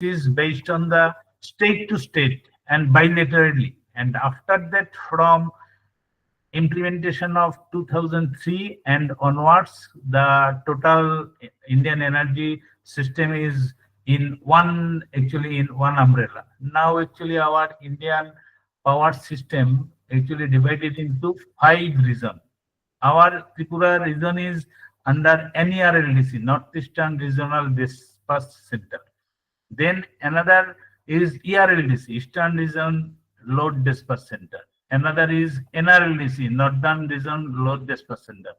is based on the state to state and bilaterally. And after that, from implementation of 2003 and onwards, the total Indian energy system is in one, actually in one umbrella. Now actually our Indian power system actually divided into 5 regions. Our Tripura region is under NERLDC, Northeastern Regional Dispatch Center. Then another is ERLDC, Eastern Region Load Dispatch Center. Another is NRLDC, Northern Region Load Dispatch Center.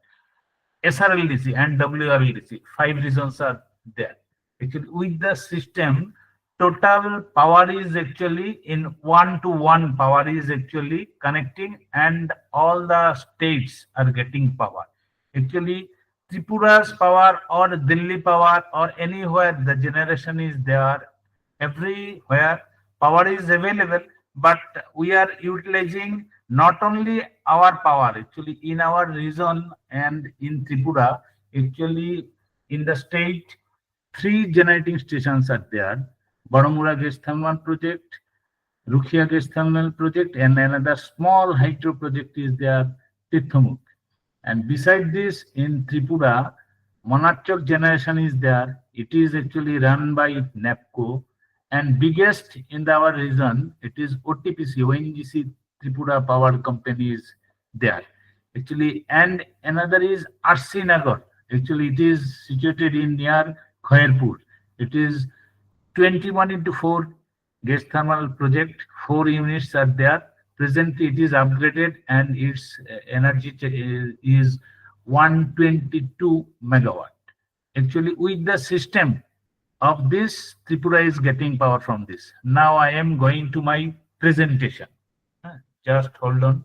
SRLDC and WRLDC, 5 regions are there. Actually, with the system, total power is actually in one-to-one power is actually connecting, and all the states are getting power. Actually, Tripura's power or Delhi power or anywhere the generation is there, everywhere power is available, but we are utilizing not only our power actually in our region and in Tripura, actually in the state, 3 generating stations are there. Baramura gas thermal project, Rukhia gas thermal project, and another small hydro project is there, Tirthamuk. And beside this, in Tripura, Monachok generation is there. It is actually run by NAPCO, and biggest in our region, it is OTPC, ONGC Tripura Power Company is there. Actually, and another is RC Nagar. Actually, it is situated in near Khairpur. It is 21 into 4 gas thermal project. 4 units are there. Presently, it is upgraded and its energy is 122 megawatt. Actually, with the system of this, Tripura is getting power from this. Now I am going to my presentation. Just hold on.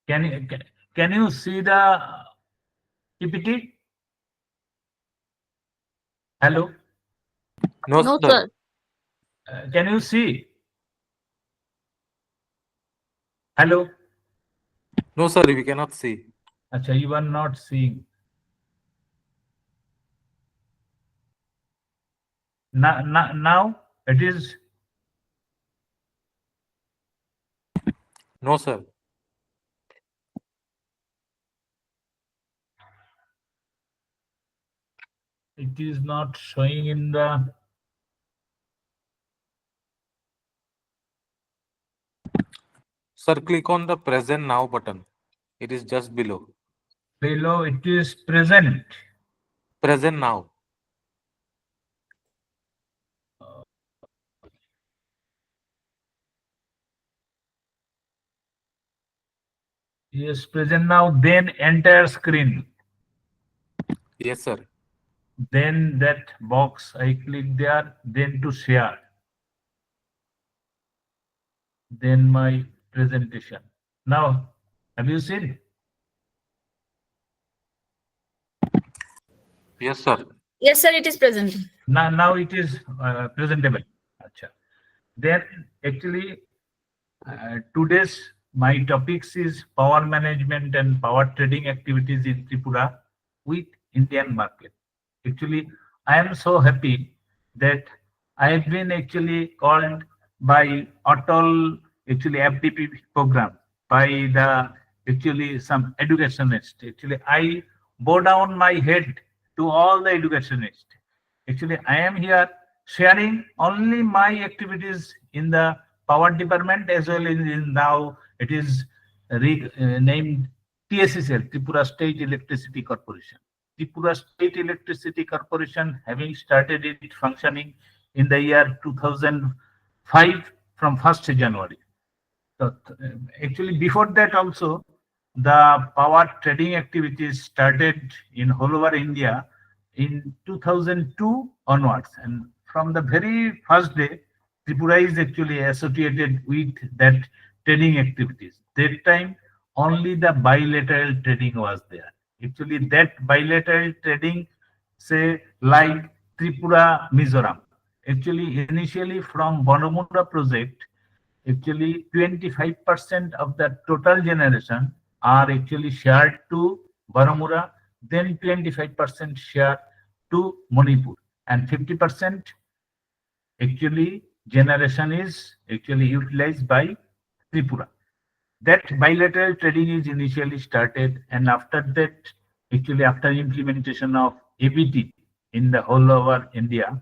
Can you see the PPT? Hello. No, No, sir. sir. Can you see? Hello. No, sir, we cannot see. Acha, you are not seeing. Now it is. No, sir. It is not showing in the. Sir, click on the present now button. It is just below. Below it is present. Present now. Yes, present now. Then entire screen. Yes, sir. Then that box I click there. Then to share. Then my presentation. Now, have you seen? Yes, sir. Yes, sir, it is present. Now it is presentable. Acha. Then actually today's my topics is power management and power trading activities in Tripura with Indian market. Actually, I am so happy that I have been actually called by ATAL, actually FDP program, by the actually some educationists. Actually, I bow down my head to all the educationists. Actually, I am here sharing only my activities in the power department, as well as in now it is named TSCL, Tripura State Electricity Corporation. Tripura State Electricity Corporation, having started it functioning in the year 2005 from 1st January. So actually before that also, the power trading activities started in whole over India in 2002 onwards, and from the very first day, Tripura is actually associated with that trading activities. That time, only the bilateral trading was there. Actually, that bilateral trading, say like Tripura, Mizoram. Actually, initially from Bonamunda project, actually 25% of the total generation are actually shared to Baramura, then 25% share to Manipur, and 50% actually generation is actually utilized by Tripura. That bilateral trading is initially started, and after that, actually after implementation of ABT in the whole over India,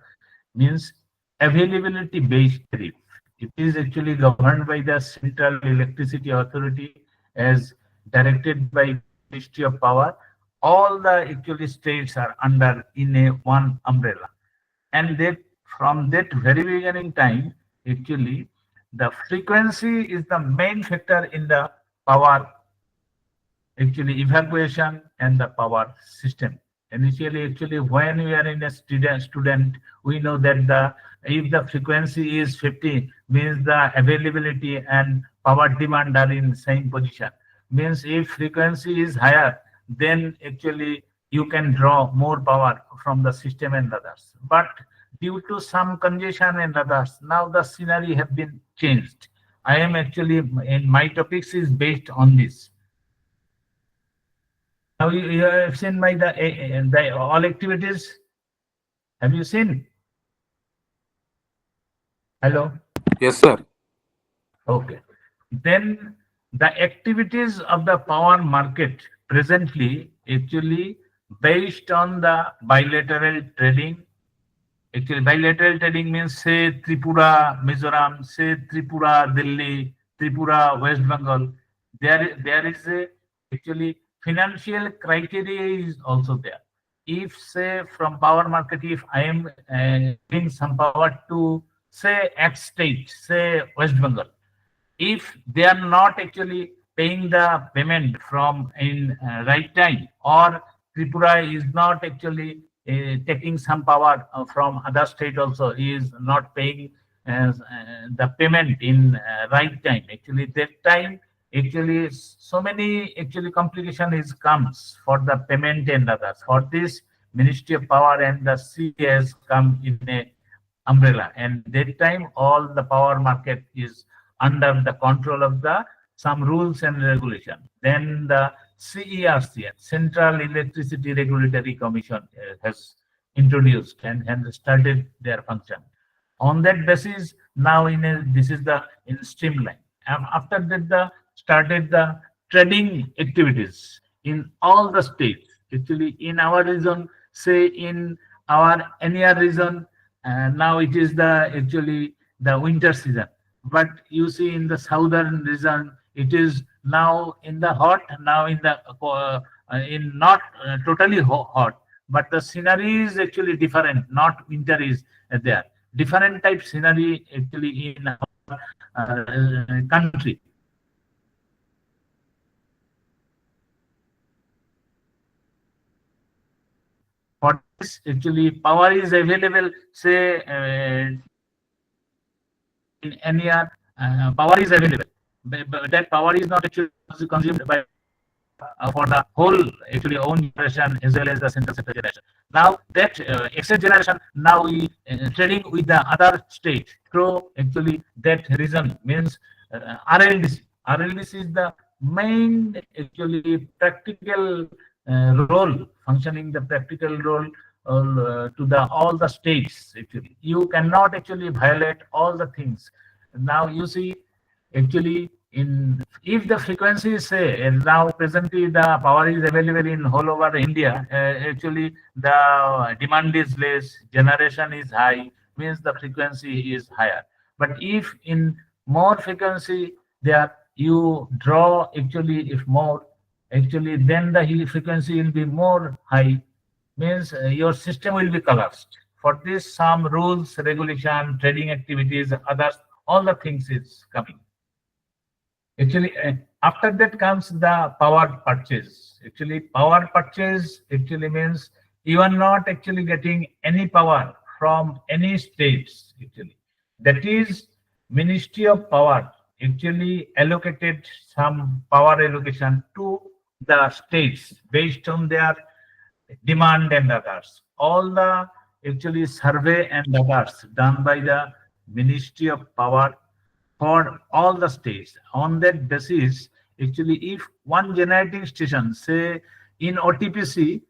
means availability based tariff. It is actually governed by the Central Electricity Authority as directed by Ministry of Power. All the actually states are under in a one umbrella, and that from that very beginning time, actually the frequency is the main factor in the power actually evacuation and the power system. Initially, actually, when we are in a student, we know that the if the frequency is 50, means the availability and power demand are in same position. Means if frequency is higher, then actually you can draw more power from the system and others. But due to some congestion and others, now the scenery have been changed. I am actually in my topics is based on this. Now you have seen my the all activities. Have you seen? Hello. Yes, sir. Okay. Then the activities of the power market presently actually based on the bilateral trading. Actually, bilateral trading means say Tripura, Mizoram, say Tripura, Delhi, Tripura, West Bengal. There is a actually financial criteria is also there. If say from power market, if I am giving some power to say X state, say West Bengal, if they are not actually paying the payment from in right time, or Tripura is not actually taking some power from other state also, he is not paying the payment in right time, actually that time actually so many actually complication is comes for the payment and others. For this, Ministry of Power and the C has come in a umbrella, and that time all the power market is under the control of the some rules and regulation. Then the CERC, Central Electricity Regulatory Commission, has introduced and started their function. On that basis, now in a, this is the in streamline. And after that, the started the trading activities in all the states. Actually, in our region, say in our NER region, now it is the actually the winter season. But you see in the southern region, it is now in the hot, now in the in not totally hot, but the scenery is actually different. Not winter is there. Different type scenery actually in our country. For this, actually, power is available. Say in NER, power is available, but that power is not actually consumed by for the whole actually own generation as well as the central sector generation. Now that excess generation, now we trading with the other state through actually that reason means RLDC. RLDC is the main actually practical role, functioning the practical role to the all the states. Actually, you cannot actually violate all the things. Now you see actually in if the frequency is say and now presently the power is available in whole over India, actually the demand is less, generation is high, means the frequency is higher. But if in more frequency there you draw actually if more, actually then the frequency will be more high, means your system will be collapsed. For this, some rules, regulation, trading activities, others, all the things is coming. Actually, after that comes the power purchase. Actually, power purchase actually means you are not actually getting any power from any states. Actually, that is Ministry of Power actually allocated some power allocation to the states based on their demand and others. All the actually survey and others done by the Ministry of Power for all the states. On that basis, actually, if one generating station, say in OTPC,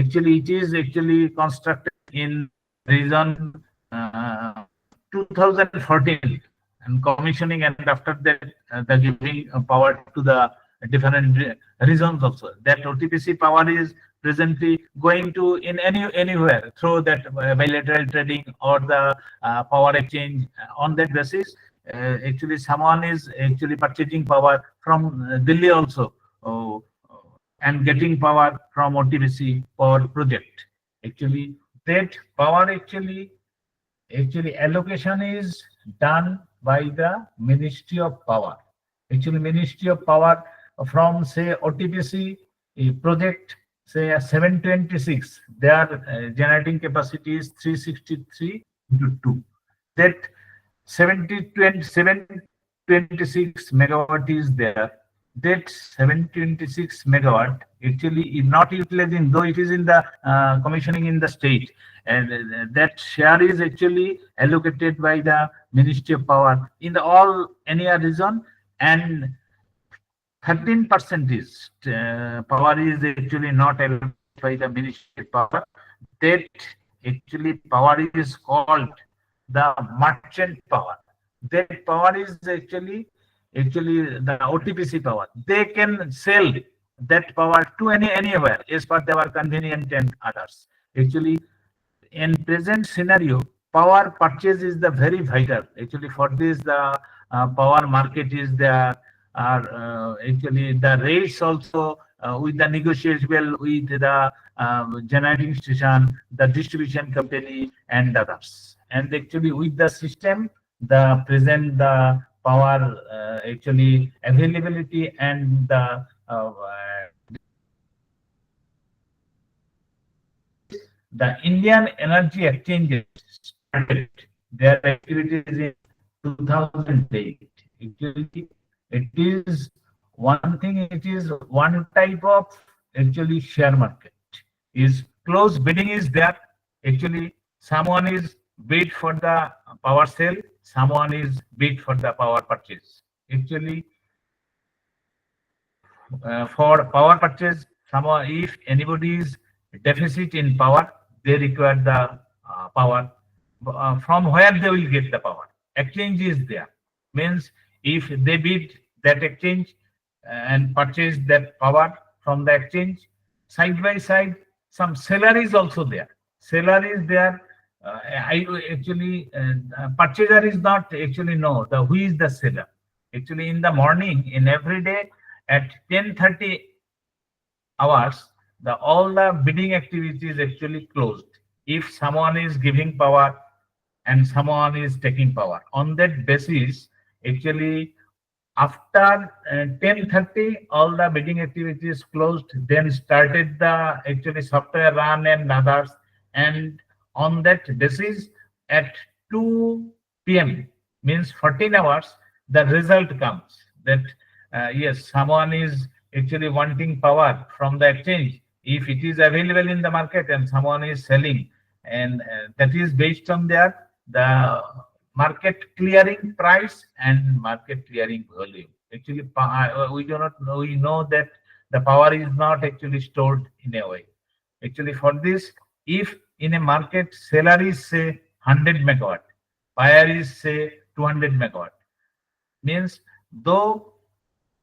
actually it is actually constructed in region 2014 and commissioning, and after that the giving power to the different regions also. That OTPC power is presently going to in anywhere through that bilateral trading or the power exchange. On that basis, actually someone is actually purchasing power from Delhi also, uh, and getting power from OTPC power project. Actually, that power actually allocation is done by the Ministry of Power. Actually, Ministry of Power from say OTPC project, say 726, their generating capacity is 363 into 2. That 726 megawatt is there. That 726 megawatt actually is not utilizing, though it is in the commissioning in the state, and that share is actually allocated by the Ministry of Power in the all NER region, and 13% is power is actually not allocated by the Ministry of Power. That actually power is called the merchant power. That power is actually the OTPC power. They can sell that power to anywhere as per their convenient and others. Actually, in present scenario, power purchase is the very vital. Actually, for this the power market is there. Are actually the rates also with the negotiable with the generating station, the distribution company, and others. And actually, with the system, the present the power actually availability and the the Indian Energy Exchange started their activities in 2008. Actually, it is one thing. It is one type of actually share market. Is close bidding is there. Actually, someone is bid for the power sale. Someone is bid for the power purchase. Actually, for power purchase, someone if anybody is deficit in power, they require the power. From where they will get the power? Exchange is there. Means if they bid that exchange and purchase that power from the exchange, side by side, some seller is also there. Seller is there. I actually purchaser is not actually know the who is the seller. Actually, in the morning, in every day at 10:30 hours, the all the bidding activity is actually closed. If someone is giving power and someone is taking power, on that basis, actually after 10:30, all the bidding activities closed. Then started the actually software run and others, and on that basis, at 2 p.m. means 14 hours, the result comes that yes, someone is actually wanting power from the exchange. If it is available in the market and someone is selling, and that is based on their the market clearing price and market clearing volume. Actually, we do not know. We know that the power is not actually stored in a way. Actually, for this, if in a market seller is say 100 megawatt, buyer is say 200 megawatt, means though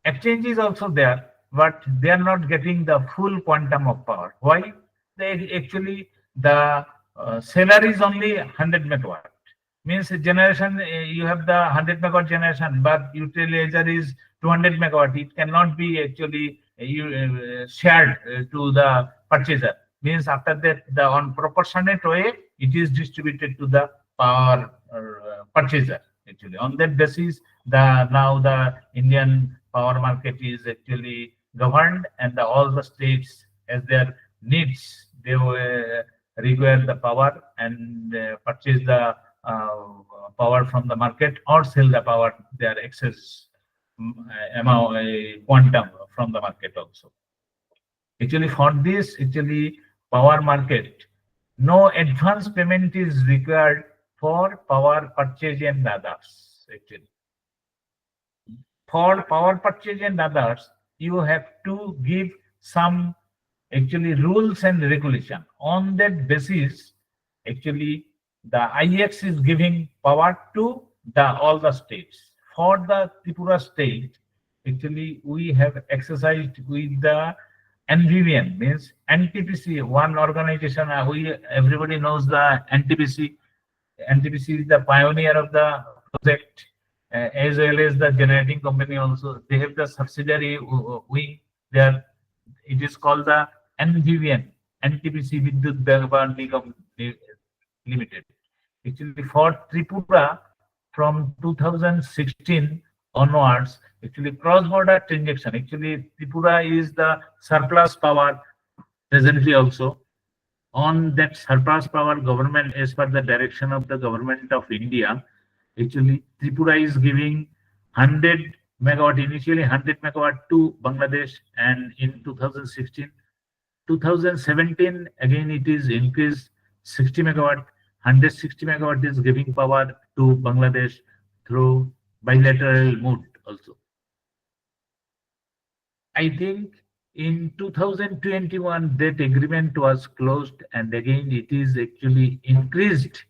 exchange is also there, but they are not getting the full quantum of power. Why? They actually the seller is only 100 megawatt. Means generation you have the 100 megawatt generation, but utilizer is 200 megawatt. It cannot be actually shared to the purchaser. Means after that, the on proportionate way, it is distributed to the power purchaser. Actually, on that basis, the now the Indian power market is actually governed, and all the states as their needs they require the power and purchase the power from the market or sell the power their excess amount quantum from the market also. Actually, for this actually power market, no advance payment is required for power purchase and others. Actually, for power purchase and others, you have to give some actually rules and regulation. On that basis, actually the IX is giving power to the all the states. For the Tripura state, actually we have exercised with the NVVN, means NTPC, one organization. We everybody knows the NTPC. NTPC is the pioneer of the project, as well as the generating company also. They have the subsidiary wing there. It is called the NVVN, NTPC Vidyut Vyapar Nigam Limited. Actually, for Tripura, from 2016 onwards, actually cross-border transaction. Actually, Tripura is the surplus power presently also. On that surplus power, government, as per the direction of the government of India, actually Tripura is giving 100 megawatt, initially 100 megawatt to Bangladesh, and in 2016, 2017 again it is increased 60 megawatt. 160 megawatt is giving power to Bangladesh through bilateral mode also. I think in 2021 that agreement was closed, and again it is actually increased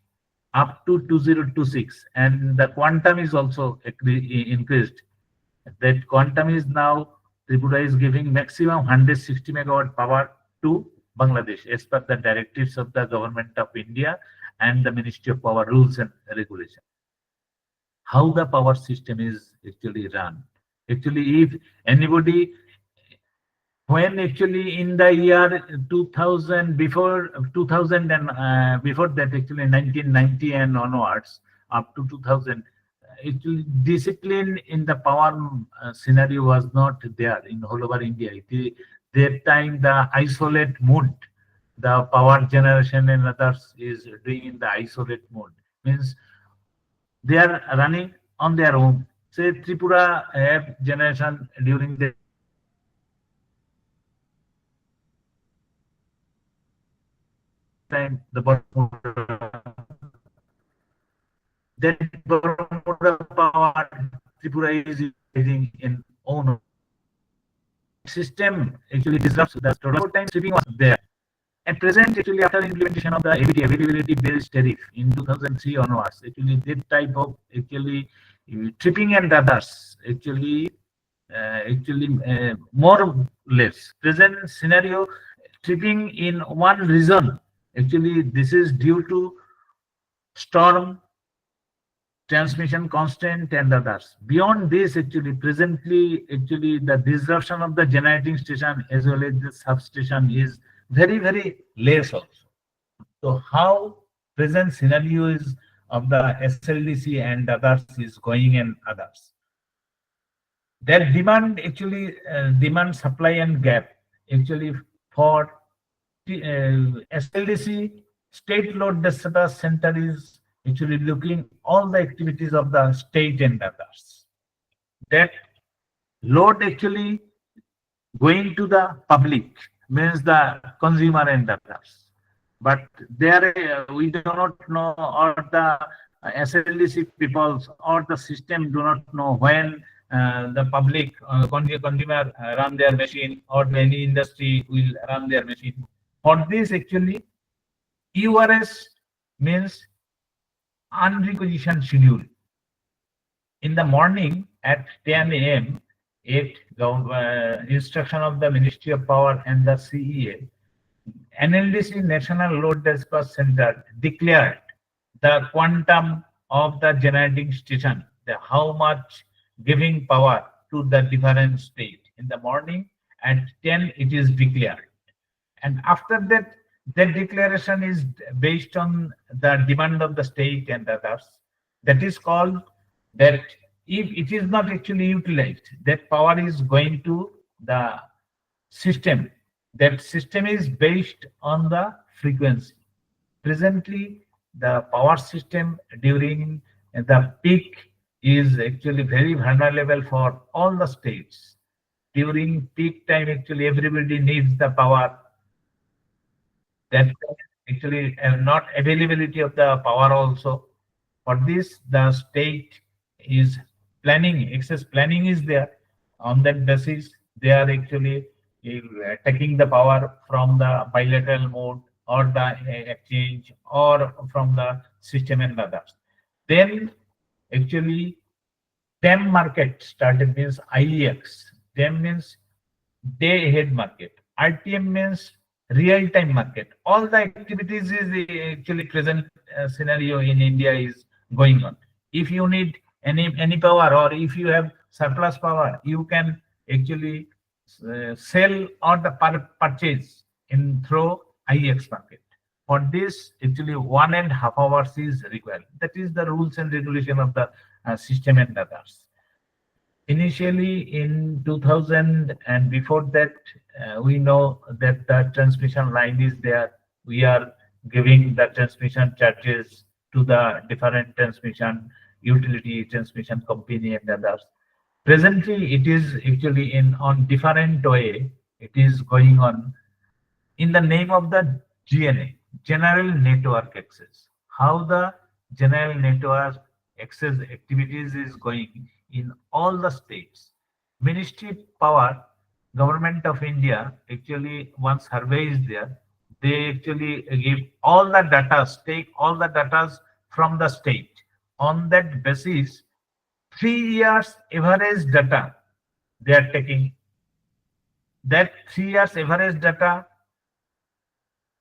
up to 2026, and the quantum is also increased. That quantum is now Tripura is giving maximum 160 megawatt power to Bangladesh as per the directives of the government of India and the Ministry of Power rules and regulation. How the power system is actually run. Actually, if anybody, when actually in the year 2000, before 2000 and before that, actually 1990 and onwards up to 2000, actually discipline in the power scenario was not there in whole over India. That time the isolate mode, the power generation and others is doing in the isolate mode, means they are running on their own. Say Tripura have generation during that time, the Brahmaputra, that Brahmaputra power Tripura is utilizing in own. That system actually disrupts the total time shipping was there. At present, actually, after implementation of the ABT, availability-based tariff in 2003 onwards, actually, that type of actually tripping and others more or less present scenario tripping in one region. Actually, this is due to storm, transmission constant and others. Beyond this, actually, presently, actually, the disruption of the generating station as well as the substation is very, very less also. So how present scenario is of the SLDC and others is going and others. Their demand actually, demand supply and gap actually for SLDC state load data center is actually looking all the activities of the state and others. That load actually going to the public means the consumer and others. But there we do not know, or the SLDC peoples or the system do not know when the public consumer run their machine or any industry will run their machine. For this, actually, URS means unrequisition schedule. In the morning at 10 a.m., instruction of the Ministry of Power and the CEA, NLDC National Load Dispatch Center declared the quantum of the generating station, the how much giving power to the different state. In the morning at 10, it is declared. And after that, that declaration is based on the demand of the state and others. That is called that if it is not actually utilized, that power is going to the system. That system is based on the frequency. Presently, the power system during the peak is actually very vulnerable for all the states. During peak time, actually everybody needs the power. That actually not availability of the power also. For this, the state is planning, excess planning is there. On that basis, they are actually taking the power from the bilateral mode or the exchange or from the system and others. Then actually DEM market started means IEX. DEM means day ahead market. RTM means real time market. All the activities is actually present scenario in India is going on. If you need any power or if you have surplus power, you can actually sell or the purchase in through IEX market. For this, actually 1.5 hours is required. That is the rules and regulation of the system and others. Initially in 2000 and before that, we know that the transmission line is there. We are giving the transmission charges to the different transmission utility, transmission company and others. Presently, it is actually in on different way. It is going on in the name of the GNA, General Network Access. How the General Network Access activities is going in all the states. Ministry of Power, Government of India, actually one survey is there. They actually give all the data, take all the data from the state. On that basis, 3 years average data they are taking. That 3 years average data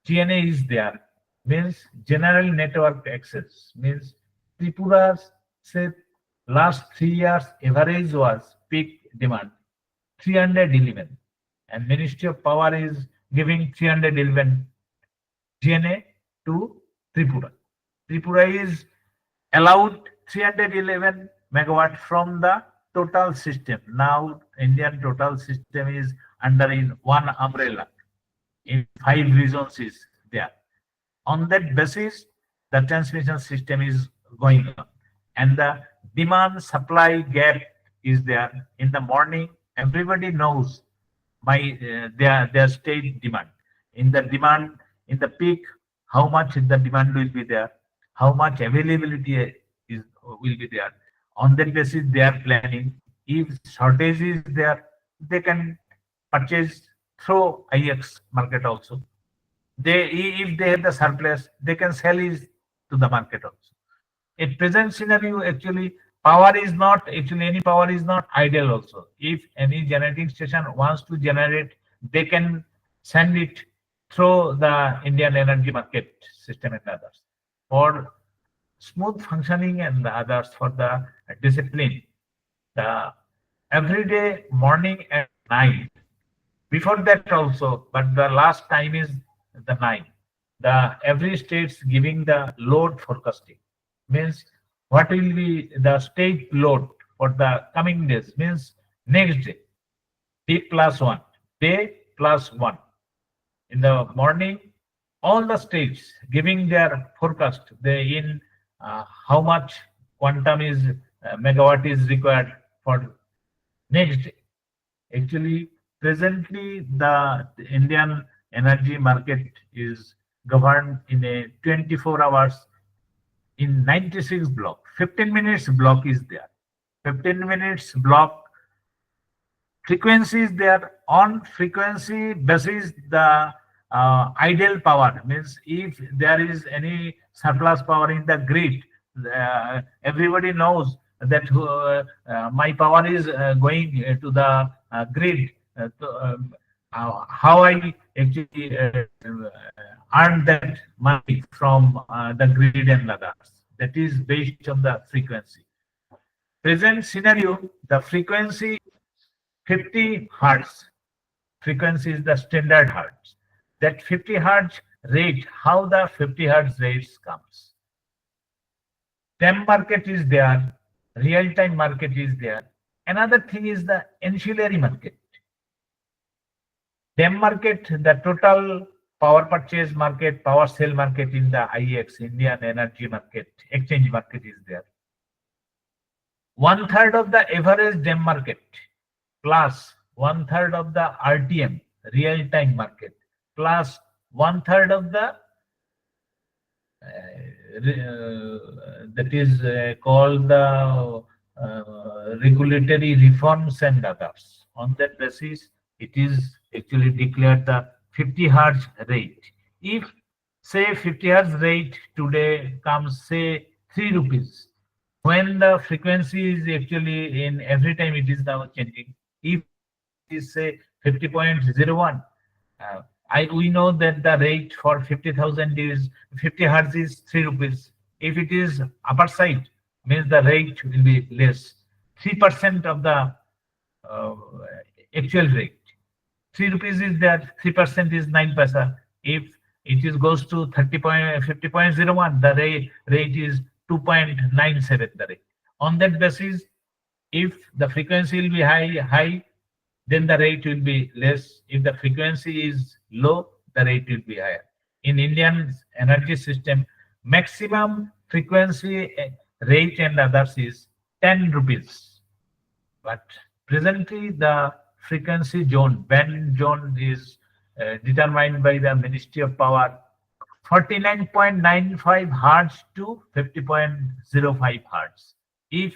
GNA is there, means general network access, means Tripura's say last 3 years average was peak demand 311 and Ministry of Power is giving 311 GNA to Tripura. Tripura is allowed 311 megawatt from the total system. Now Indian total system is under in one umbrella in 5 regions is there. On that basis, the transmission system is going on, and the demand supply gap is there. In the morning, everybody knows their state demand. In the demand in the peak, how much the demand will be there, how much availability is will be there. On that basis, they are planning. If shortage is there, they can purchase through IX market also. They if they have the surplus, they can sell it to the market also. At present scenario, actually, power is not actually any power is not ideal also. If any generating station wants to generate, they can send it through the Indian energy market system and others. For smooth functioning and the others for the discipline, the everyday morning and night before that also, but the last time is the 9. The every state's giving the load forecasting means what will be the state load for the coming days means next day day plus one day plus one in the morning all the states giving their forecast they in how much quantum is megawatt is required for next day. Actually, presently the Indian energy market is governed in a 24 hours in 96 block. 15 minutes block is there. 15 minutes block frequency is there. On frequency basis, the ideal power means if there is any surplus power in the grid, everybody knows that my power is going to the grid. How I actually earn that money from the grid and others. That is based on the frequency. Present scenario, the frequency 50 hertz. Frequency is the standard hertz. That 50 hertz rate, how the 50 hertz rates comes. Temp market is there, real-time market is there. Another thing is the ancillary market. Temp market, the total power purchase market, power sale market in the IEX, Indian Energy Market, exchange market is there. 1/3 of the average DEM market plus 1/3 of the RTM, real-time market, plus 1/3 of the that is called the regulatory reforms and others. On that basis, it is actually declared the 50 hertz rate. If say 50 hertz rate today comes say 3 rupees, when the frequency is actually in every time it is now changing. If it is say 50.01, uh, we know that the rate for 50,000 is 50 hertz is 3 rupees. If it is upper side, means the rate will be less. 3% of the uh, actual rate. 3 rupees is that 3% is 9 paisa. If it is goes to 50.01, the rate is 2.97 the rate. On that basis, if the frequency will be high, then the rate will be less. If the frequency is low, the rate will be higher. In Indian energy system, maximum frequency rate and others is 10 rupees. But presently, the frequency zone, band zone, is determined by the Ministry of Power 49.95 hertz to 50.05 hertz. If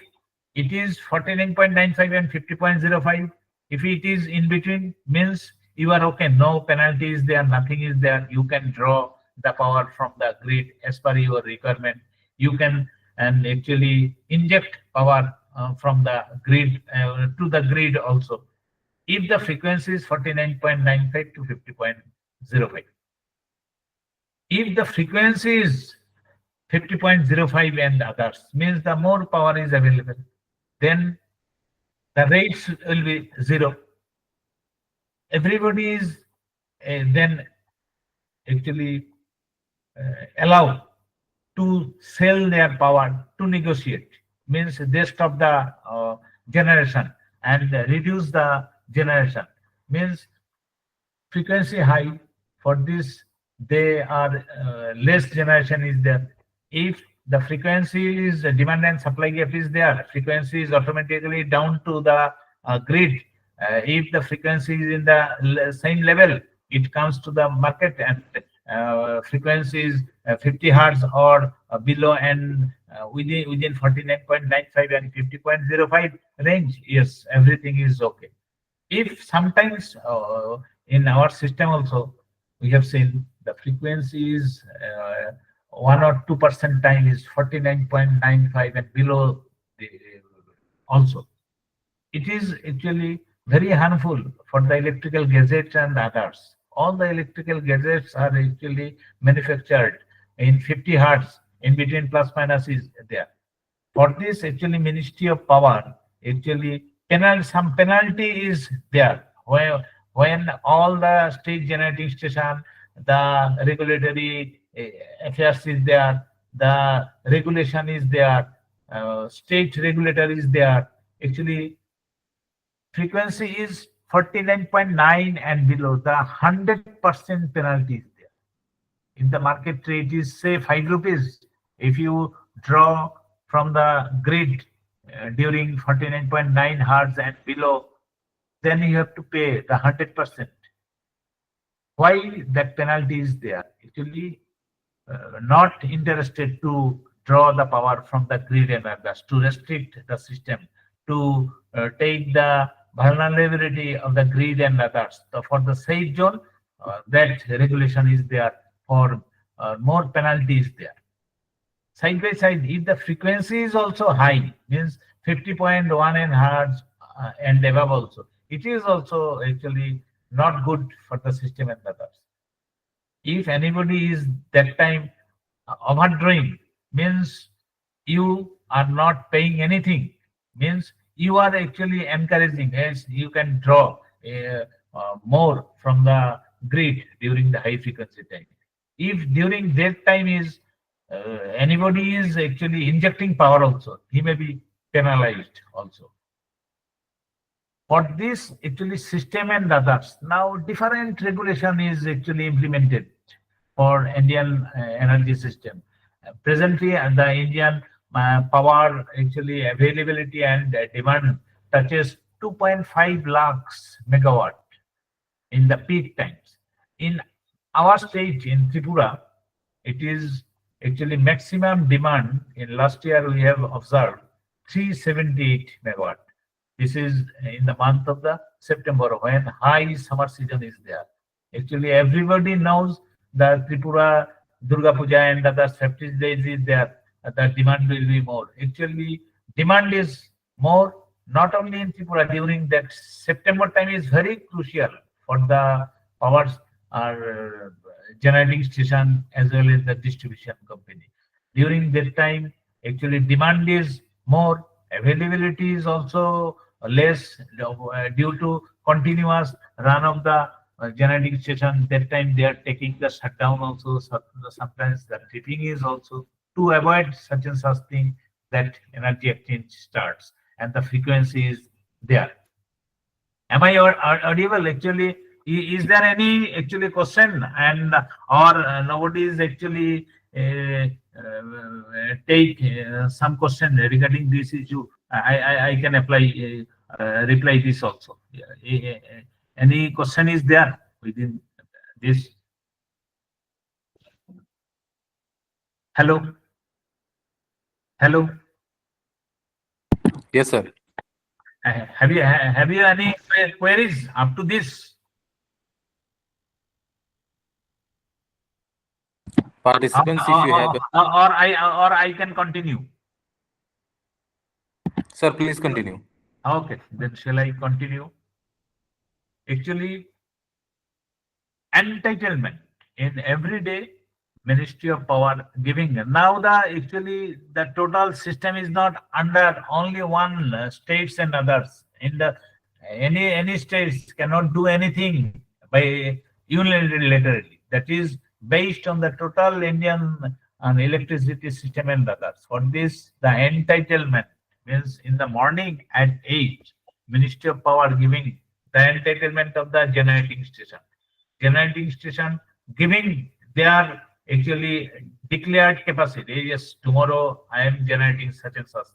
it is 49.95 and 50.05, if it is in between, means you are okay, no penalty is there, nothing is there. You can draw the power from the grid as per your requirement. You can and actually inject power from the grid to the grid also. If the frequency is 49.95 to 50.05. If the frequency is 50.05 and others, means the more power is available, then the rates will be zero. Everybody is then actually allowed to sell their power to negotiate. Means they stop the generation and reduce the generation. Means frequency high, for this they are less generation is there. If the frequency is demand and supply gap is there, frequency is automatically down to the grid. If the frequency is in the same level, it comes to the market, and frequency is 50 hertz or below, and within 49.95 and 50.05 range, yes, everything is okay. If sometimes in our system also we have seen the frequency is 1 or 2% time is 49.95 and below the, also, it is actually very harmful for the electrical gadgets and others. All the electrical gadgets are actually manufactured in 50 hertz, in between plus minus is there. For this, actually, Ministry of Power actually some penalty is there. When all the state generating station, the regulatory affairs is there, the regulation is there, state regulator is there. Actually, frequency is 49.9 and below, the 100% penalty is there. If the market rate is say 5 rupees, if you draw from the grid during 49.9 hertz and below, then you have to pay the 100%. Why that penalty is there? Actually, not interested to draw the power from the grid and others, to restrict the system, to take the vulnerability of the grid and others. So for the safe zone, that regulation is there. For more penalty is there. Side by side, if the frequency is also high, means 50.1 and hertz and above also, it is also actually not good for the system and others. If anybody is that time overdrawing, means you are not paying anything, means you are actually encouraging, as you can draw more from the grid during the high frequency time. If during that time is anybody is actually injecting power also, he may be penalized also. For this actually system and others, now different regulation is actually implemented for Indian energy system. Presently, the Indian power actually availability and demand touches 2.5 lakhs megawatt in the peak times. In our state, in Tripura, it is actually maximum demand. In last year, we have observed 378 megawatt. This is in the month of the September when high summer season is there. Actually, everybody knows that Tripura Durga Puja and other festive days is there. The demand will be more. Actually, demand is more not only in Tripura during that September time is very crucial for the powers or generating station as well as the distribution company. During that time, actually demand is more, availability is also less due to continuous run of the generating station. That time they are taking the shutdown also. Sometimes the tripping is also to avoid such and such thing that energy exchange starts and the frequency is there. Am I audible? Actually, is there any actually question and or nobody is actually take some question regarding this issue? I can apply reply this also. Yeah, any question is there within this? Hello, hello. Yes, sir. Have you any queries up to this? Participants, if you have, Or I can continue. sir, please continue. Okay, then shall I continue? Actually, entitlement in everyday Ministry of Power giving. Now the actually the total system is not under only one states and others. In the any states cannot do anything by unilaterally. That is based on the total Indian electricity system and others. For this, the entitlement means in the morning at 8, Ministry of Power giving the entitlement of the generating station. Generating station giving their actually declared capacity. Yes, tomorrow I am generating such and such.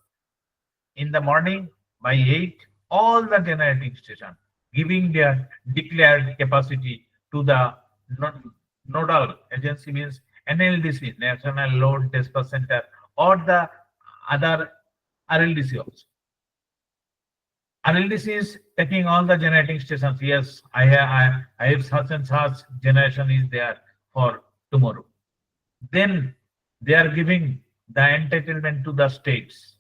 In the morning by 8, all the generating station giving their declared capacity to the nodal agency means NLDC, National Load Dispatch Center, or the other RLDC also. RLDC is taking all the generating stations. Yes, I have such and such generation is there for tomorrow. Then they are giving the entitlement to the states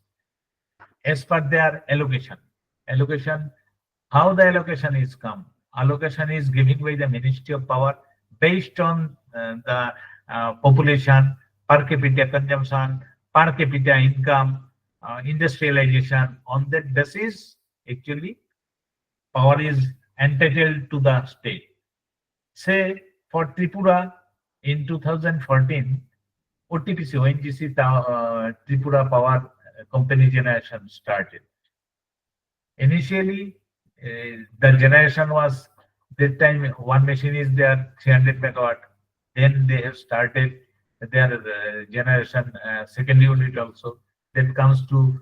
as per their allocation. Allocation, how the allocation is come? Allocation is given by the Ministry of Power based on the population, per capita consumption, per capita income, industrialization. On that basis, actually, power is entitled to the state. Say for Tripura in 2014, OTPC, ONGC Tripura Power Company generation started. Initially, the generation was that time one machine is there 300 megawatt. Then they have started their generation second unit also. That comes to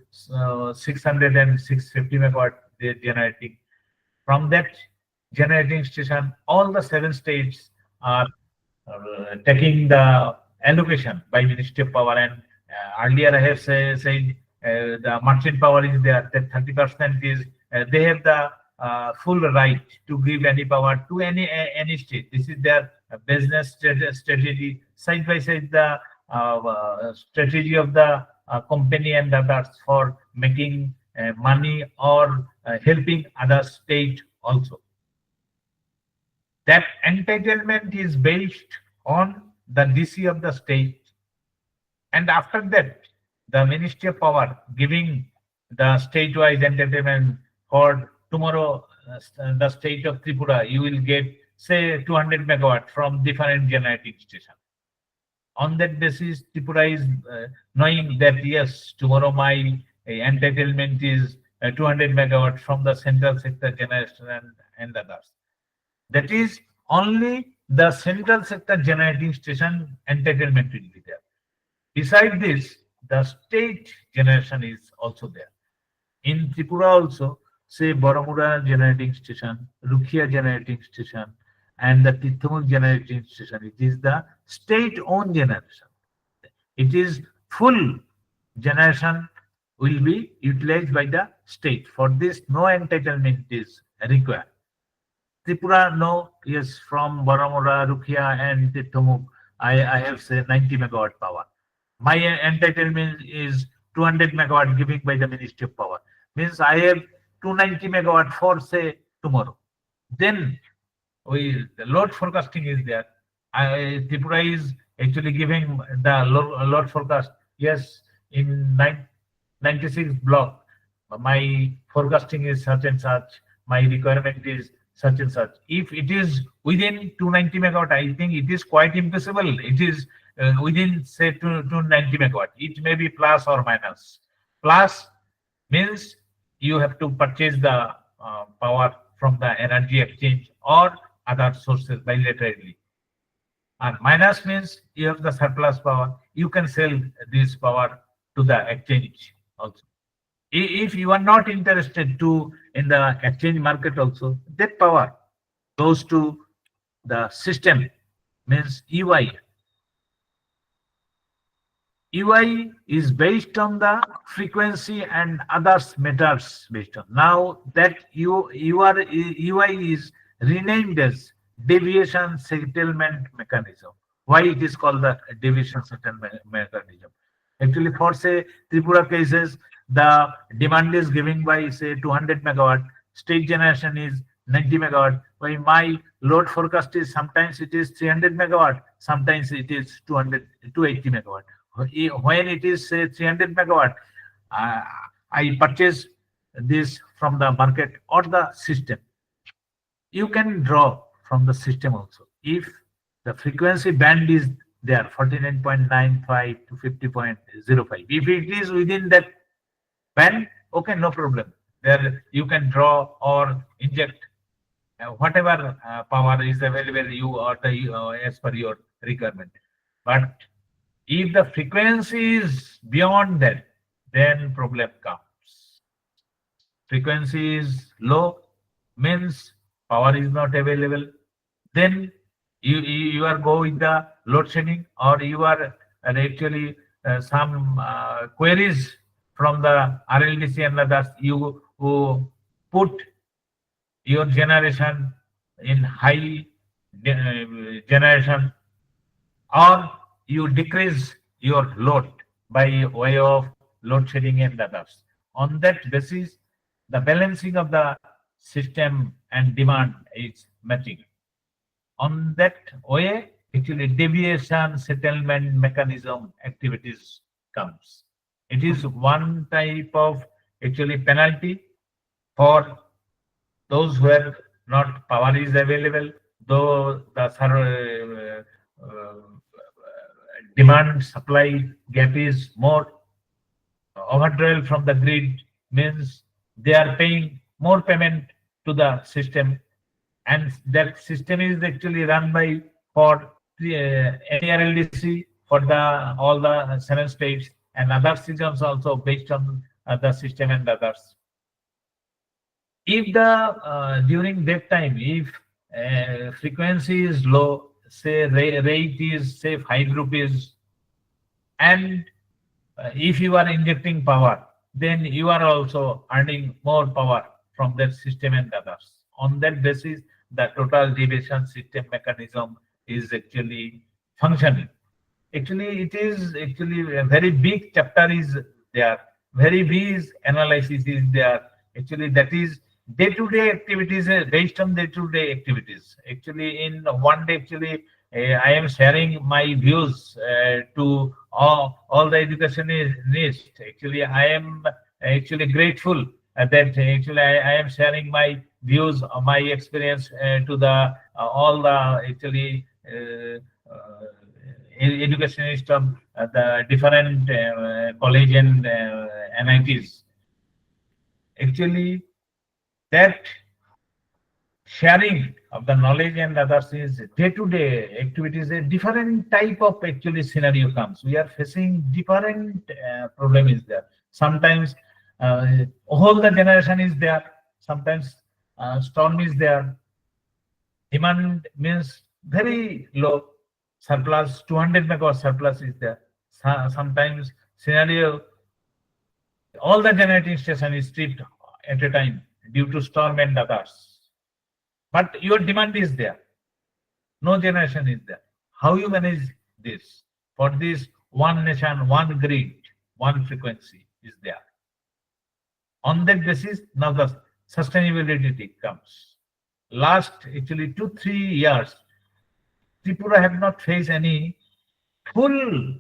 600 and 650 megawatt they are generating. From that generating station, all the 7 states are taking the allocation by Ministry of Power. And earlier I have said the merchant power is there, that 30% is they have the full right to give any power to any state. This is their business strategy. Side by side, the strategy of the company and others for making money or helping other state also. That entitlement is based on the DC of the state, and after that, the Ministry of Power giving the state-wise entitlement for tomorrow. The state of Tripura, you will get say 200 megawatt from different generating station. On that basis, Tripura is knowing that yes, tomorrow my entitlement is 200 megawatt from the central sector generation and others. That is only the central sector generating station entitlement will be there. Beside this, the state generation is also there. In Tripura also, say Baramura generating station, Rukhia generating station, and the Tithmur generating station. It is the state-owned generation. It is full generation will be utilized by the state. For this, no entitlement is required. Tripura, no, yes, from Baramura, Rukia, and Tumuk, I have say 90 megawatt power. My entitlement is 200 megawatt given by the Ministry of Power. Means I have 290 megawatt for say tomorrow. Then the load forecasting is there. Tripura is actually giving the load forecast. Yes, in 96 block, my forecasting is such and such. My requirement is such and such. If it is within 290 megawatt, I think it is quite impossible. It is within say 290 megawatt. It may be plus or minus. Plus means you have to purchase the power from the energy exchange or other sources bilaterally. And minus means you have the surplus power. You can sell this power to the exchange also. If you are not interested to in the exchange market also, that power goes to the system means UI. UI is based on the frequency and others matters based on. Now that UI is renamed as deviation settlement mechanism. Why it is called the deviation settlement mechanism? Actually, for say Tripura cases, the demand is given by say 200 megawatt, state generation is 90 megawatt. By my load forecast is sometimes it is 300 megawatt, sometimes it is 280 megawatt. When it is say 300 megawatt, uh, I purchase this from the market or the system. You can draw from the system also. If the frequency band is there 49.95 to 50.05, if it is within that band, okay, no problem. There you can draw or inject whatever power is available you or the as per your requirement. But if the frequency is beyond that, then problem comes. Frequency is low, means power is not available. Then you are go with the load shedding, or you are actually some queries from the RLDC and others. You who put your generation in high generation, or you decrease your load by way of load shedding and others. On that basis, the balancing of the system and demand is matching. On that way, actually deviation settlement mechanism activities comes. It is one type of actually penalty for those where not power is available, though the demand supply gap is more. Overdrive from the grid means they are paying more payment to the system, and that system is actually run by for NERLDC for the all the 7 states, and other systems also based on the system and others. If the during that time, if frequency is low, say rate is say 5 rupees, and if you are injecting power, then you are also earning more power from that system and others. On that basis, the total deviation system mechanism is actually functioning. Actually, it is actually a very big chapter is there. Very big analysis is there. Actually, that is day-to-day activities based on day-to-day activities. Actually, in one day, actually, I am sharing my views to all the educationists. Actually, I am actually grateful that actually I am sharing my views, my experience to the all the actually educationists of the different college and NITs. Actually, that sharing of the knowledge and others is day-to-day activities. A different type of actually scenario comes. We are facing different problem is there. Sometimes whole the generation is there. Sometimes storm is there. Demand means very low. Surplus 200 megawatt surplus is there. Sometimes scenario All the generating station is stripped at a time due to storm and others. But your demand is there. No generation is there. How you manage this? For this, one nation, one grid, one frequency is there. On that basis, now the sustainability comes. Last actually 2 3 years, Tripura have not faced any full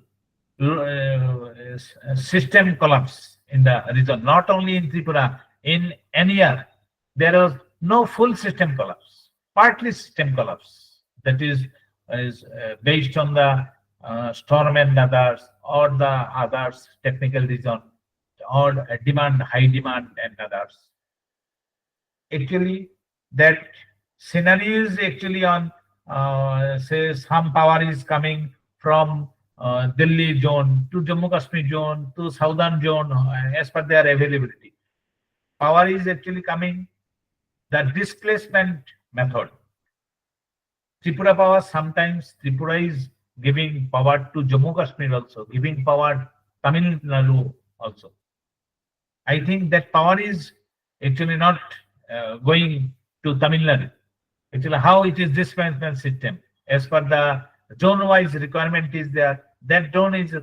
system collapse in the region. Not only in Tripura, in any year, there was no full system collapse, partly system collapse. That is based on the storm and others, or the others technical reason, or demand, high demand and others. Actually, that scenario is actually on, say some power is coming from Delhi zone to Jammu Kashmir zone to southern zone, as per their availability. Power is actually coming, the displacement method. Tripura power, sometimes Tripura is giving power to Jammu Kashmir also, giving power Tamil Nadu also. I think that power is actually not going to Tamil Nadu. Actually, how it is this management system, as per the zone-wise requirement is there. That zone is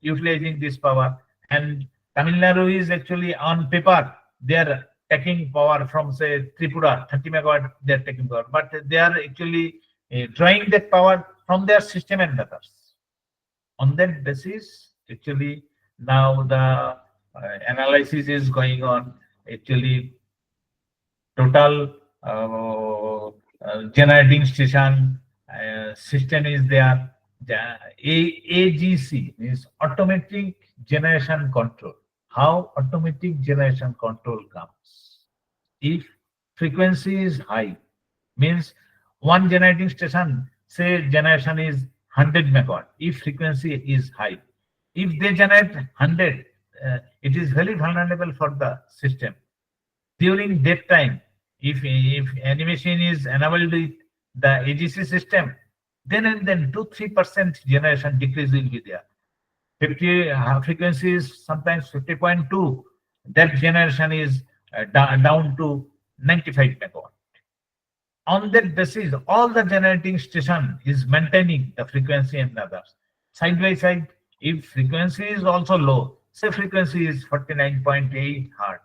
utilizing this power, and Tamil Nadu is actually on paper they are taking power from say Tripura, 30 megawatt they are taking power, but they are actually drawing that power from their system and others. On that basis, actually now the analysis is going on. Actually, total generating station system is there. The AGC means automatic generation control. How automatic generation control comes? If frequency is high, means one generating station, say generation is 100 megawatt. If frequency is high, if they generate 100, it is very vulnerable for the system. During that time, if any machine is enabled with the AGC system, then and then 2 3% generation decrease will be there. 50 frequency is sometimes 50.2. That generation is down to 95 megawatt. On that basis, all the generating station is maintaining the frequency and others. Side by side, if frequency is also low, say frequency is 49.8 hertz,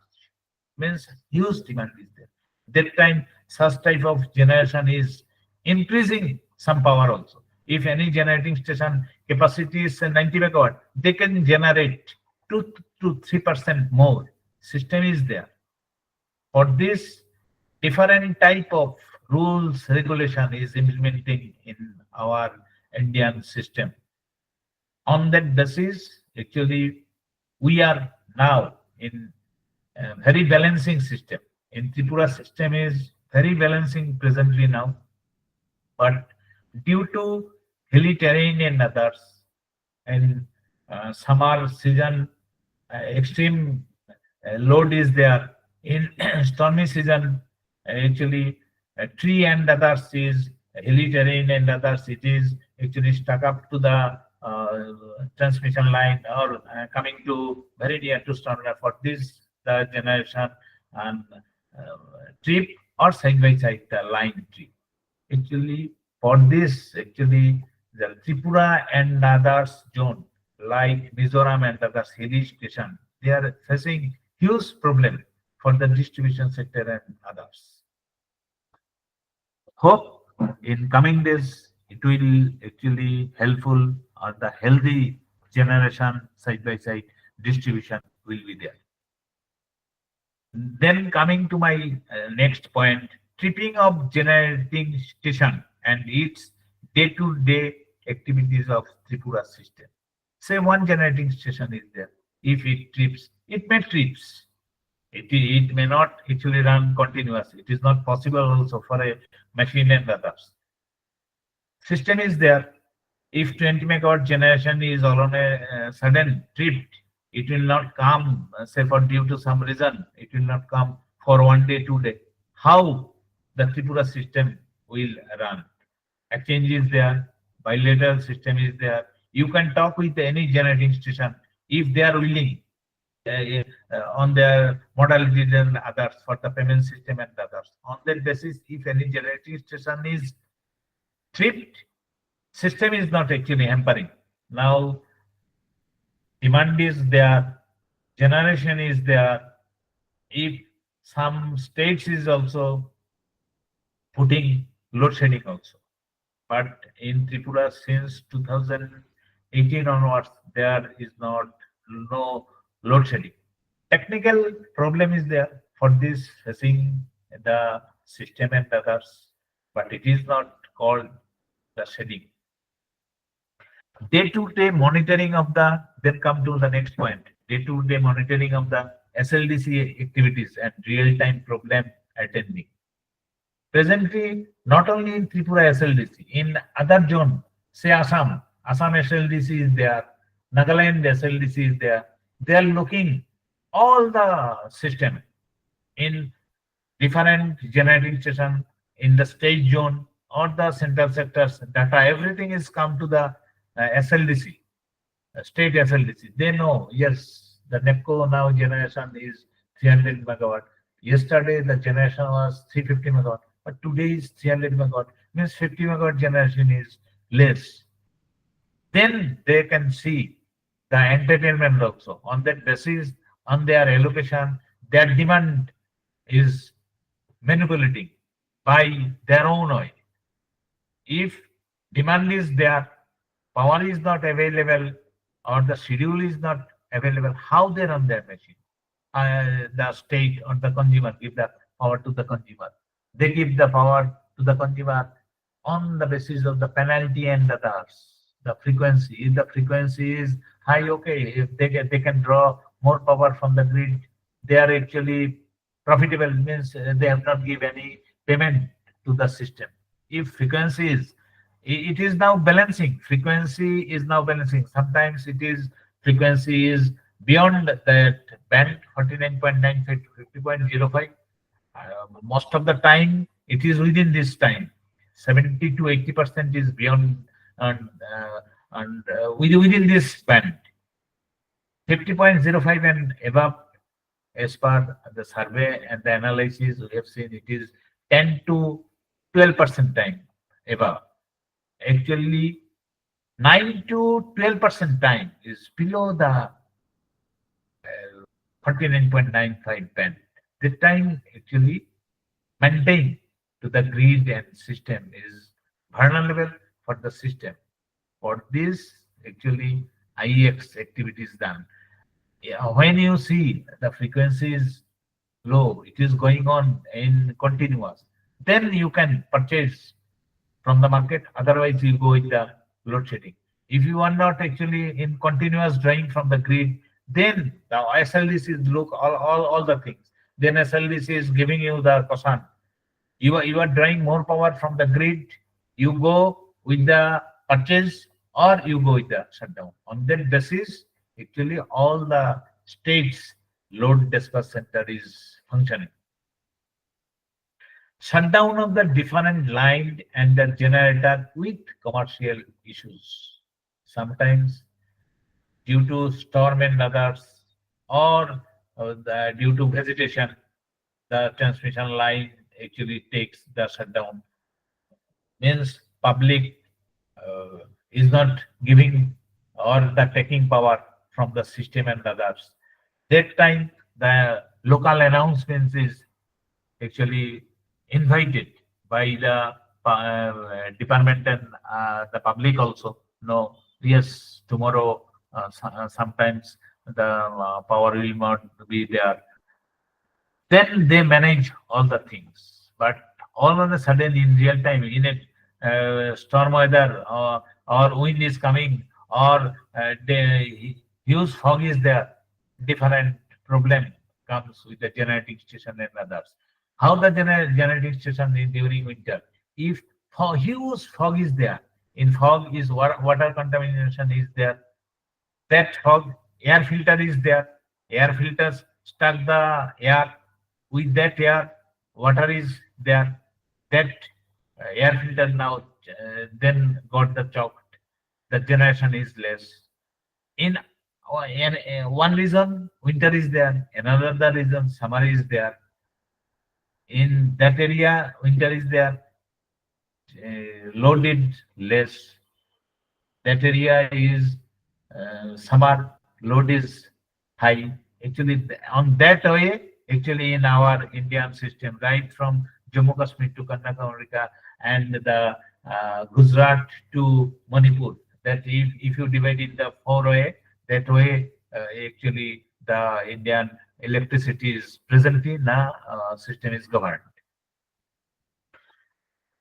means huge demand is there. That time, such type of generation is increasing some power also. If any generating station capacity is 90 megawatt, they can generate 2 to 3% more. System is there. For this, different type of rules, regulation is implementing in our Indian system. On that basis, actually, we are now in a very balancing system. In Tripura system is very balancing presently now, but due to hilly terrain and others, and summer season extreme load is there. In stormy season, actually tree and others is hilly terrain and others, it is actually stuck up to the transmission line, or coming to very near to storm. For this, the generation and trip or side by side the line trip. Actually, for this, actually the Tripura and others zone like Mizoram and others hilly station, they are facing huge problem for the distribution sector and others. Hope in coming days it will actually helpful, or the healthy generation side by side distribution will be there. Then coming to my next point, tripping of generating station and its day-to-day activities of Tripura system. Say one generating station is there. If it trips, it may trips. It may not actually run continuous. It is not possible also for a machine and others. System is there. If 20 megawatt generation is all on a sudden trip, it will not come, say for due to some reason, it will not come for 1 day, 2 day. How the Tripura system will run? Exchange is there, bilateral system is there. You can talk with any generating station if they are willing. on their modalities and others for the payment system and others. On that basis, if any generating station is tripped, system is not actually hampering. Now demand is there, generation is there. If some states is also putting load shedding also. But in Tripura since 2018 onwards, there is not no load shedding. Technical problem is there for this facing the system and others, but it is not called the shedding. Day-to-day monitoring of the, then come to the next point, day-to-day monitoring of the SLDC activities and real-time problem attending. Presently, not only in Tripura SLDC, in other zone, say Assam SLDC is there, Nagaland SLDC is there. They are looking all the system in different generating station in the state zone or the central sectors data. Everything is come to the SLDC, state SLDC. They know, yes, the NEPCO now generation is 300 megawatt. Yesterday the generation was 350 megawatt, but today is 300 megawatt. Means 50 megawatt generation is less. Then they can see the entertainment also. On that basis, on their allocation, their demand is manipulating by their own way. If demand is there, power is not available, or the schedule is not available, how they run their machine? The state or the consumer give the power to the consumer. They give the power to the consumer on the basis of the penalty and others. The frequency. If the frequency is high, okay. If they can draw more power from the grid, they are actually profitable. Means they have not give any payment to the system. If frequency is, it is now balancing. Frequency is now balancing. Sometimes it is frequency is beyond that band 49.95 to 50.05. Most of the time it is within this time. 70 to 80% is beyond and within this band. 50.05 and above, as per the survey and the analysis we have seen, it is 10 to 12% time above. Actually, 9 to 12% time is below the 49.95 band. The time actually maintained to the grid and system is vulnerable for the system. For this, actually, IEX activities done. Yeah, when you see the frequency is low, it is going on in continuous, then you can purchase from the market. Otherwise, you go with the load shedding. If you are not actually in continuous drawing from the grid, then the SLDC is look all the things. Then SLDC is giving you the cosan. You are drawing more power from the grid. You go with the purchase or you go with the shutdown. On that basis, actually all the states load dispatch center is functioning. Shutdown of the different line and the generator with commercial issues. Sometimes due to storm and others, or due to vegetation, the transmission line actually takes the shutdown. Means public is not giving or the taking power from the system and others. That time the local announcements is actually invited by the department and the public also. No, yes, tomorrow sometimes the power will not be there. Then they manage all the things. But all of a sudden, in real time, in a storm weather or wind is coming or the huge fog is there, different problem comes with the generating station and others. How the generating station is during winter? If huge fog is there, in fog is water contamination is there. That fog, air filter is there. Air filters stuck the air. With that air, water is there. That air filter now then got the choked. The generation is less. In one reason winter is there, another reason summer is there. In that area, winter is there, loaded less. That area is summer, load is high. Actually, on that way, actually in our Indian system, right from Jammu Kashmir to Kanyakumari and the Gujarat to Manipur, that if you divide in the four way, that way actually the Indian electricity is presently the system is governed.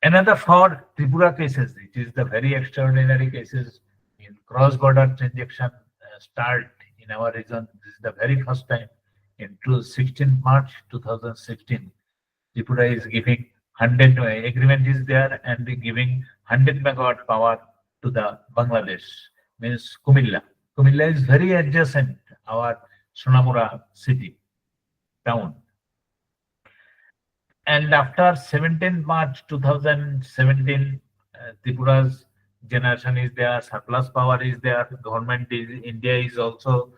Another for Tripura cases, it is the very extraordinary cases in cross-border transaction start in our region. This is the very first time in 16 March 2016. Tripura is giving 100 agreement is there and giving 100 megawatt power to the Bangladesh, means Kumilla. Kumilla is very adjacent our Sonamura city town. And after 17th March 2017, Tripura's generation is there, surplus power is there. Government is India is also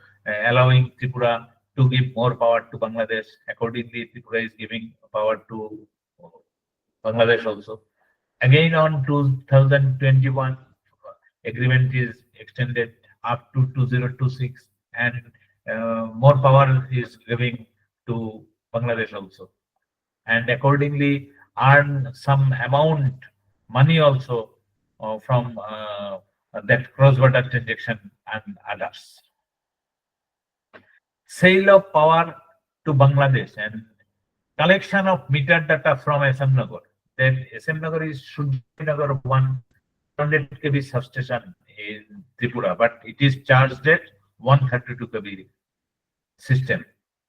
allowing Tripura to give more power to Bangladesh. Accordingly, Tripura is giving power to Bangladesh also. Again on 2021, agreement is extended up to 2026, and more power is giving to Bangladesh also, and accordingly earn some amount money also from that cross-border transaction and others. Sale of power to Bangladesh and collection of meter data from SM Nagar. Then SM Nagar is Surjanagar 1 400 kV substation in Tripura, but it is charged at 132 kV system.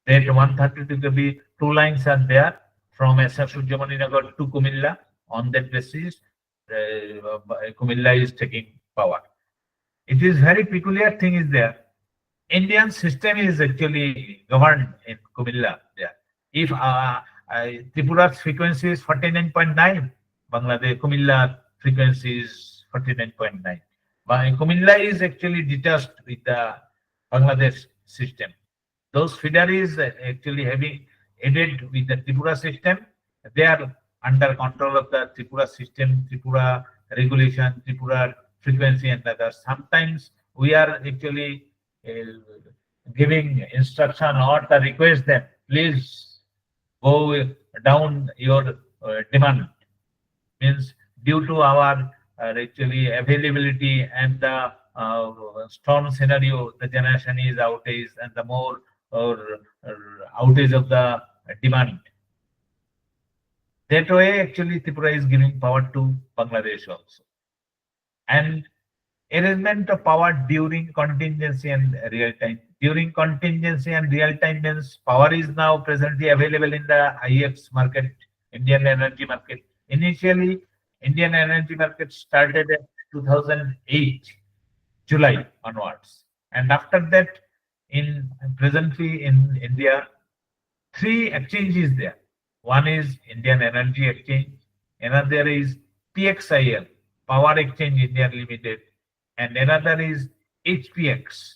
That 132 kV, two lines are there from SM Surjamani to Kumilla. On that basis, Kumilla is taking power. It is very peculiar thing is there. Indian system is actually governed in Kumilla there. If Tripura's frequency is 49.9, Bangladesh Kumilla frequency is 49.9. But Kumilla is actually detached with the Bangladesh system. Those feeder is actually having aided with the Tripura system. They are under control of the Tripura system, Tripura regulation, Tripura frequency and others. Sometimes we are actually giving instruction or the request them, please go down your demand. Means due to our actually availability and the storm scenario, the generation is outage and the more or outage of the demand. That way, actually, Tripura is giving power to Bangladesh also. And arrangement of power during contingency and real time. During contingency and real time means power is now presently available in the IEX market, Indian energy market. Initially, Indian energy market started at 2008, July onwards. And after that, in presently in India, three exchanges there. One is Indian Energy Exchange, another is PXIL, Power Exchange India Limited, and another is HPX,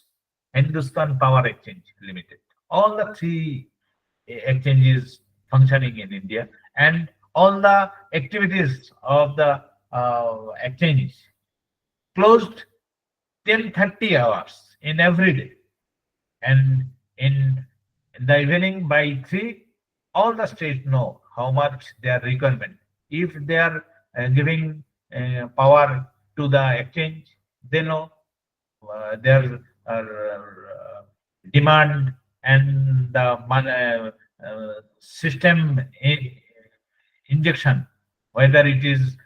Hindustan Power Exchange Limited. All the three exchanges functioning in India, and all the activities of the exchange closed 10:30 hours in every day, and in the evening by 3, all the states know how much their requirement. If they are giving power to the exchange, they know their demand and the system injection, whether it is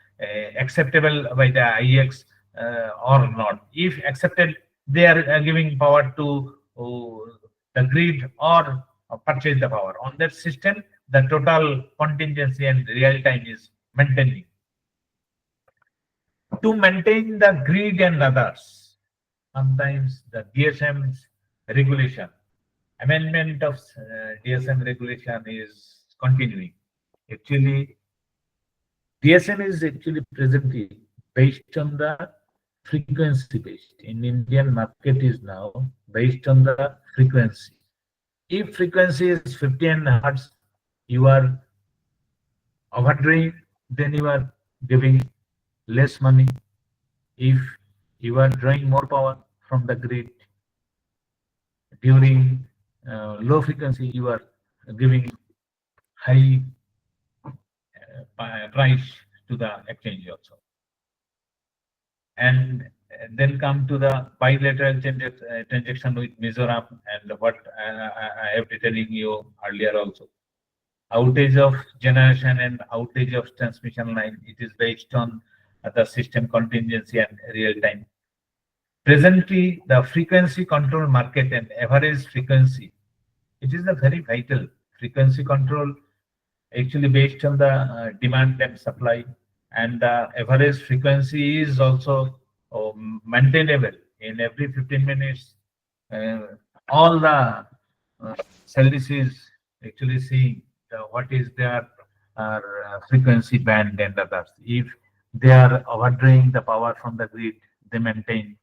acceptable by the IEX or not. If accepted, they are giving power to the grid or purchase the power. On that system, the total contingency and real time is maintaining. To maintain the grid and others, sometimes the DSM's regulation, amendment of DSM regulation is continuing. Actually, DSM is actually presently based on the frequency based. In Indian market is now based on the frequency. If frequency is 15 hertz, you are overdrawing, then you are giving less money. If you are drawing more power from the grid during low frequency, you are giving high price to the exchange also. And then come to the bilateral transaction with Mizoram, and what I have been telling you earlier also. Outage of generation and outage of transmission line, it is based on the system contingency and real time. Presently, the frequency control market and average frequency, it is a very vital frequency control actually based on the demand and supply, and the average frequency is also maintainable in every 15 minutes. uh, all the service is actually seeing what is their frequency band and others. If they are overdrawing the power from the grid, they maintain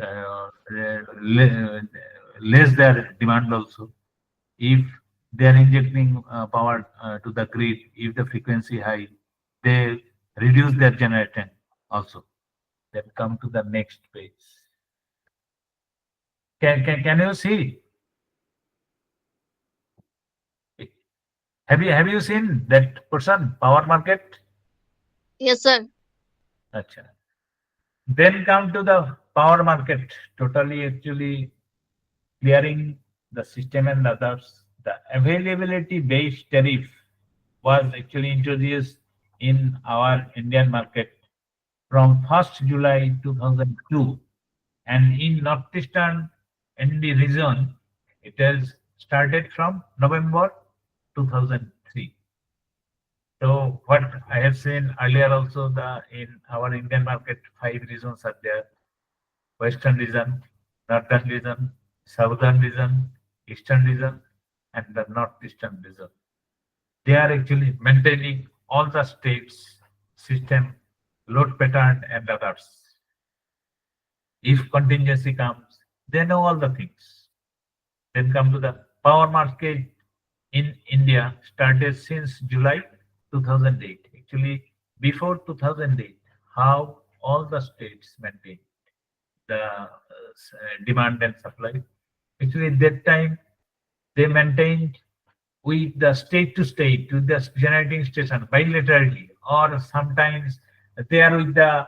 uh, less their demand also. If they are injecting power to the grid, if the frequency high, they reduce their generation also. Then come to the next page. Can you see? Have you seen that person power market? Yes, sir. Acha. Then come to the power market, totally actually clearing the system and others. The availability based tariff was actually introduced in our Indian market from 1st July 2002, and in northeastern ND region it has started from November 2003. So what I have seen earlier also, the in our Indian market 5 regions are there: Western region, Northern region, Southern region, Eastern region, and the Northeastern region. They are actually maintaining all the states, system, load pattern, and others. If contingency comes, they know all the things. Then come to the power market in India started since July 2008. Actually, before 2008, how all the states maintain the demand and supply. Actually, at that time, they maintained with the state to state, with the generating station bilaterally, or sometimes they are with the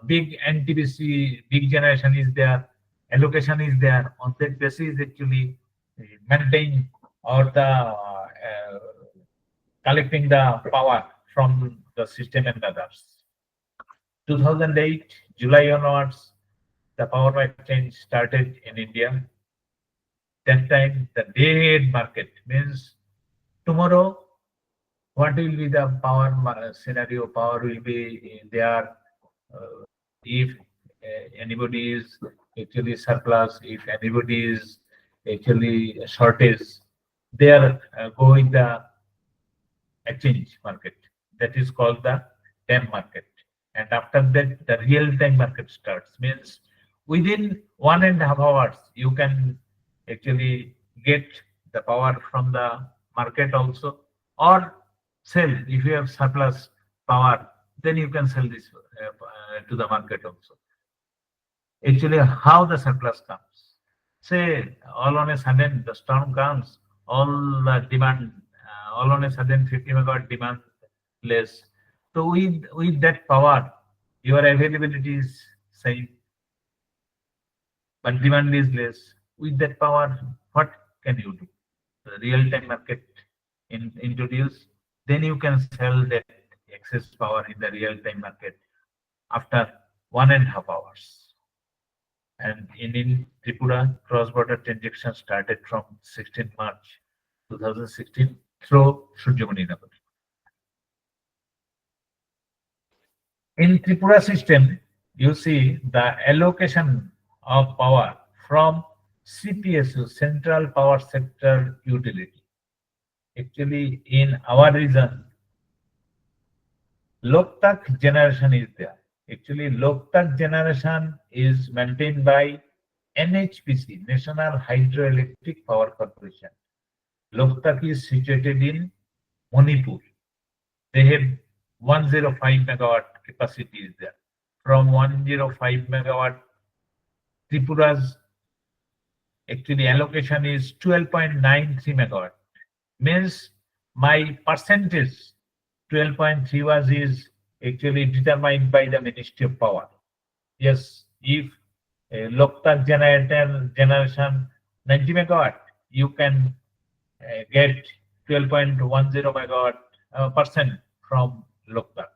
big NTPC, big generation is there, allocation is there. On that basis, actually maintain or the collecting the power from the system and others. 2008, July onwards, the power market change started in India. That time, the day-ahead market means tomorrow what will be the power scenario. Power will be there. If anybody is actually surplus, if anybody is actually shortage, they are going the exchange market. That is called the time market. And after that, the real time market starts. Means within 1.5 hours, you can actually get the power from the market also, or sell. If you have surplus power, then you can sell this to the market also. Actually, how the surplus comes? Say, all on a sudden, the storm comes, all the demand, all on a sudden 50 megawatt demand less. So with that power, your availability is same, but demand is less. With that power, what can you do? The real-time market introduce, then you can sell that excess power in the real-time market after 1.5 hours. And in Tripura, cross-border transaction started from 16 March 2016 through Surjamani Nagar. In Tripura system, you see the allocation of power from CPSU, Central Power Sector Utility. Actually, in our region, Loktak generation is there. Actually, Loktak generation is maintained by NHPC, National Hydroelectric Power Corporation. Loktak is situated in Manipur. They have 105 megawatt capacity is there. From 105 megawatt, Tripura's actually allocation is 12.93 megawatt. Means my percentage 12.3 was is actually determined by the Ministry of Power. Yes, if a Loktak generator generation 90 megawatt, you can get 12.10 megawatt percent from Loktak.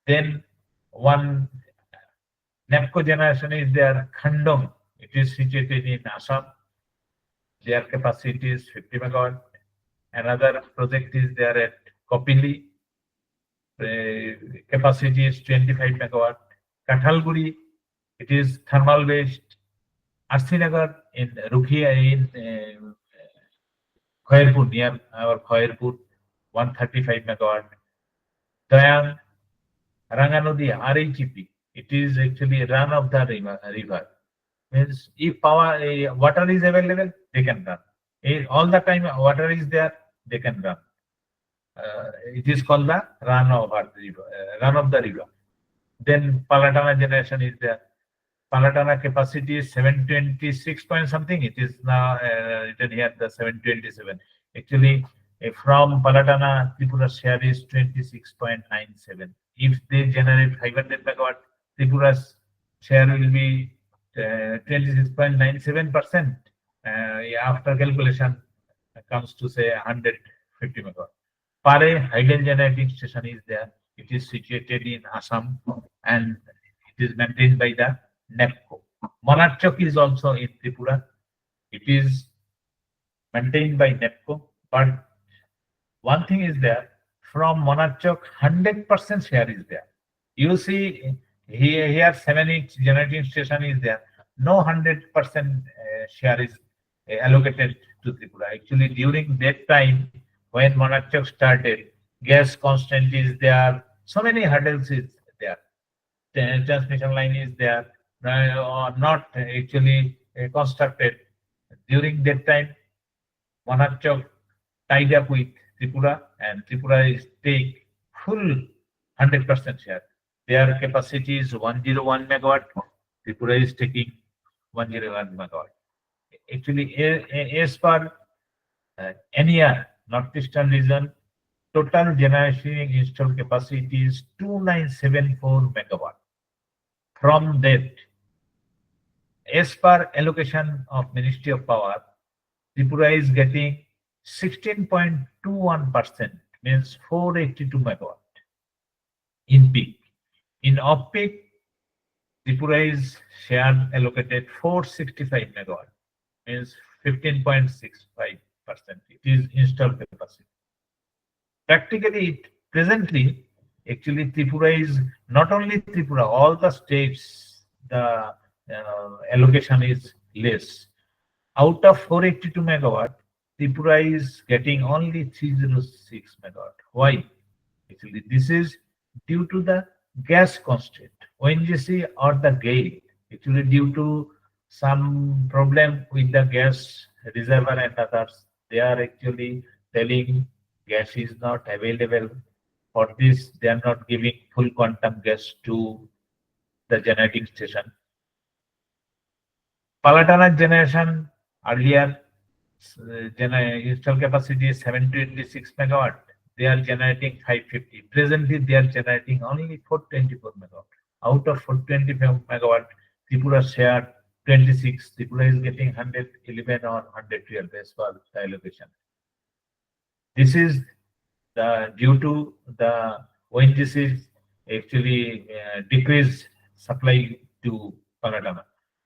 Then one NEPCO generation is there, Khandong. It is situated in Assam. Their capacity is 50 megawatt. Another project is there at Kopili. The capacity is 25 megawatt. Kathalguri, it is thermal based. Arsinagar in Rukhia in Khairpur, near our Khairpur, 135 megawatt. Dayang, Ranganodi, RHEP, it is actually run of the river. Means if power water is available, they can run. All the time water is there, they can run. It is called the run of the river. Run of the river. Then Palatana generation is there. Palatana capacity is 726 point something. It is now written here the 727. Actually, from Palatana, Tripura's share is 26.97. If they generate 500 megawatt, Tripura's share will be 26.97%. After calculation, comes to say 150 megawatt. Pare hydel generating station is there. It is situated in Assam and it is maintained by the NEPCO. Monarchok is also in Tripura. It is maintained by NEPCO. But one thing is there, from Monarchok, 100% share is there. You see, here 7-inch generating station is there. No 100% share is allocated to Tripura. Actually, during that time, when Monarchok started, gas constant is there. So many hurdles is there. The transmission line is there, not actually constructed. During that time, Monarchok tied up with Tripura, and Tripura is take full 100% share. Their capacity is 101 megawatt. Tripura is taking 101 megawatt. Actually, as per NER, Northeastern region, total generation installed capacity is 2974 megawatt. From that, as per allocation of Ministry of Power, Tripura is getting 16.21%, means 482 megawatt in peak. In off peak, Tripura is share allocated 465 megawatt, means 15.65%. It is installed capacity. Practically, presently, actually Tripura is not only Tripura, all the states, the allocation is less. Out of 482 megawatt, Tripura is getting only 306 megawatt. Why? Actually, this is due to the gas constraint. ONGC or the GAIL, actually due to some problem with the gas reservoir and others, they are actually telling gas is not available. For this, they are not giving full quantum gas to the generating station. Palatana generation earlier install capacity is 726 megawatt. They are generating 550. Presently, they are generating only 424 megawatt. Out of 425 megawatt, Tripura share 26. Tripura is getting 111 or 112 as per the allocation. This is due to the ONGC's actually decreased supply to Palatana.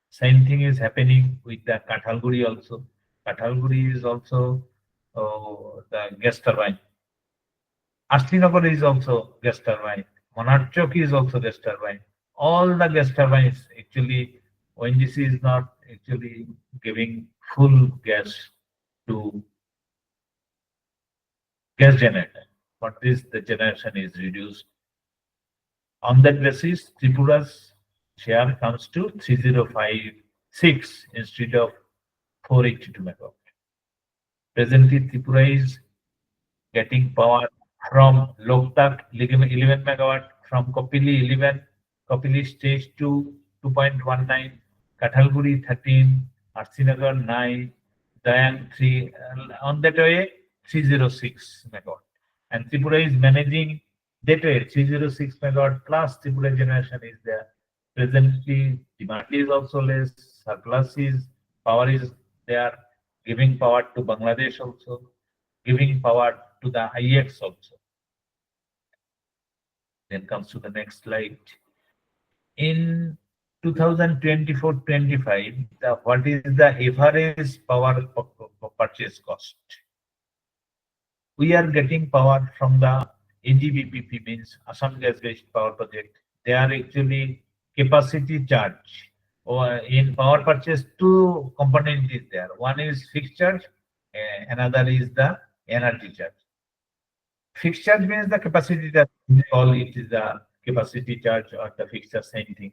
Same thing is happening with the Kathalguri also. Kathalguri is also the gas turbine. Astinagar is also gas turbine. Monarchok is also gas turbine. All the gas turbines actually ONGC is not actually giving full gas to gas generator. For this, the generation is reduced. On that basis, Tripura's share comes to 3056 instead of 482 megawatt. Presently, Tripura is getting power from Loktak 11 megawatt, from Kopili 11, Kopili stage 2 2.19, Kathalguri 13, Arsinagar 9, Dayang 3, on that way 306 megawatt. And Tripura is managing that way 306 megawatt plus Tripura generation is there. Presently, demand is also less, surplus is, power is there, giving power to Bangladesh also, giving power to the IX also. Then comes to the next slide. In 2024-25, what is the average power purchase cost? We are getting power from the AGBPP, means Assam Gas-Based Power Project. They are actually capacity charge. Or in power purchase, two components is there. One is fixed charge, another is the energy charge. Fixed charge means the capacity that we call it is the capacity charge or the fixed charge, same thing.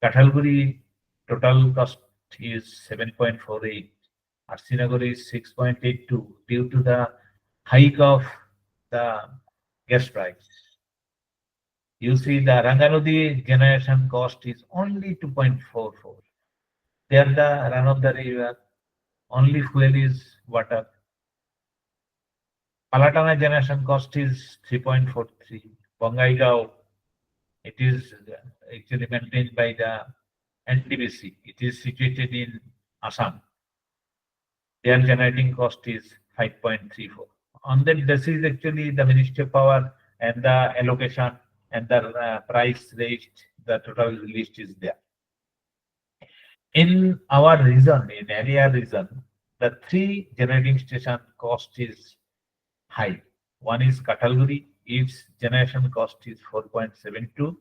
Kathalguri total cost is 7.48. Arsinagar is 6.82 due to the hike of the gas price. You see the Ranganodi generation cost is only 2.44. There the run of the river, only fuel is water. Palatana generation cost is 3.43. Bongaigaon, it is actually maintained by the NTPC. It is situated in Assam. Their generating cost is 5.34. On that basis, actually, the Ministry of Power and the allocation and the price raised, the total list is there. In our region, in area region, the three generating station cost is high. One is Kathalguri, its generation cost is 4.72.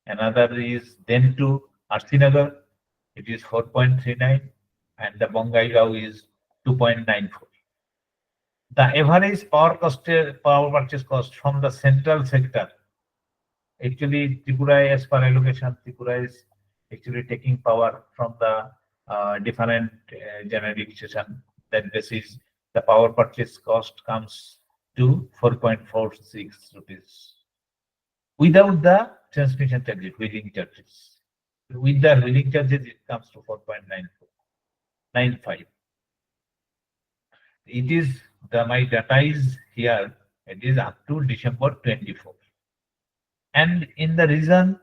Another is then to Arsinagar, it is 4.39, and the Bongaigaon is 2.94. The average power purchase cost from the central sector, actually Tripura, as per allocation, Tripura is actually taking power from the different generating station. That basis, the power purchase cost comes to 4.46 rupees. Without the transmission charges, wheeling charges. With the wheeling charges, it comes to 4.95. It is my data is here. It is up to December 24. And in the region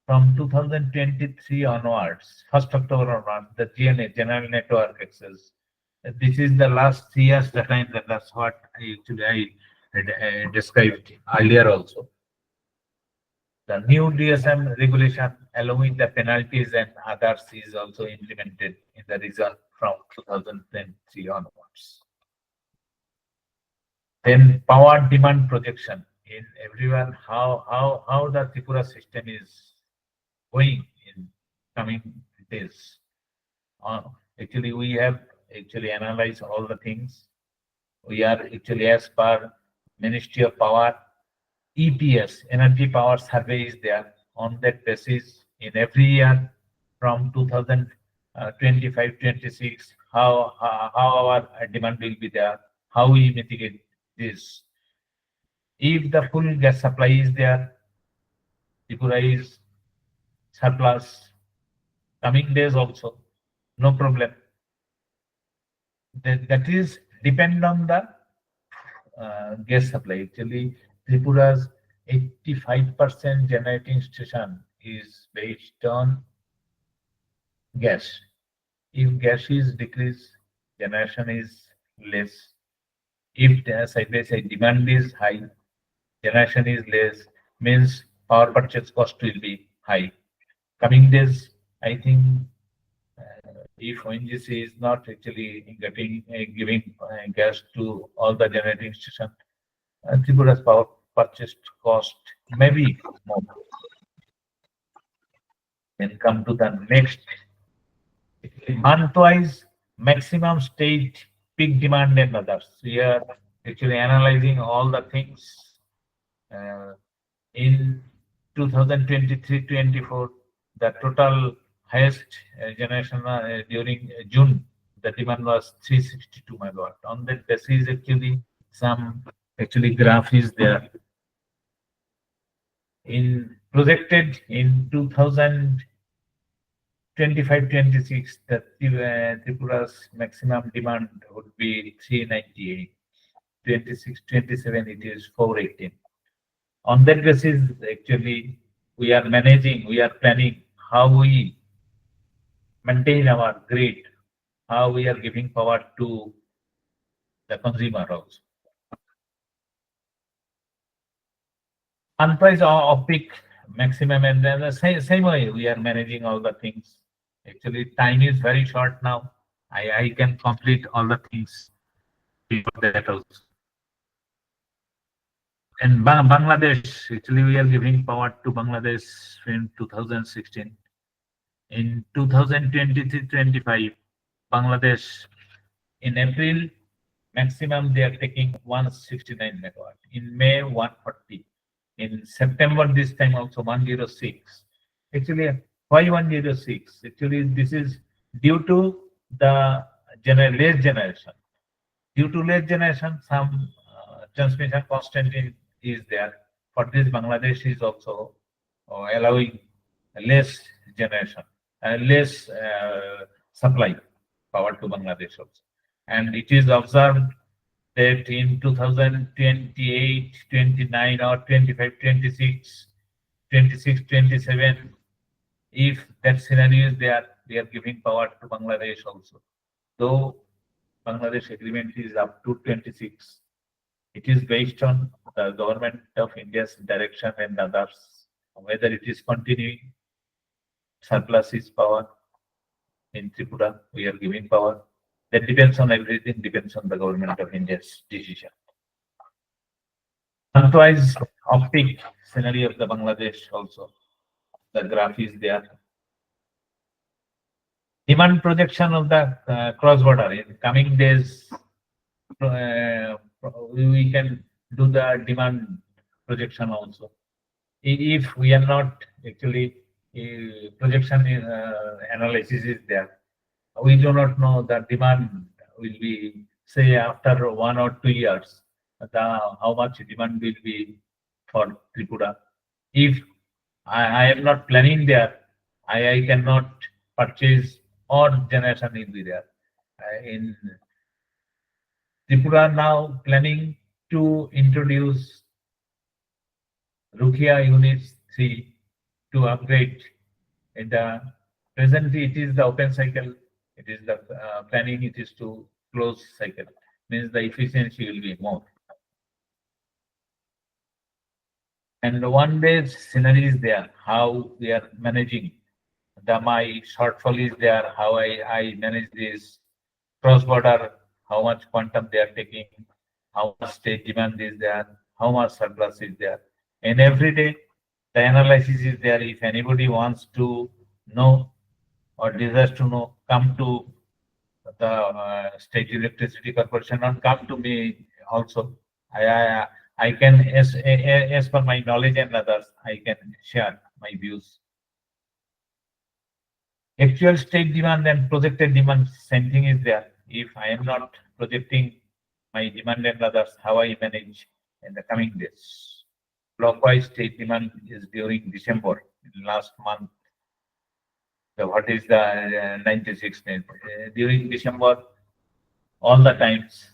from 2023 onwards, 1st October onwards, the GNA, General Network Access, this is the last 3 years data, and that's what I described earlier also. The new DSM regulation allowing the penalties and others is also implemented in the region from 2023 onwards. Then power demand projection in everyone, how the Tripura system is going in coming days. Actually, we have actually analyzed all the things. We are actually, as per Ministry of Power, EPS, Energy Power Survey is there. On that basis, in every year from 2025-26, how our demand will be there, how we mitigate this. If the full gas supply is there, Tripura is surplus. Coming days also, no problem. That is depend on the gas supply. Actually, Tripura's 85% generating station is based on gas. If gas is decreased, generation is less. If the side by side demand is high, generation is less, means power purchase cost will be high. Coming days, I think if ONGC is not actually giving gas to all the generating station, Tripura's power purchase cost may be more. Then come to the next. Month-wise, maximum state peak demand and others. We are actually analyzing all the things in 2023-24, the total highest generation during June, the demand was 362 megawatt. On that basis, actually, some actually graph is there. In projected in 2025-26, the Tripura's maximum demand would be 398. 26-27, it is 418. On that basis, actually, we are managing, we are planning how we maintain our grid, how we are giving power to the consumer also. Unpriced off peak maximum, and then the same way we are managing all the things. Actually, time is very short now. I can complete all the things before that also. And Bangladesh, actually, we are giving power to Bangladesh in 2016. In 2023-25, Bangladesh, in April, maximum they are taking 169 megawatt. In May, 140. In September, this time also 106. Actually, why 106? Actually, this is due to the less generation. Due to less generation, some transmission constant is there. For this, Bangladesh is also allowing less generation, less supply power to Bangladesh also. And it is observed that in 2028, 29 or 25, 26, 26, 27, if that scenario is there, we are giving power to Bangladesh also. Though Bangladesh agreement is up to 26, it is based on the government of India's direction and others, whether it is continuing surplus is power in Tripura, we are giving power. That depends on everything, depends on the government of India's decision. Month-wise optic scenario of the Bangladesh also. The graph is there. Demand projection of the cross-border in coming days, we can do the demand projection also. If we are not actually projection analysis is there, we do not know the demand will be, say, after 1 or 2 years, how much demand will be for Tripura. If I am not planning there, I cannot purchase or generation will be there. In Tripura now planning to introduce Rukia Units 3 to upgrade. In the presently, it is the open cycle. It is the planning. It is to close cycle. Means the efficiency will be more. And one day scenario is there. How we are managing. My shortfall is there. How I manage this cross border. How much quantum they are taking. How much state demand is there. How much surplus is there. And every day the analysis is there. If anybody wants to know or desires to know, come to the State Electricity Corporation and come to me also. I can, as per my knowledge and others, I can share my views. Actual state demand and projected demand, same thing is there. If I am not projecting my demand and others, how I manage in the coming days. Clockwise state demand is during December, last month. So what is the 96 days? During December, all the times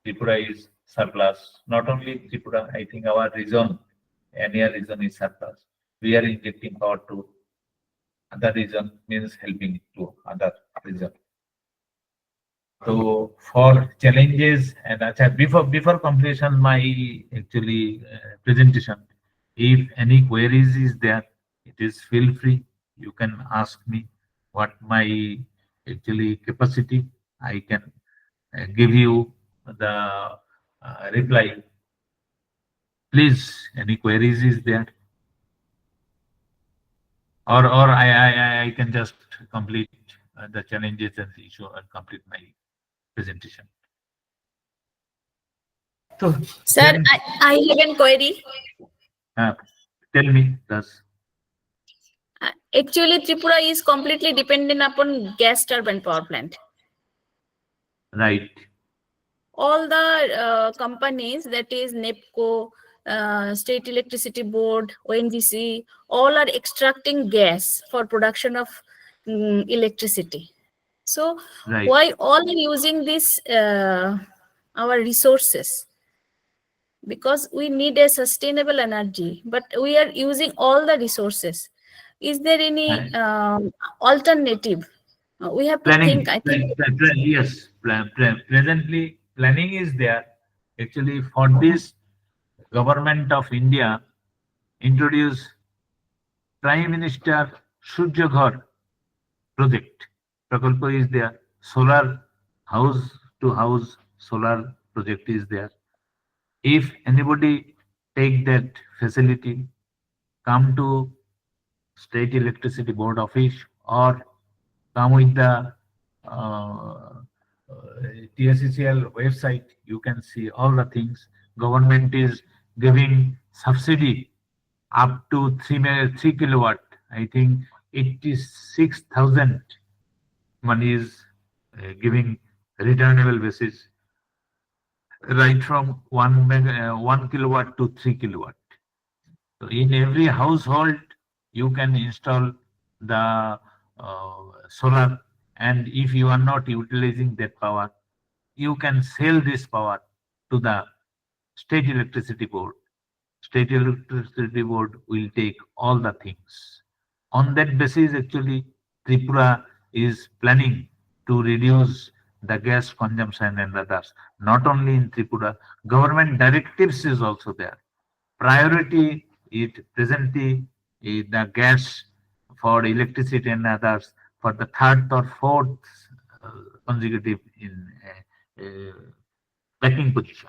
Tripura is surplus. Not only Tripura, I think our region, any region is surplus. We are injecting power to other region, means helping to other region. So for challenges and before completion my actually presentation, if any queries is there, it is feel free. You can ask me what my actually capacity. I can give you the reply. Please, any queries is there, or I can just complete the challenges and the issue and complete my presentation. So, Sir, I have a query. uh, Tell me, thus, Actually, Tripura is completely dependent upon gas turbine power plant. right, All the companies, that is NEPCO, State Electricity Board, ONGC, all are extracting gas for production of electricity. So right. why all are using this our resources? Because we need a sustainable energy, but we are using all the resources. Is there any And alternative? We have to think, planning, I think. yes, presently planning is there. Actually, for this, government of India introduced Prime Minister Surya Ghar project. Prakalpa is there. Solar house to house solar project is there. If anybody take that facility, come to State Electricity Board office or come with the TSCCL website, you can see all the things. Government is giving subsidy up to 3 kilowatt. I think 86,000 money is giving returnable basis right from 1 kilowatt to 3 kilowatt. So in every household, you can install the solar, and if you are not utilizing that power, you can sell this power to the state electricity board. State electricity board will take all the things. On that basis, actually, Tripura is planning to reduce the gas consumption and others. Not only in Tripura, government directives is also there. Priority it presently is the gas for electricity and others for the third or fourth uh, consecutive in packing position.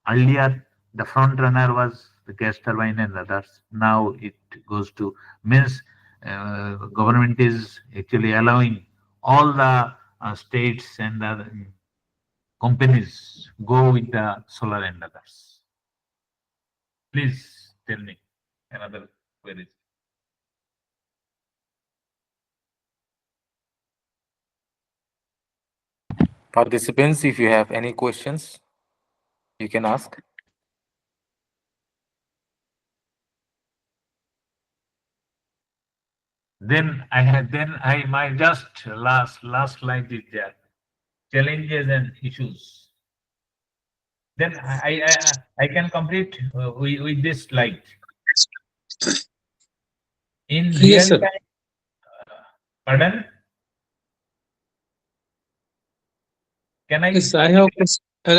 Earlier, the front runner was the gas turbine and others. Now it goes to means government is actually allowing all the states and the companies go with the solar and others. Please tell me another query. Participants, if you have any questions, you can ask. Then I my just last slide is there. Challenges and issues. Then I can complete with this slide. In Yes, real sir. time, pardon? Can Yes, I?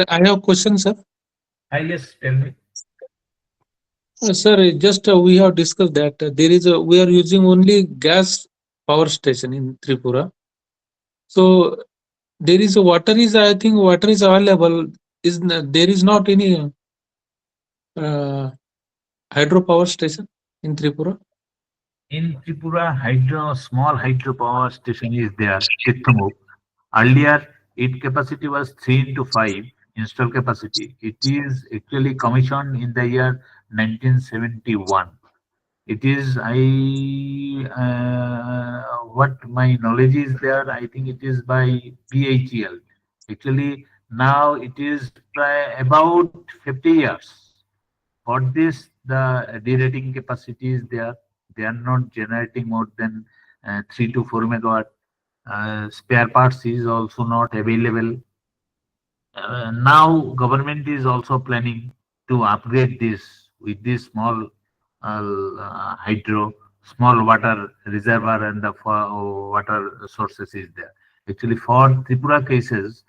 I have question, sir. Yes, tell me. Sir, just we have discussed that there is a we are using only gas power station in Tripura. So there is a water is I think water is available. There is not any uh, hydropower station in Tripura? In Tripura, small hydropower station is there, Tittamuk. Earlier, its capacity was 3 into 5 install capacity. It is actually commissioned in the year 1971. It is what my knowledge is there. I think it is by BHEL. Actually, now it is about 50 years. For this, the derating capacity is there. They are not generating more than 3 to 4 megawatt. Spare parts is also not available. Now government is also planning to upgrade this with this small hydro, small water reservoir and the water sources is there. Actually, for Tripura cases,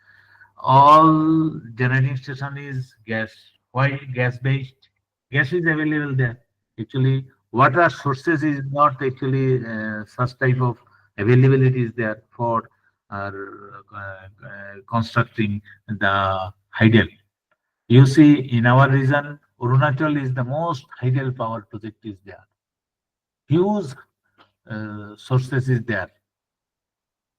all generating station is gas. Why gas based? Gas is available there. Actually, water sources is not actually such type of availability is there for constructing the hydel. You see, in our region, Arunachal is the most hydel power project is there. Huge sources is there.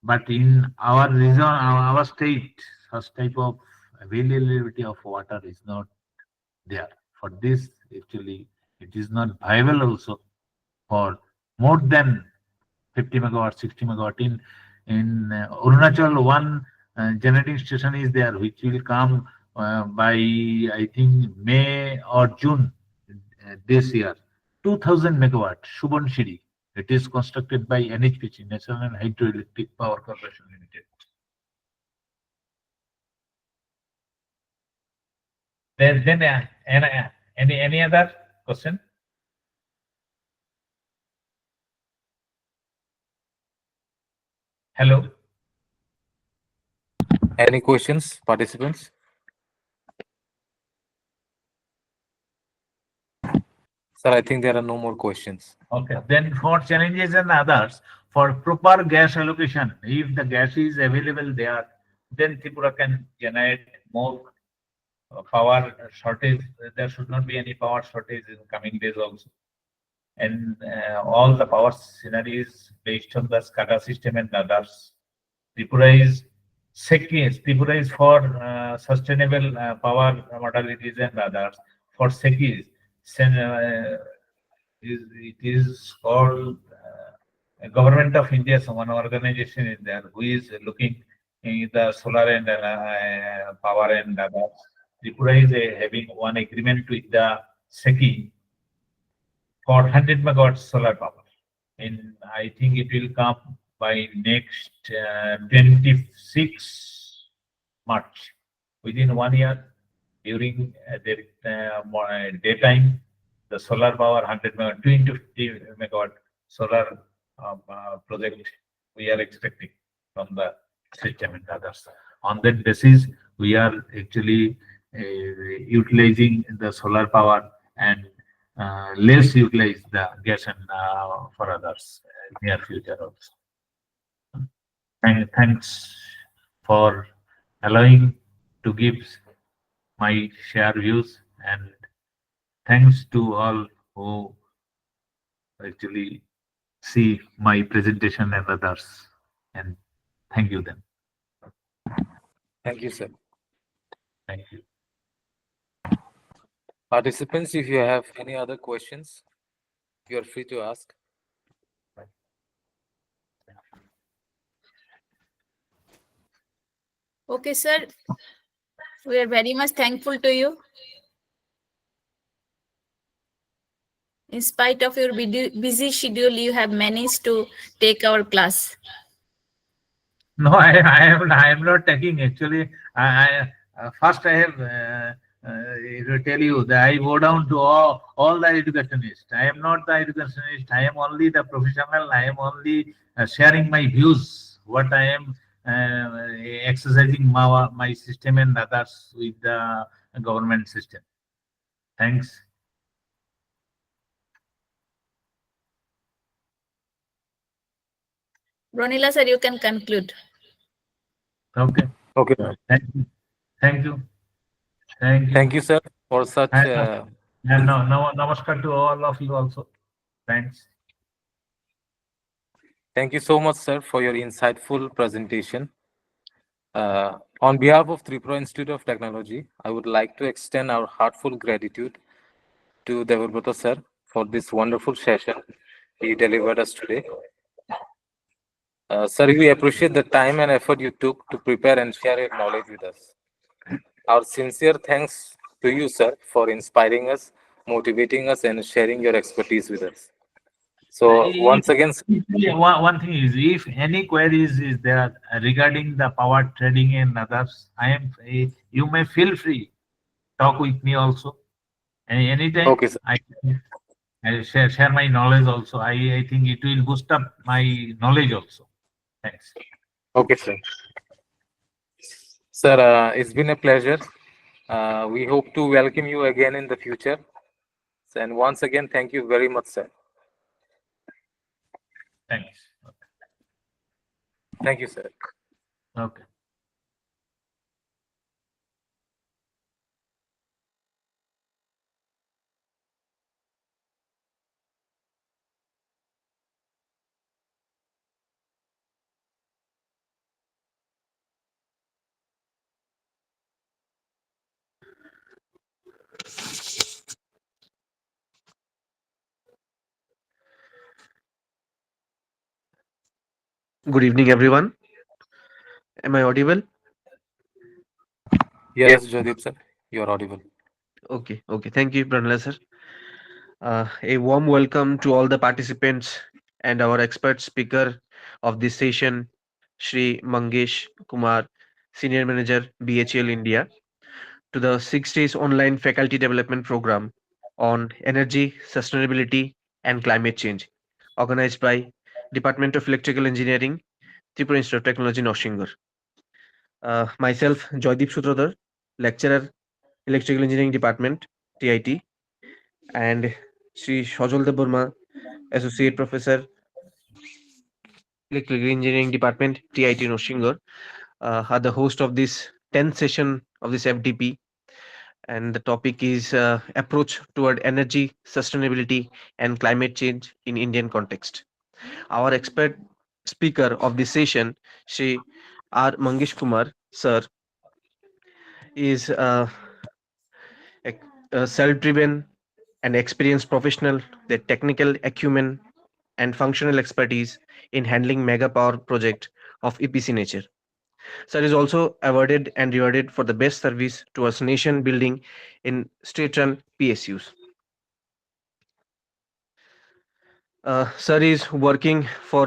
But in our region, our state, such type of availability of water is not there. For this, actually, It is not viable also for more than 50 megawatt, 60 megawatt. In Arunachal, one generating station is there, which will come by, I think, May or June this year. 2000 megawatt, Shubonshiri. It is constructed by NHPC, National Hydroelectric Power Corporation Limited. Then any other question? Hello. Any questions, participants? Sir, I think there are no more questions. Okay. Then for challenges and others, for proper gas allocation, if the gas is available there, then Tripura can generate more power shortage. There should not be any power shortage in coming days also. And all the power scenarios based on the SCADA system and others. Tripura is second. Tripura is for sustainable power modalities and others. For SECIs, it is called Government of India. So one organization is there who is looking in the solar and power and others. Tripura is having one agreement with the SECI for 100 megawatts solar power. And I think it will come by next 26 March, within 1 year. During the daytime, the solar power 100 megawatt, 250 megawatt solar project we are expecting from the system and others. On that basis, we are actually utilizing the solar power and less utilize the gas and for others near future also. And thanks for allowing to give my share views, and thanks to all who actually see my presentation and others, and thank you them. Thank you, sir. Thank you. Participants, if you have any other questions, you are free to ask. Okay, sir. We are very much thankful to you. In spite of your busy schedule, you have managed to take our class. No, I am not taking actually. First I have to tell you that I bow down to all the educationists. I am not the educationist. I am only the professional. I am only sharing my views. What I am exercising my system and others with the government system. Thanks. Ronila, sir, you can conclude. Okay. Okay. Thank you. Thank you. Thank you. Thank you, sir, for such. And no, namaskar to all of you also. Thanks. Thank you so much, sir, for your insightful presentation. On behalf of Tripura Institute of Technology, I would like to extend our heartfelt gratitude to Debabrata sir for this wonderful session he delivered us today. Sir, we appreciate the time and effort you took to prepare and share your knowledge with us. Our sincere thanks to you, sir, for inspiring us, motivating us, and sharing your expertise with us. So once again, One thing is, if any queries is there regarding the power trading and others, you may feel free talk with me also. Anytime. okay, sir. I share my knowledge also. I think it will boost up my knowledge also. Thanks. Okay, sir. Sir, it's been a pleasure. We hope to welcome you again in the future. And once again, thank you very much, sir. Thanks. Thank you, sir. Okay. Good evening, everyone. Am I audible? Yes, Jodip sir, you are audible. Okay. Thank you, Pranala sir. A warm welcome to all the participants and our expert speaker of this session, Shri Mangesh Kumar, Senior Manager, BHL India, to the 6 days online faculty development program on energy, sustainability, and climate change, organized by Department of Electrical Engineering, Tripura Institute of Technology, Noshingur. Myself, Joydeep Sutradhar, lecturer, Electrical Engineering Department, TIT, and Sri Shajol Burma, Associate Professor, Electrical Engineering Department, TIT Noshingur, are the host of this 10th session of this FDP. And the topic is approach toward energy, sustainability, and climate change in Indian context. Our expert speaker of this session, Sri R. Mangesh Kumar, sir, is a, a self-driven and experienced professional, their technical acumen and functional expertise in handling mega power project of EPC nature. Sir is also awarded and rewarded for the best service towards nation building in state-run PSUs. Sir is working for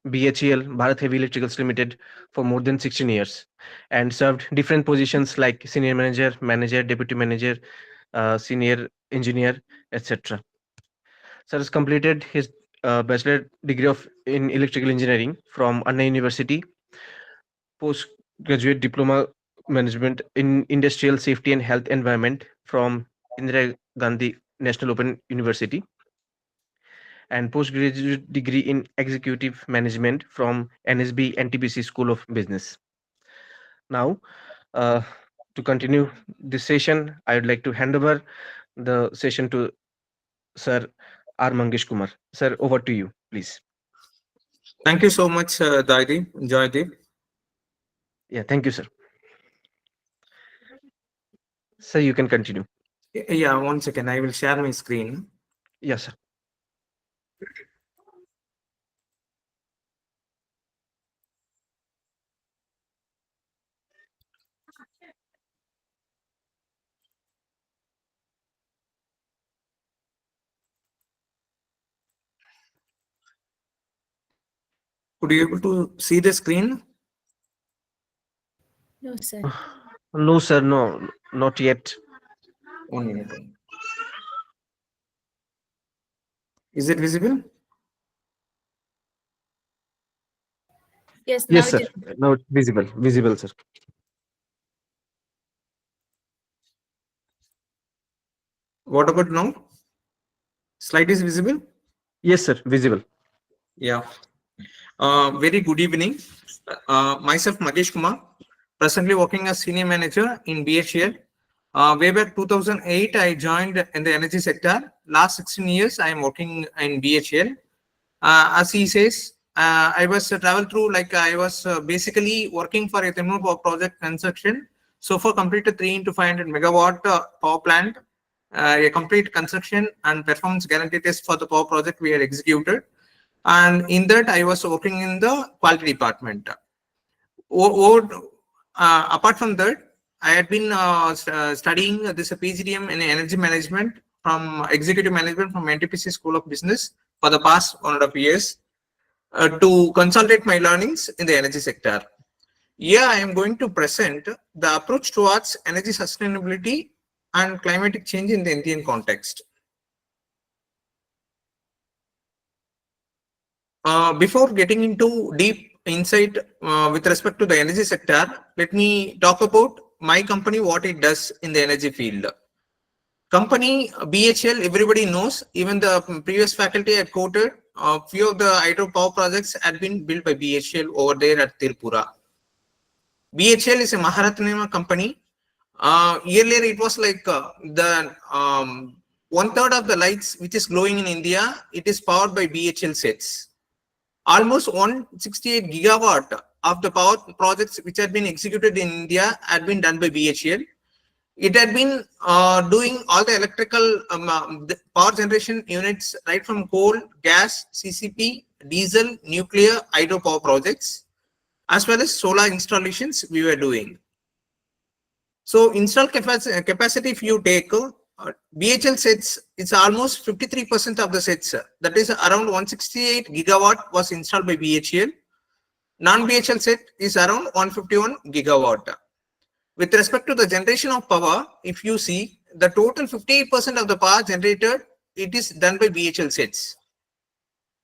BHEL, Bharat Heavy Electricals Limited, for more than 16 years and served different positions like senior manager, deputy manager, senior engineer, etc. Sir has completed his bachelor degree of in electrical engineering from Anna University, postgraduate diploma management in industrial safety and health environment from Indira Gandhi National Open University, and postgraduate degree in executive management from NSB NTPC School of Business. Now, uh, to continue this session, I would like to hand over the session to Sir R. Mangesh Kumar. Sir, over to you, please. Thank you so much, Joydeep. Yeah, thank you, sir. Sir, you can continue. Yeah, 1 second. I will share my screen. Yes, sir. Could you able to see the screen? No, sir. No, sir, no, not yet. 1 minute. Is it visible? Yes, now Yes, it sir. is. Now it's visible, sir. What about now? Slide is visible? Yes, sir, visible. Yeah. Very good evening. Myself, Magesh Kumar, presently working as senior manager in BHL. Way back 2008, I joined in the energy sector. Last 16 years, I am working in BHL. As he says, I was travel through like I was basically working for a thermal power project construction. So for completed 3 into 500 megawatt power plant, a complete construction and performance guarantee test for the power project we had executed. And in that, I was working in the quality department. Apart from that, I had been studying this PGDM in energy management from executive management from NTPC School of Business for the past 1.5 years to consolidate my learnings in the energy sector. Here, I am going to present the approach towards energy sustainability and climatic change in the Indian context. Before getting into deep insight with respect to the energy sector, let me talk about my company, what it does in the energy field. Company BHL, everybody knows, even the previous faculty had quoted, a few of the hydropower projects had been built by BHL over there at Tirupura. BHL is a Maharatna company. Earlier, it was like the 1/3 of the lights which is glowing in India, it is powered by BHL sets. Almost 168 gigawatt of the power projects which had been executed in India had been done by BHL. It had been doing all the electrical the power generation units right from coal, gas, CCP, diesel, nuclear, hydropower projects, as well as solar installations we were doing. So install capacity, if you take BHL sets, it's almost 53% of the sets. That is around 168 gigawatt was installed by BHL. Non-BHL set is around 151 gigawatt. With respect to the generation of power, if you see the total 58% of the power generated, it is done by BHL sets,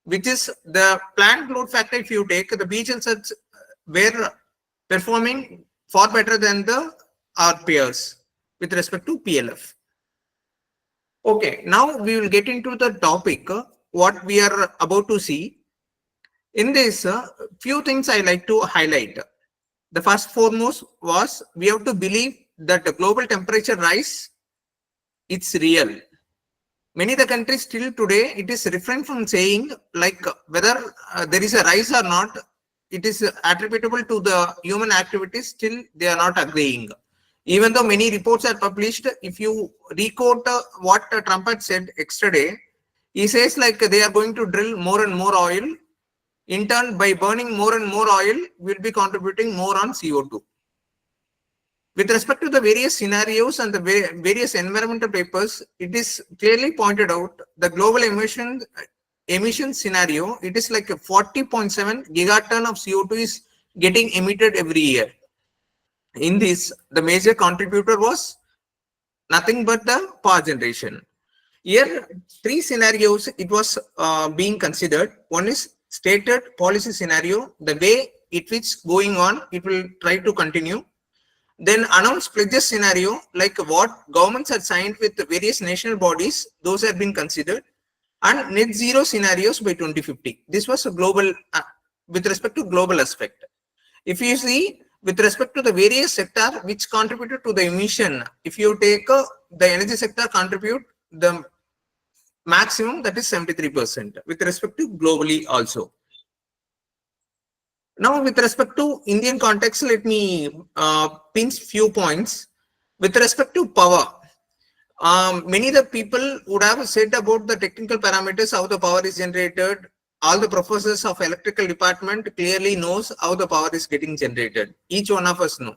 which is the plant load factor. If you take the BHL sets were performing far better than our peers with respect to PLF. Okay, now we will get into the topic, what we are about to see. In this, few things I like to highlight. The first foremost was we have to believe that the global temperature rise, it's real. Many of the countries still today, it is refrained from saying like whether there is a rise or not, it is attributable to the human activities, still they are not agreeing. Even though many reports are published, if you requote what Trump had said yesterday, he says like they are going to drill more and more oil. In turn, by burning more and more oil, we'll be contributing more on CO2. With respect to the various scenarios and the various environmental papers, it is clearly pointed out the global emission scenario, it is like a 40.7 gigaton of CO2 is getting emitted every year. In this, the major contributor was nothing but the power generation. Here, three scenarios it was being considered. One is stated policy scenario, the way it is going on, it will try to continue. Then announced pledges scenario, like what governments had signed with the various national bodies, those have been considered. And net zero scenarios by 2050. This was a global, with respect to global aspect. If you see, with respect to the various sector which contributed to the emission, if you take the energy sector contribute the maximum, that is 73% with respect to globally also. Now, with respect to Indian context, let me pinch few points. With respect to power, many of the people would have said about the technical parameters, how the power is generated. All the professors of electrical department clearly knows how the power is getting generated. Each one of us know.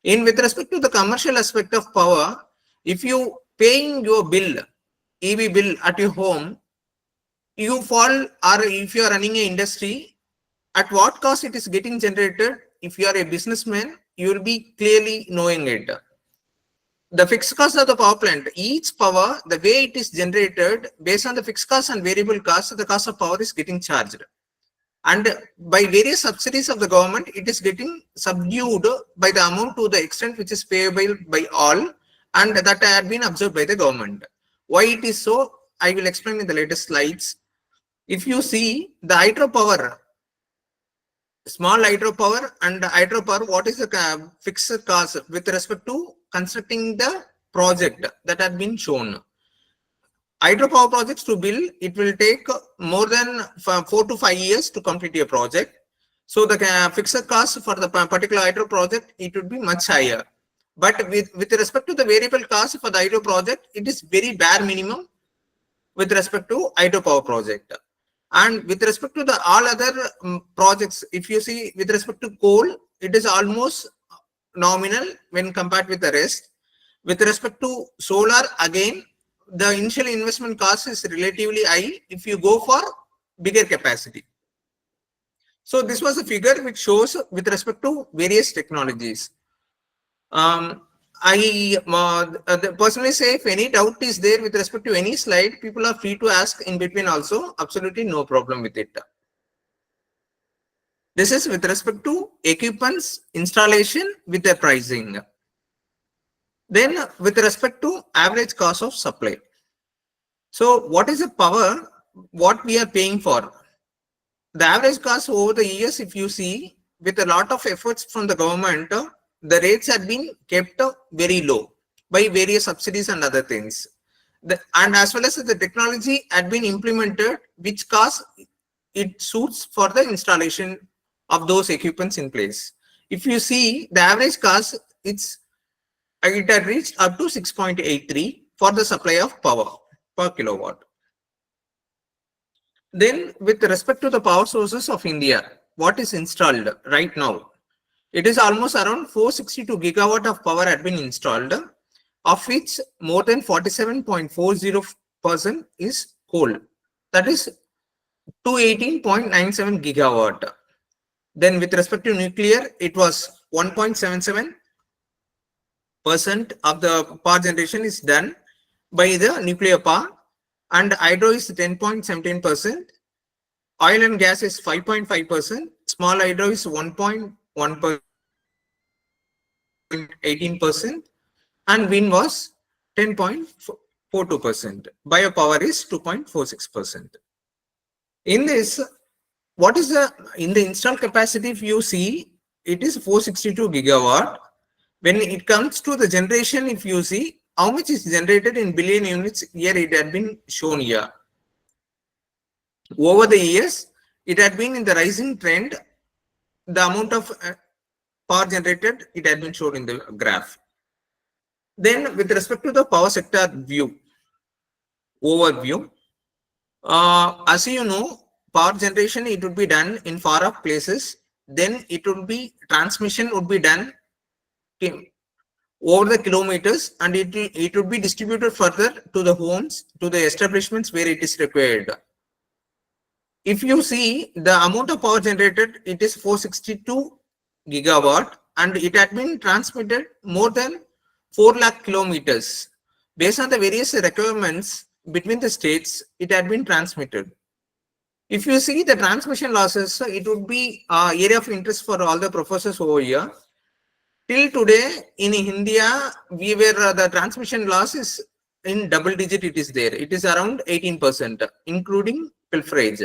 With respect to the commercial aspect of power, if you paying your bill, EV bill at your home, you fall, or if you are running an industry, at what cost it is getting generated. If you are a businessman, you will be clearly knowing it. The fixed cost of the power plant, each power, the way it is generated, based on the fixed cost and variable cost, the cost of power is getting charged. And by various subsidies of the government, it is getting subdued by the amount to the extent which is payable by all, and that had been observed by the government. Why it is so, I will explain in the latest slides. If you see the hydropower, small hydropower and hydropower, what is the fixed cost with respect to constructing the project that had been shown? Hydropower projects to build, it will take more than 4 to 5 years to complete a project. So the fixed cost for the particular hydro project, it would be much higher. But with respect to the variable cost for the hydro project, it is very bare minimum with respect to hydropower project. And with respect to the all other projects, if you see with respect to coal, it is almost nominal when compared with the rest. With respect to solar, again, the initial investment cost is relatively high if you go for bigger capacity. So this was a figure which shows with respect to various technologies. I personally say if any doubt is there with respect to any slide, people are free to ask in between also. Absolutely no problem with it. This is with respect to equipments installation with their pricing. Then with respect to average cost of supply. So what is the power, what we are paying for? The average cost over the years, if you see, with a lot of efforts from the government, the rates have been kept very low by various subsidies and other things. And as well as the technology had been implemented, which cost it suits for the installation of those equipments in place. If you see the average cost, it had reached up to 6.83 for the supply of power per kilowatt. Then with respect to the power sources of India, what is installed right now? It is almost around 462 gigawatt of power had been installed, of which more than 47.40% is coal. That is 218.97 gigawatt. Then with respect to nuclear, it was 1.77% of the power generation is done by the nuclear power, and hydro is 10.17%, oil and gas is 5.5%, small hydro is 1.1%, 18%, and wind was 10.42%. Biopower is 2.46%. In this, what is in the installed capacity? If you see, it is 462 gigawatt. When it comes to the generation, if you see how much is generated in billion units, here it had been shown here. Over the years, it had been in the rising trend. The amount of power generated, it had been shown in the graph. Then with respect to the power sector overview, as you know, power generation, it would be done in far off places. Then it would be transmission would be done over the kilometers, and it would be distributed further to the homes, to the establishments where it is required. If you see the amount of power generated, it is 462 gigawatt, and it had been transmitted more than 4 lakh kilometers. Based on the various requirements between the states, it had been transmitted. If you see the transmission losses, it would be area of interest for all the professors over here. Till today in India, we were the transmission loss is in double digit. It is there. It is around 18%, including pilferage.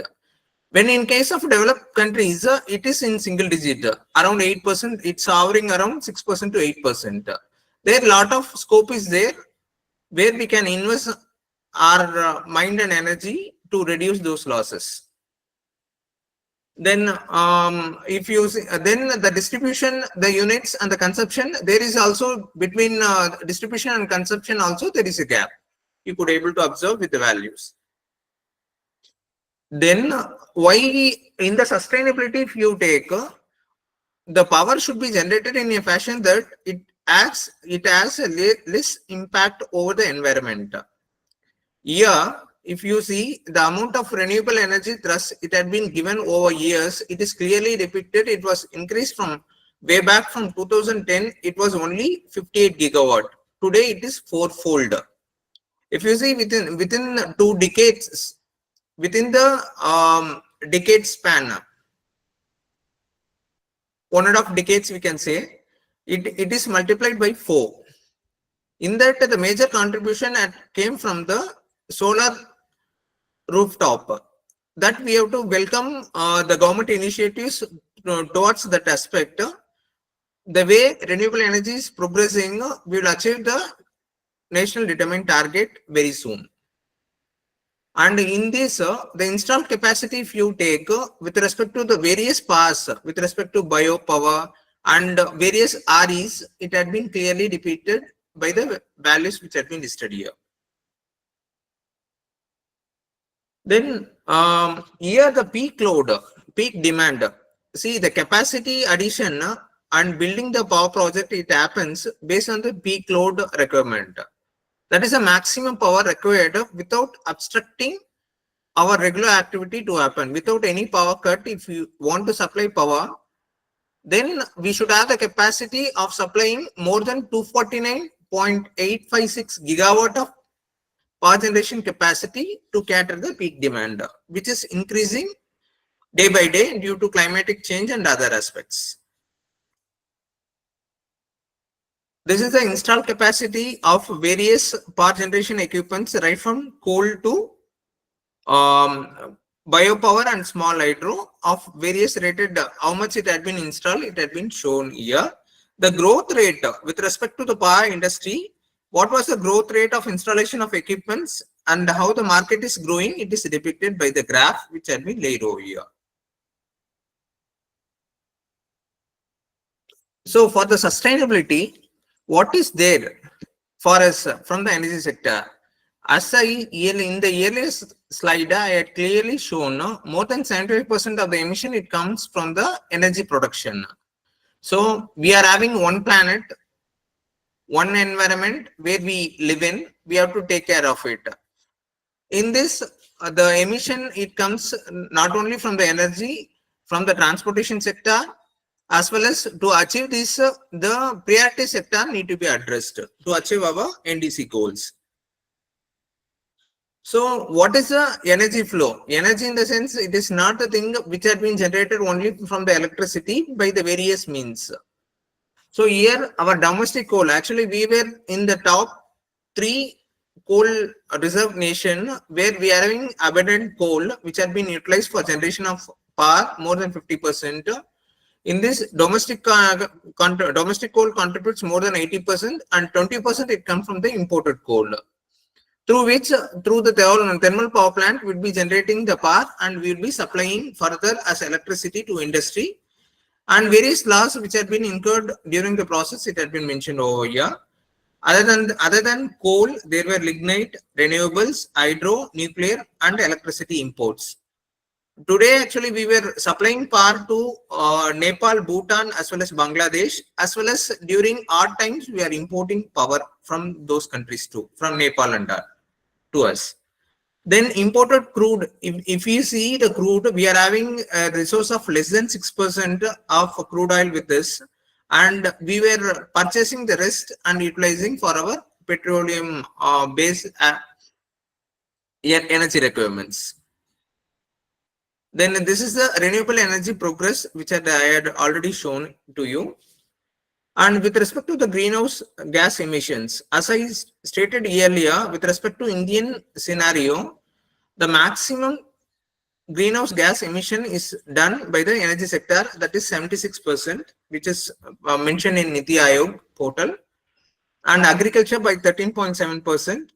When in case of developed countries, it is in single digit, around 8%. It's hovering around 6% to 8%. There a lot of scope is there where we can invest our mind and energy to reduce those losses. Then if you see, then the distribution, the units and the consumption, there is also between distribution and consumption also there is a gap. You could able to observe with the values. Then why in the sustainability, if you take the power should be generated in a fashion that it has a less impact over the environment. Here, if you see the amount of renewable energy thrust, it had been given over years, it is clearly depicted. It was increased from way back from 2010, it was only 58 gigawatt. Today it is fourfold. If you see within 2 decades, within the decade span, 1.5 decades, we can say, it is multiplied by 4. In that, the major contribution came from the solar rooftop. That we have to welcome the government initiatives towards that aspect. The way renewable energy is progressing, we will achieve the national determined target very soon. And in this, the installed capacity, if you take with respect to the various powers, with respect to biopower and various REs, it had been clearly depicted by the values which had been listed here. Then here the peak load, peak demand. See the capacity addition and building the power project, it happens based on the peak load requirement. That is a maximum power required without obstructing our regular activity to happen. Without any power cut, if you want to supply power, then we should have the capacity of supplying more than 249.856 gigawatt of power generation capacity to cater the peak demand, which is increasing day by day due to climatic change and other aspects. This is the installed capacity of various power generation equipments, right from coal to biopower and small hydro of various rated, how much it had been installed, it had been shown here. The growth rate with respect to the power industry, what was the growth rate of installation of equipments and how the market is growing, it is depicted by the graph which had been laid over here. So for the sustainability, what is there for us from the energy sector? As in the earlier slide, I had clearly shown more than 75% of the emission it comes from the energy production. So we are having one planet, one environment where we live in. We have to take care of it. In this, the emission it comes not only from the energy, from the transportation sector, as well as to achieve this, the priority sector need to be addressed to achieve our NDC goals. So what is the energy flow? Energy in the sense it is not a thing which has been generated only from the electricity by the various means. So here our domestic coal, actually we were in the top 3 coal reserve nation where we are having abundant coal which has been utilized for generation of power more than 50%. In this domestic coal contributes more than 80% and 20% it comes from the imported coal, through which through the thermal power plant will be generating the power and we will be supplying further as electricity to industry, and various laws which have been incurred during the process it had been mentioned over here. Other than coal, there were lignite, renewables, hydro, nuclear and electricity imports. Today, actually, we were supplying power to Nepal, Bhutan, as well as Bangladesh, as well as during odd times, we are importing power from those countries too, from Nepal and to us. Then imported crude, if you see the crude, we are having a resource of less than 6% of crude oil with this, and we were purchasing the rest and utilizing for our petroleum based energy requirements. Then this is the renewable energy progress which I had already shown to you. And with respect to the greenhouse gas emissions, as I stated earlier, with respect to Indian scenario, the maximum greenhouse gas emission is done by the energy sector, that is 76%, which is mentioned in Niti Aayog portal, and agriculture by 13.7%,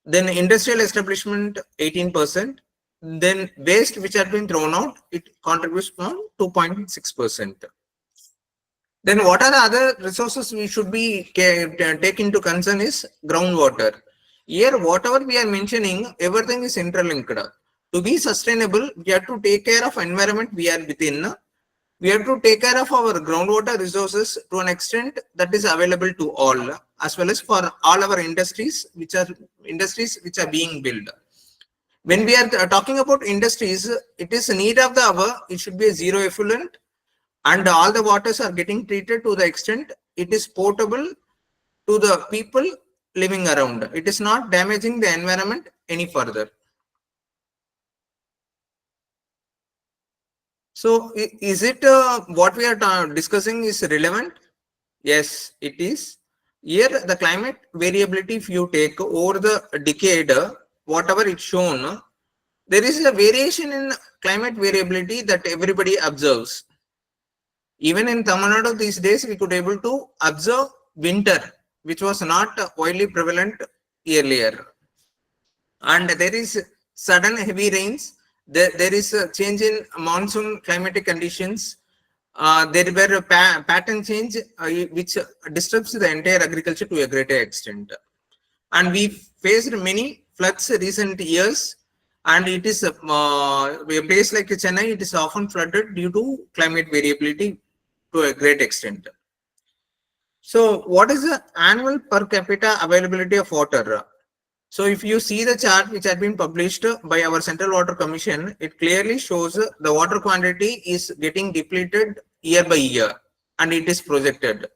then industrial establishment 18%, then waste which has been thrown out, it contributes from 2.6%. Then what are the other resources we should be take into concern is groundwater. Here, whatever we are mentioning, everything is interlinked. To be sustainable, we have to take care of environment we are within. We have to take care of our groundwater resources to an extent that is available to all, as well as for all our industries which are being built. When we are talking about industries, it is a need of the hour. It should be a zero effluent, and all the waters are getting treated to the extent it is potable to the people living around. It is not damaging the environment any further. So is it what we are discussing is relevant? Yes, it is. Here the climate variability, if you take over the decade, whatever it's shown, there is a variation in climate variability that everybody observes. Even in Tamil Nadu these days, we could able to observe winter, which was not widely prevalent earlier. And there is sudden heavy rains. There is a change in monsoon climatic conditions. There were a pattern change which disturbs the entire agriculture to a greater extent. And we faced many floods recent years. And it is a place like Chennai, it is often flooded due to climate variability to a great extent. So what is the annual per capita availability of water? So if you see the chart which had been published by our Central Water Commission, it clearly shows the water quantity is getting depleted year by year, and it is projected.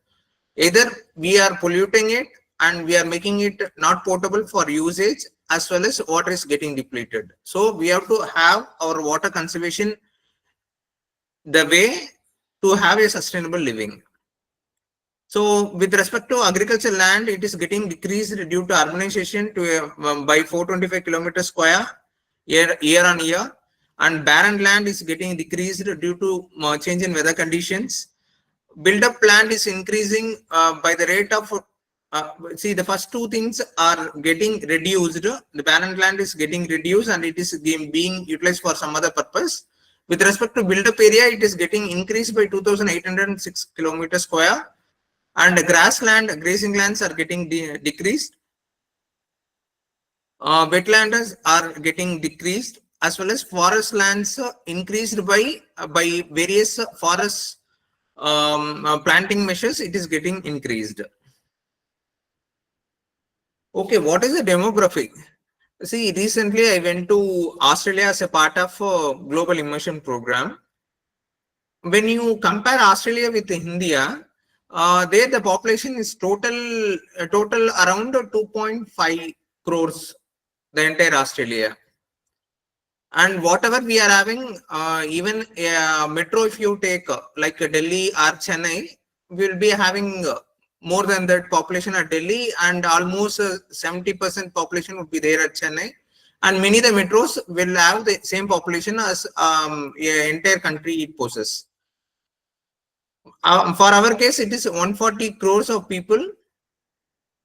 Either we are polluting it and we are making it not potable for usage, as well as water is getting depleted. So we have to have our water conservation the way to have a sustainable living. So with respect to agriculture land, it is getting decreased due to urbanization to by 425 kilometers square year on year, and barren land is getting decreased due to change in weather conditions. Build-up land is increasing by the rate of see, the first two things are getting reduced. The barren land is getting reduced and it is being utilized for some other purpose. With respect to build-up area, it is getting increased by 2,806 kilometers square, and grassland, grazing lands are getting decreased. Wetlands are getting decreased, as well as forest lands increased by various forest planting measures. It is getting increased. Okay, what is the demographic? See, recently I went to Australia as a part of a global immersion program. When you compare Australia with India, there the population is total around 2.5 crores, the entire Australia. And whatever we are having, even metro, if you take like Delhi or Chennai, we'll be having more than that population at Delhi, and almost 70% population would be there at Chennai. And many of the metros will have the same population as entire country it possesses. For our case, it is 140 crores of people.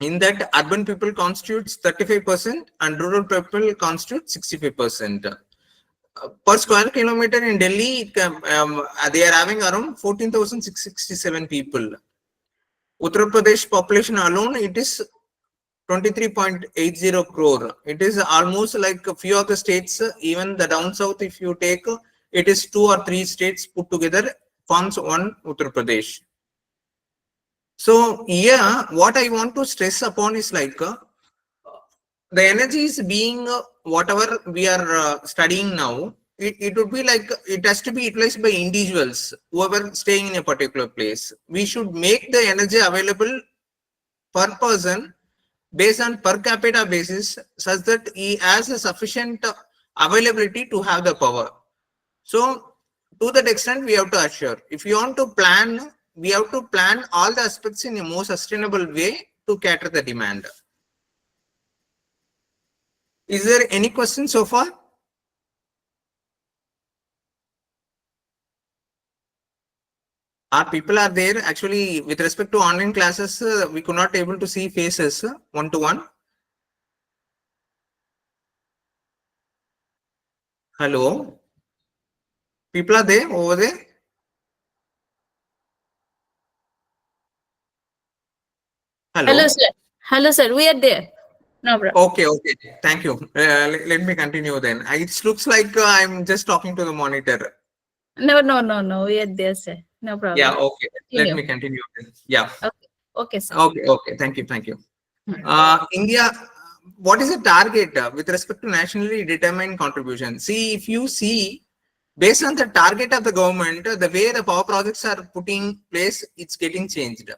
In that, urban people constitutes 35% and rural people constitute 65%. Per square kilometer in Delhi, they are having around 14,667 people. Uttar Pradesh population alone, it is 23.80 crore. It is almost like a few of the states, even the down south, if you take, it is 2 or 3 states put together forms one Uttar Pradesh. So yeah, what I want to stress upon is like the energy is being whatever we are studying now. It would be like it has to be utilized by individuals whoever staying in a particular place. We should make the energy available per person based on per capita basis, such that he has a sufficient availability to have the power. So to that extent, we have to assure. If you want to plan, we have to plan all the aspects in a more sustainable way to cater the demand. Is there any question so far? Our people are there. Actually, with respect to online classes, we could not able to see faces one to one. Hello, people are there over there. Hello, sir. Hello, sir. We are there. No problem. Okay. Thank you. Let me continue then. It looks like I'm just talking to the monitor. No. We are there, sir. No problem. Yeah. Okay. Let Continue. me continue then. Yeah. Okay, sir. Okay. Thank you. India, what is the target with respect to nationally determined contribution? See, if you see, based on the target of the government, the way the power projects are putting place, it's getting changed.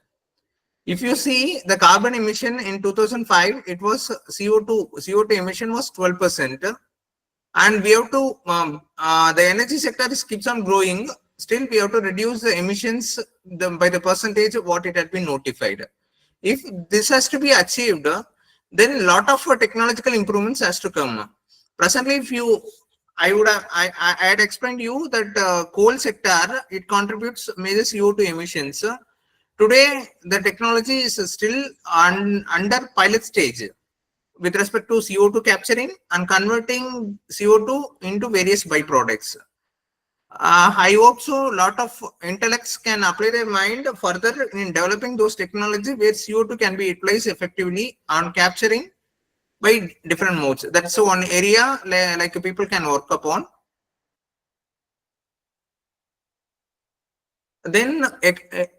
If you see the carbon emission in 2005, it was CO2 emission was 12%, and we have to the energy sector keeps on growing. Still, we have to reduce the emissions by the percentage of what it had been notified. If this has to be achieved, then a lot of technological improvements has to come. Presently, if you, I had explained you that coal sector, it contributes major CO2 emissions. Today, the technology is still under pilot stage with respect to CO2 capturing and converting CO2 into various byproducts. I hope so. A lot of intellects can apply their mind further in developing those technology where CO2 can be utilized effectively on capturing by different modes. That's one area like people can work upon. Then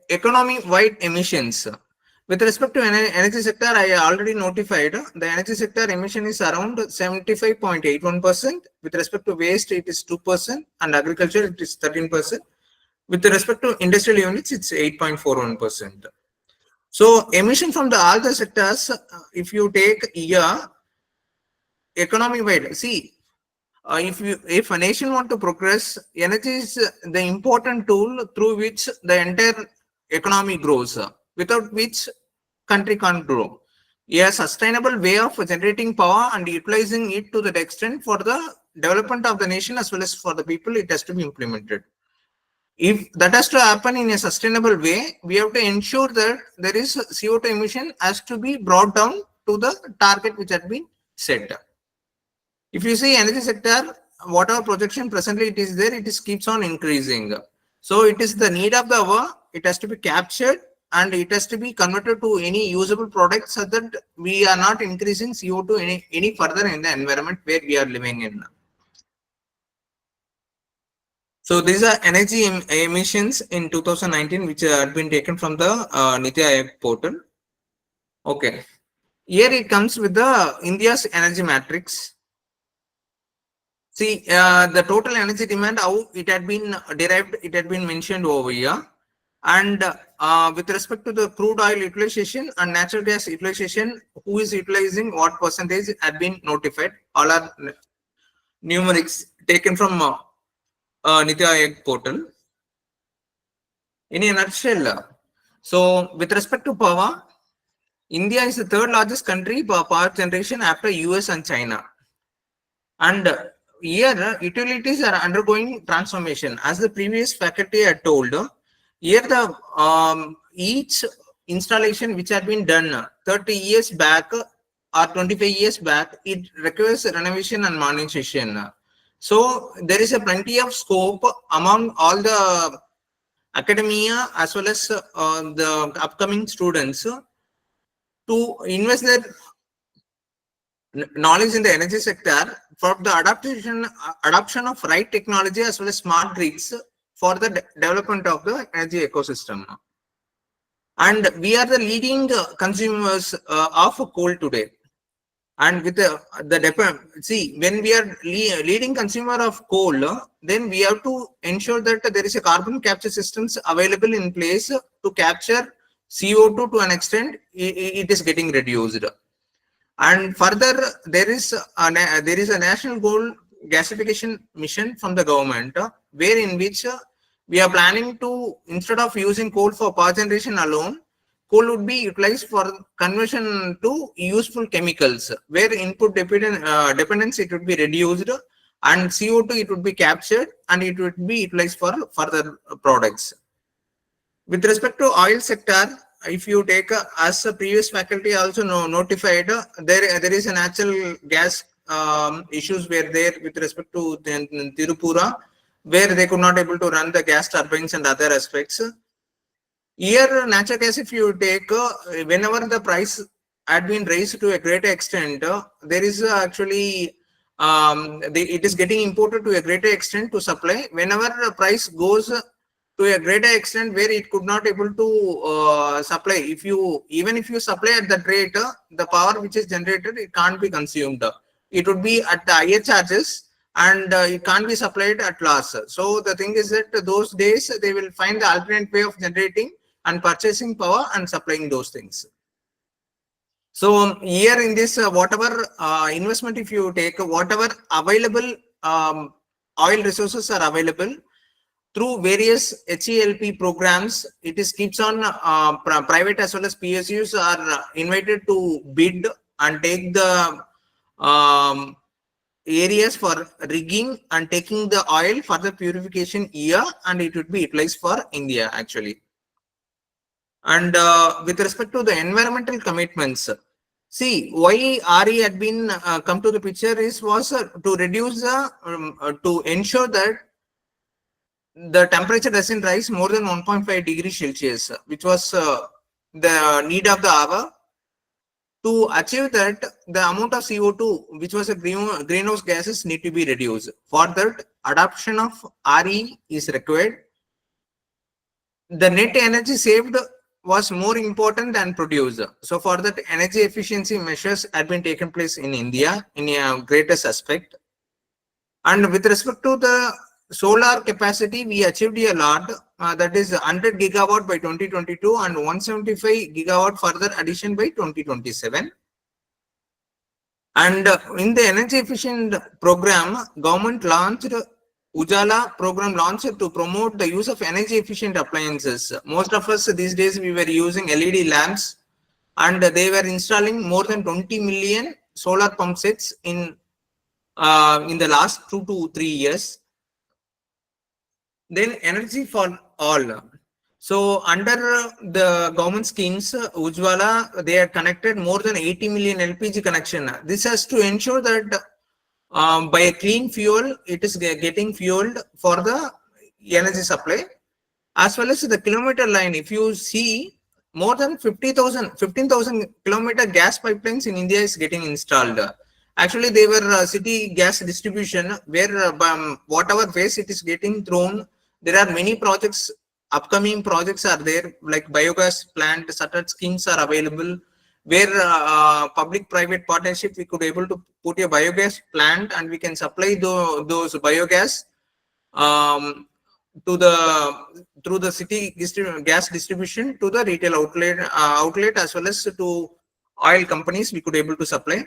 economy-wide emissions. With respect to energy sector, I already notified the energy sector emission is around 75.81%. With respect to waste, it is 2%, and agriculture, it is 13%. With respect to industrial units, it's 8.41%. So emission from all the sectors, if you take year, economy-wide, see, if a nation want to progress, energy is the important tool through which the entire economy grows, without which country can't grow. A sustainable way of generating power and utilizing it to that extent for the development of the nation as well as for the people, it has to be implemented. If that has to happen in a sustainable way, we have to ensure that there is CO2 emission has to be brought down to the target which had been set. If you see energy sector, whatever projection presently it is there, it is keeps on increasing. So it is the need of the hour. It has to be captured and it has to be converted to any usable product so that we are not increasing CO2 any further in the environment where we are living in. So these are energy emissions in 2019 which have been taken from the Niti Aayog portal. Okay. Here it comes with the India's energy matrix. See, the total energy demand, how it had been derived, it had been mentioned over here. And with respect to the crude oil utilization and natural gas utilization, who is utilizing what percentage had been notified. All are numerics taken from Niti Aayog portal. In a nutshell, so with respect to power, India is the third largest country for power generation after US and China. And here utilities are undergoing transformation. As the previous faculty had told, here the each installation which had been done 30 years back or 25 years back, it requires renovation and modernization. So there is a plenty of scope among all the academia as well as the upcoming students to invest their knowledge in the energy sector for the adoption of right technology as well as smart grids for the development of the energy ecosystem. And we are the leading consumers of coal today. And with see, when we are leading consumer of coal, then we have to ensure that there is a carbon capture systems available in place to capture CO2 to an extent it is getting reduced. And further, there is a national goal gasification mission from the government, where in which we are planning to, instead of using coal for power generation alone, coal would be utilized for conversion to useful chemicals, where input dependence it would be reduced, and CO2 it would be captured and it would be utilized for further products. With respect to oil sector, if you take as a previous faculty also notified, there is a natural gas issues were there with respect to Tirupura, where they could not able to run the gas turbines and other aspects. Here natural gas, if you take whenever the price had been raised to a greater extent, there is actually it is getting imported to a greater extent to supply. Whenever the price goes to a greater extent where it could not able to supply, even if you supply at that rate, the power which is generated, it can't be consumed. It would be at the higher charges and it can't be supplied at loss. So the thing is that those days they will find the alternate way of generating and purchasing power and supplying those things. So here in this whatever investment, if you take whatever available oil resources are available, through various HELP programs, it is keeps on private as well as PSUs are invited to bid and take the areas for rigging and taking the oil for the purification here, and it would be utilized for India actually. And with respect to the environmental commitments, see why RE had been come to the picture was to reduce the to ensure that the temperature doesn't rise more than 1.5 degrees Celsius, which was the need of the hour. To achieve that, the amount of CO2, which was a greenhouse gases, need to be reduced. For that, adoption of RE is required. The net energy saved was more important than produced. So for that, energy efficiency measures had been taken place in India in a greatest aspect. And with respect to the solar capacity, we achieved a lot, that is 100 gigawatt by 2022 and 175 gigawatt further addition by 2027. And in the energy efficient program, government launched Ujala program launched to promote the use of energy efficient appliances. Most of us these days we were using LED lamps, and they were installing more than 20 million solar pump sets in the last 2 to 3 years. Then energy for all. So under the government schemes, Ujwala, they had connected more than 80 million LPG connection. This has to ensure that by a clean fuel, it is getting fueled for the energy supply, as well as the kilometer line. If you see, more than 15,000 kilometer gas pipelines in India is getting installed. Actually, they were city gas distribution where whatever waste it is getting thrown. There are many projects, upcoming projects are there, like biogas plant, certain schemes are available where public-private partnership, we could able to put a biogas plant and we can supply those biogas um, to the through the city gas distribution to the retail outlet as well as to oil companies we could able to supply,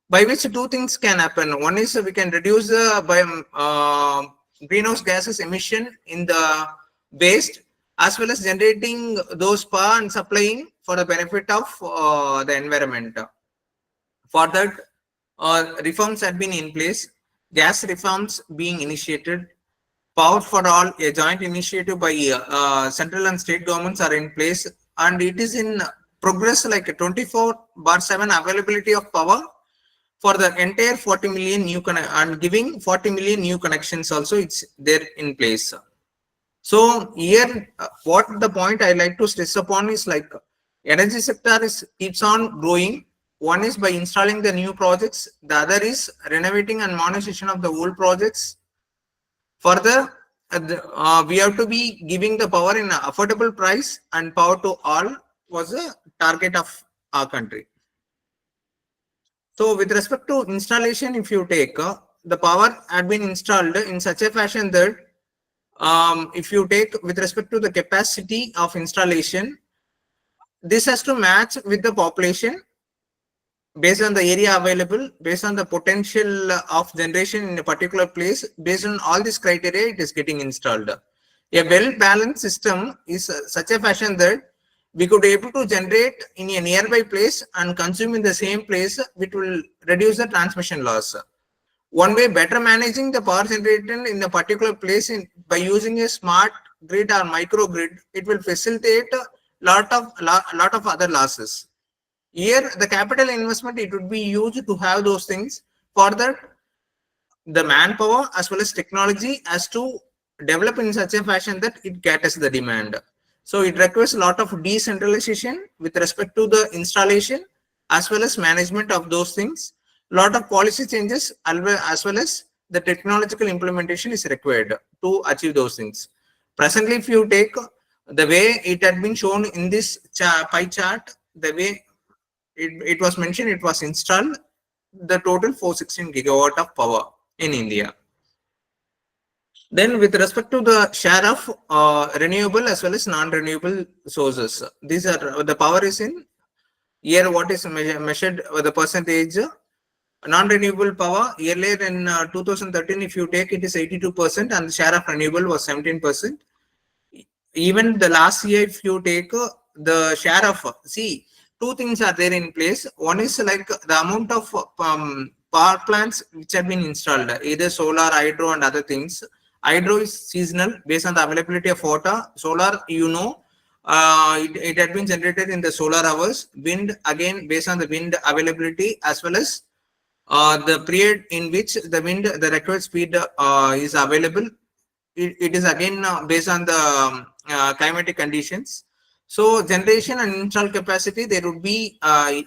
by which two things can happen. One is we can reduce the greenhouse gases emission in the waste as well as generating those power and supplying for the benefit of the environment. For that, reforms have been in place, gas reforms being initiated, Power for All, a joint initiative by central and state governments are in place, and it is in progress, like a 24/7 availability of power for the entire 40 million new and giving 40 million new connections also, it's there in place. So here, what the point I like to stress upon is like energy sector is keeps on growing. One is by installing the new projects, the other is renovating and modernization of the old projects. Further, we have to be giving the power in an affordable price, and power to all was a target of our country. So with respect to installation, if you take the power had been installed in such a fashion that if you take with respect to the capacity of installation, this has to match with the population based on the area available, based on the potential of generation in a particular place. Based on all these criteria, it is getting installed. A well-balanced system is such a fashion that we could able to generate in a nearby place and consume in the same place, which will reduce the transmission loss. One way, better managing the power generated in a particular place by using a smart grid or microgrid, it will facilitate a lot of other losses. Here, the capital investment, it would be used to have those things. For that, the manpower as well as technology has to develop in such a fashion that it caters the demand. So it requires a lot of decentralization with respect to the installation as well as management of those things. Lot of policy changes as well as the technological implementation is required to achieve those things. Presently, if you take the way it had been shown in this pie chart, the way it was mentioned, it was installed the total 416 gigawatt of power in India. Then with respect to the share of renewable as well as non-renewable sources, these are the power is in here, what is measured the percentage. Non-renewable power earlier in 2013, if you take, it is 82% and the share of renewable was 17%. Even the last year, if you take the share of, see, two things are there in place. One is like the amount of power plants which have been installed, either solar, hydro and other things. Hydro is seasonal based on the availability of water. Solar, it had been generated in the solar hours. Wind, again, based on the wind availability as well as the period in which the required speed is available. It is again based on the climatic conditions. So generation and install capacity, there would be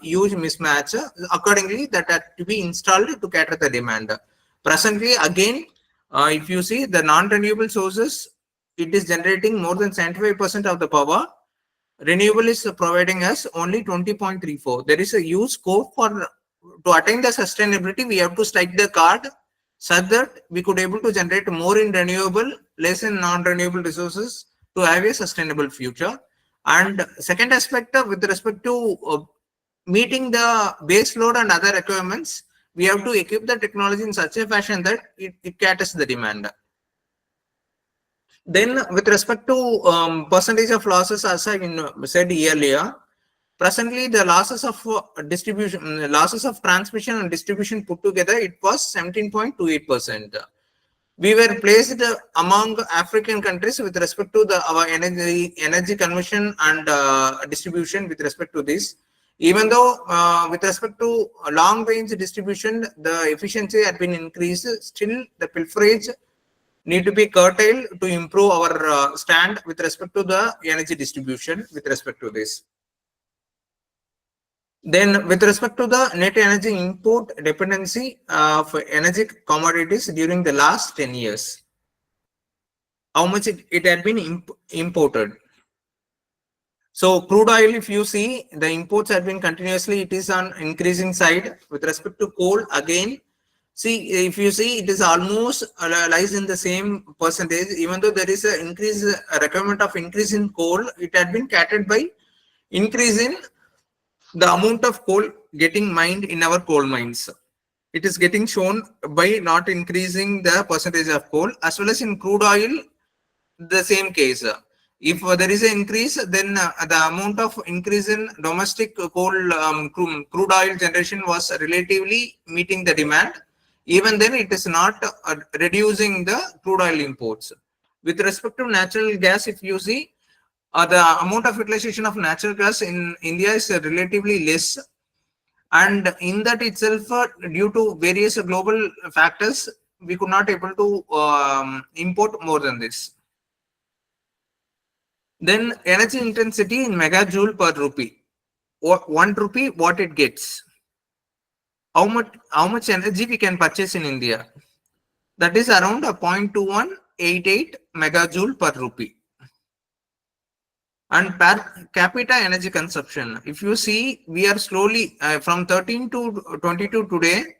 huge mismatch. Accordingly, that had to be installed to cater the demand. Presently, again, if you see the non-renewable sources, it is generating more than 75% of the power. Renewable is providing us only 20.34. There is a huge scope for to attain the sustainability. We have to strike the card such that we could able to generate more in renewable, less in non-renewable resources to have a sustainable future. And second aspect, with respect to meeting the base load and other requirements, we have to equip the technology in such a fashion that it caters the demand. Then with respect to percentage of losses, as I said earlier, presently the losses of distribution, losses of transmission and distribution put together, it was 17.28%. We were placed among African countries with respect to our energy conversion and distribution with respect to this. Even though with respect to long range distribution, the efficiency had been increased, still the pilferage need to be curtailed to improve our stand with respect to the energy distribution with respect to this. Then with respect to the net energy import dependency of energy commodities during the last 10 years, how much it had been imported. So crude oil, if you see, the imports have been continuously, it is on increasing side. With respect to coal, again, see, if you see, it is almost lies in the same percentage. Even though there is a increase, a requirement of increase in coal, it had been catered by increase in the amount of coal getting mined in our coal mines. It is getting shown by not increasing the percentage of coal, as well as in crude oil, the same case. If there is an increase, then the amount of increase in domestic coal crude oil generation was relatively meeting the demand. Even then, it is not reducing the crude oil imports. With respect to natural gas, if you see, the amount of utilization of natural gas in India is relatively less. And in that itself, due to various global factors, we could not able to import more than this. Then energy intensity in megajoule per rupee. 1 rupee, what it gets. How much energy we can purchase in India? That is around 0.2188 megajoule per rupee. And per capita energy consumption, if you see, we are slowly from 13 to 22 today,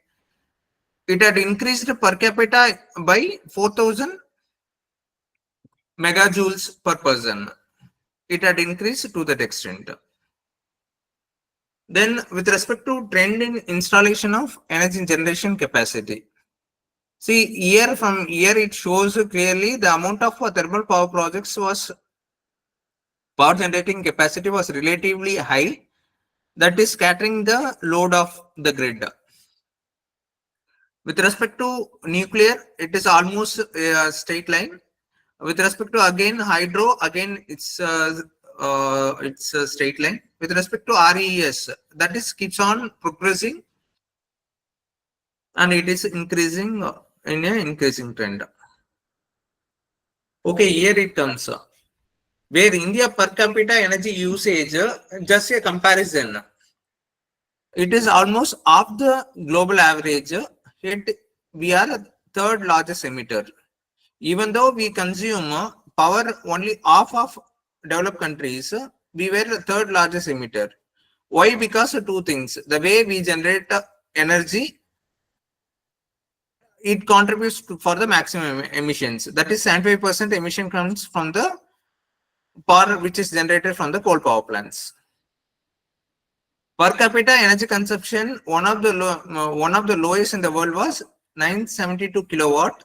it had increased per capita by 4,000 megajoules per person. It had increased to that extent. Then with respect to trend in installation of energy generation capacity. See, year from year it shows clearly the amount of thermal power projects was power generating capacity was relatively high. That is scattering the load of the grid. With respect to nuclear, it is almost a straight line. With respect to again hydro, again it's a straight line. With respect to RES, that is keeps on progressing, and it is increasing in an increasing trend. Okay, here it comes. Where India per capita energy usage, just a comparison. It is almost half the global average, yet we are the third largest emitter. Even though we consume power only half of developed countries, we were the third largest emitter. Why? Because of two things. The way we generate energy, it contributes for the maximum emissions. That is 75% emission comes from the power which is generated from the coal power plants. Per capita energy consumption, one of the lowest in the world was 972 kilowatt.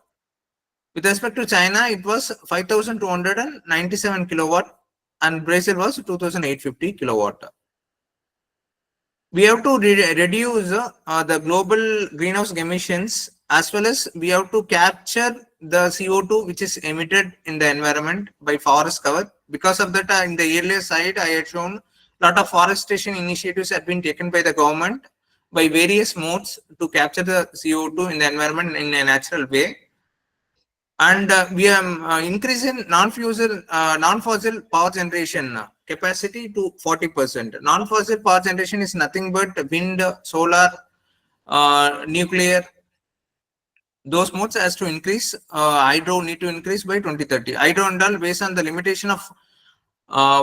With respect to China, it was 5,297 kilowatt, and Brazil was 2,850 kilowatt. We have to reduce the global greenhouse emissions, as well as we have to capture the CO2 which is emitted in the environment by forest cover. Because of that, in the earlier side, I had shown a lot of forestation initiatives have been taken by the government by various modes to capture the CO2 in the environment in a natural way. And we are increasing non-fossil power generation capacity to 40%. Non-fossil power generation is nothing but wind, solar, nuclear. Those modes has to increase. Hydro need to increase by 2030. Hydro and all based on the limitation of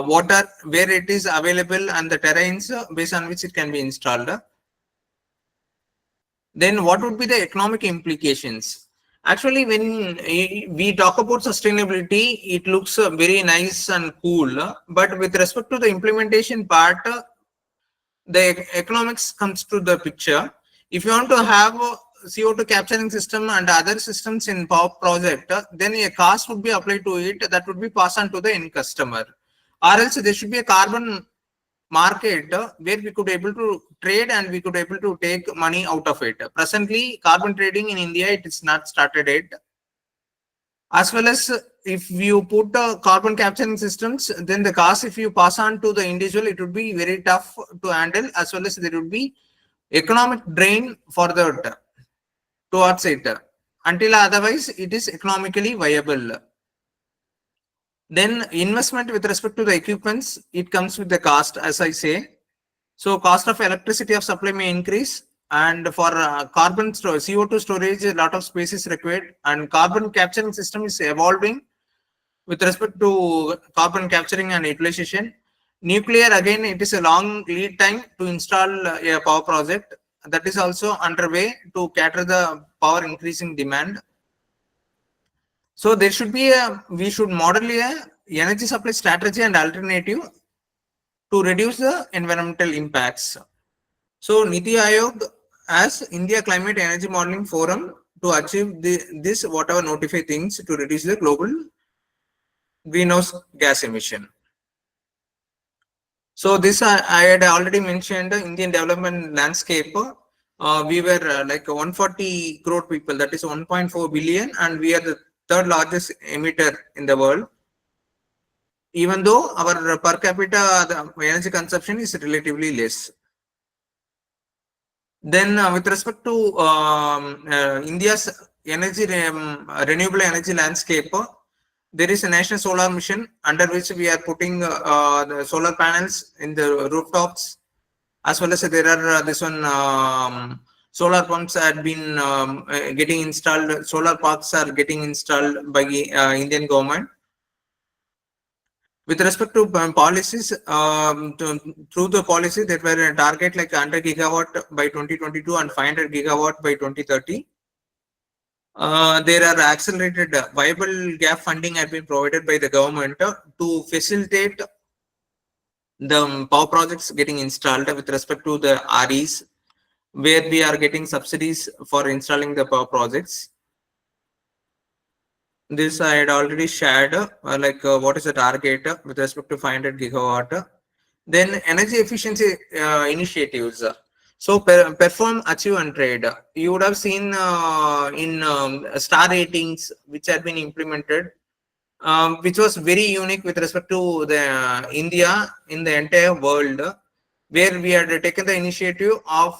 water where it is available and the terrains based on which it can be installed. Then what would be the economic implications? Actually, when we talk about sustainability, it looks very nice and cool. But with respect to the implementation part, the economics comes to the picture. If you want to have a CO2 capturing system and other systems in power project, then a cost would be applied to it that would be passed on to the end customer. Or else there should be a carbon market where we could able to trade and we could able to take money out of it. Presently, carbon trading in India, it is not started yet. As well as if you put carbon capturing systems, then the cost if you pass on to the individual, it would be very tough to handle, as well as there would be economic drain for that towards it. until otherwise it is economically viable. Then investment with respect to the equipments, it comes with the cost, as I say. So cost of electricity of supply may increase, and for CO2 storage, a lot of space is required, and carbon capturing system is evolving with respect to carbon capturing and utilization. Nuclear, again, it is a long lead time to install a power project. That is also underway to cater the power increasing demand. So there should be we should model a energy supply strategy and alternative to reduce the environmental impacts. So Niti Aayog as India Climate Energy Modeling Forum to achieve this whatever notify things to reduce the global greenhouse gas emission. So this I had already mentioned Indian development landscape. We were like 140 crore people, that is 1.4 billion, and we are the third largest emitter in the world. Even though our per capita the energy consumption is relatively less. Then with respect to India's energy renewable energy landscape, there is a national solar mission under which we are putting the solar panels in the rooftops, as well as there are this one solar pumps had been getting installed. Solar parks are getting installed by Indian government. With respect to policies, through the policy, there were a target like 100 gigawatt by 2022 and 500 gigawatt by 2030. There are accelerated viable gap funding have been provided by the government to facilitate the power projects getting installed with respect to the REs, where we are getting subsidies for installing the power projects. This I had already shared, what is the target with respect to 500 gigawatt. Then energy efficiency initiatives. So perform, achieve, and trade. You would have seen in star ratings which have been implemented, which was very unique with respect to the India in the entire world, where we had taken the initiative of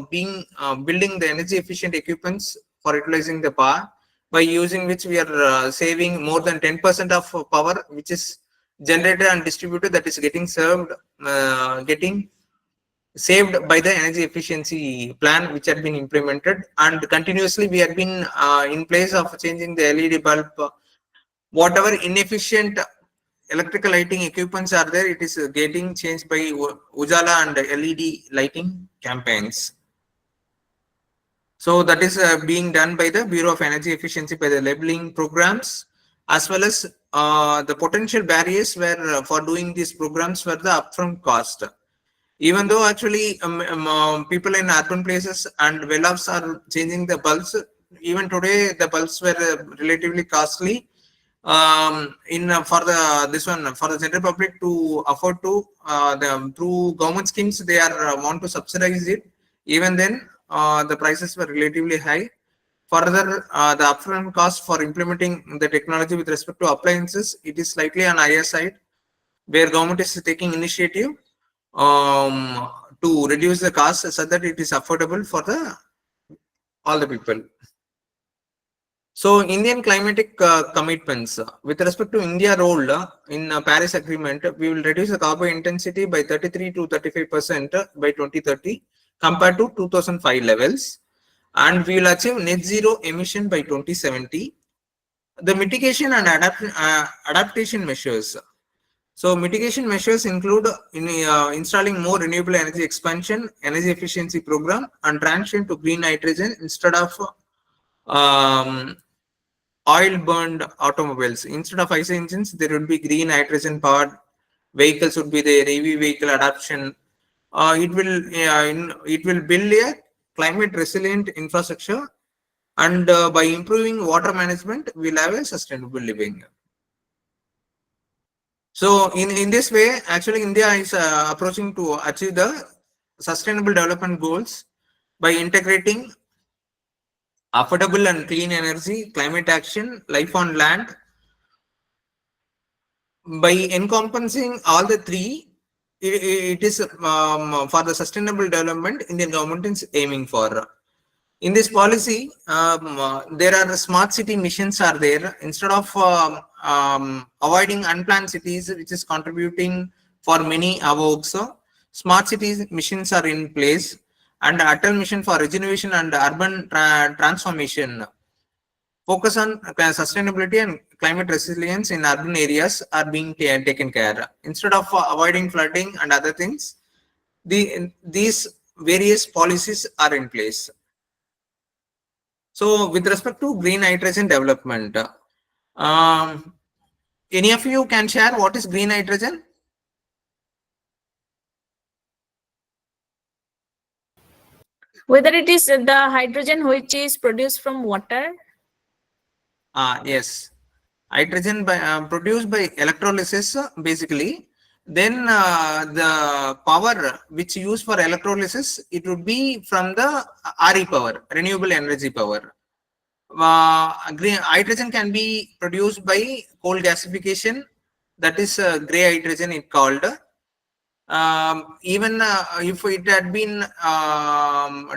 building the energy efficient equipments for utilizing the power, by using which we are saving more than 10% of power which is generated and distributed, that is getting getting saved by the energy efficiency plan which had been implemented. And continuously we have been in place of changing the LED bulb, whatever inefficient electrical lighting equipments are there, it is getting changed by Ujala and LED lighting campaigns. So that is being done by the Bureau of Energy Efficiency by the labeling programs, as well as the potential barriers were for doing these programs were the upfront cost. Even though actually people in urban places and well-offs are changing the bulbs, even today the bulbs were relatively costly. For the general public to afford to through government schemes, they are want to subsidize it. Even then, the prices were relatively high. Further, the upfront cost for implementing the technology with respect to appliances, it is slightly on higher side, where government is taking initiative to reduce the cost so that it is affordable for all the people. So Indian climatic commitments with respect to India role in Paris Agreement, we will reduce the carbon intensity by 33 to 35% by 2030 compared to 2005 levels, and we will achieve net zero emission by 2070. The mitigation and adaptation measures. So mitigation measures include installing more renewable energy expansion, energy efficiency program, and transition to green hydrogen instead of oil burned automobiles. Instead of IC engines, there would be green hydrogen powered vehicles would be there. EV vehicle adoption. It will build a climate resilient infrastructure, and by improving water management, we'll have a sustainable living. So in this way, actually India is approaching to achieve the sustainable development goals by integrating affordable and clean energy, climate action, life on land. By encompassing all the three, it is for the sustainable development Indian government is aiming for. In this policy, there are smart city missions are there. Instead of avoiding unplanned cities, which is contributing for many avokes, smart cities missions are in place, and ATAL mission for regeneration and urban transformation focus on sustainability and climate resilience in urban areas are being taken care. Instead of avoiding flooding and other things, these various policies are in place. So with respect to green hydrogen development, any of you can share what is green hydrogen? Whether it is the hydrogen which is produced from water. Yes, hydrogen produced by electrolysis basically. Then the power which used for electrolysis, it would be from the RE power, renewable energy power. Green hydrogen can be produced by coal gasification, that is gray hydrogen it called. Even if it had been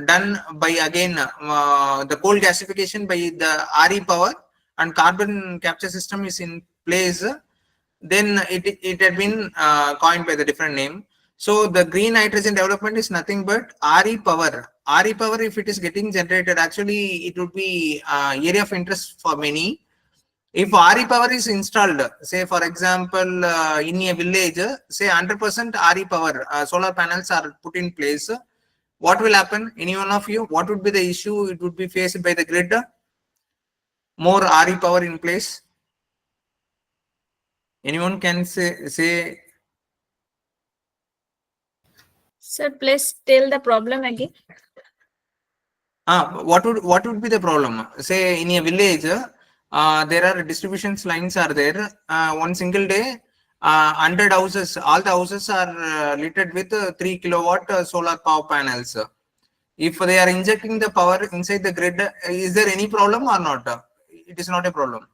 done by again the coal gasification by the RE power and carbon capture system is in place, then it had been coined by the different name. So the green hydrogen development is nothing but RE power. RE power, if it is getting generated, actually it would be area of interest for many. If RE power is installed, say for example, in a village, say 100% RE power, solar panels are put in place, what will happen? Any one of you, what would be the issue it would be faced by the grid? More RE power in place? Anyone can say? Sir, please tell the problem again. What would be the problem? Say in a village, there are distribution lines are there. One single day, 100 houses, all the houses are littered with 3 kilowatt solar power panels. If they are injecting the power inside the grid, is there any problem or not? It is not a problem.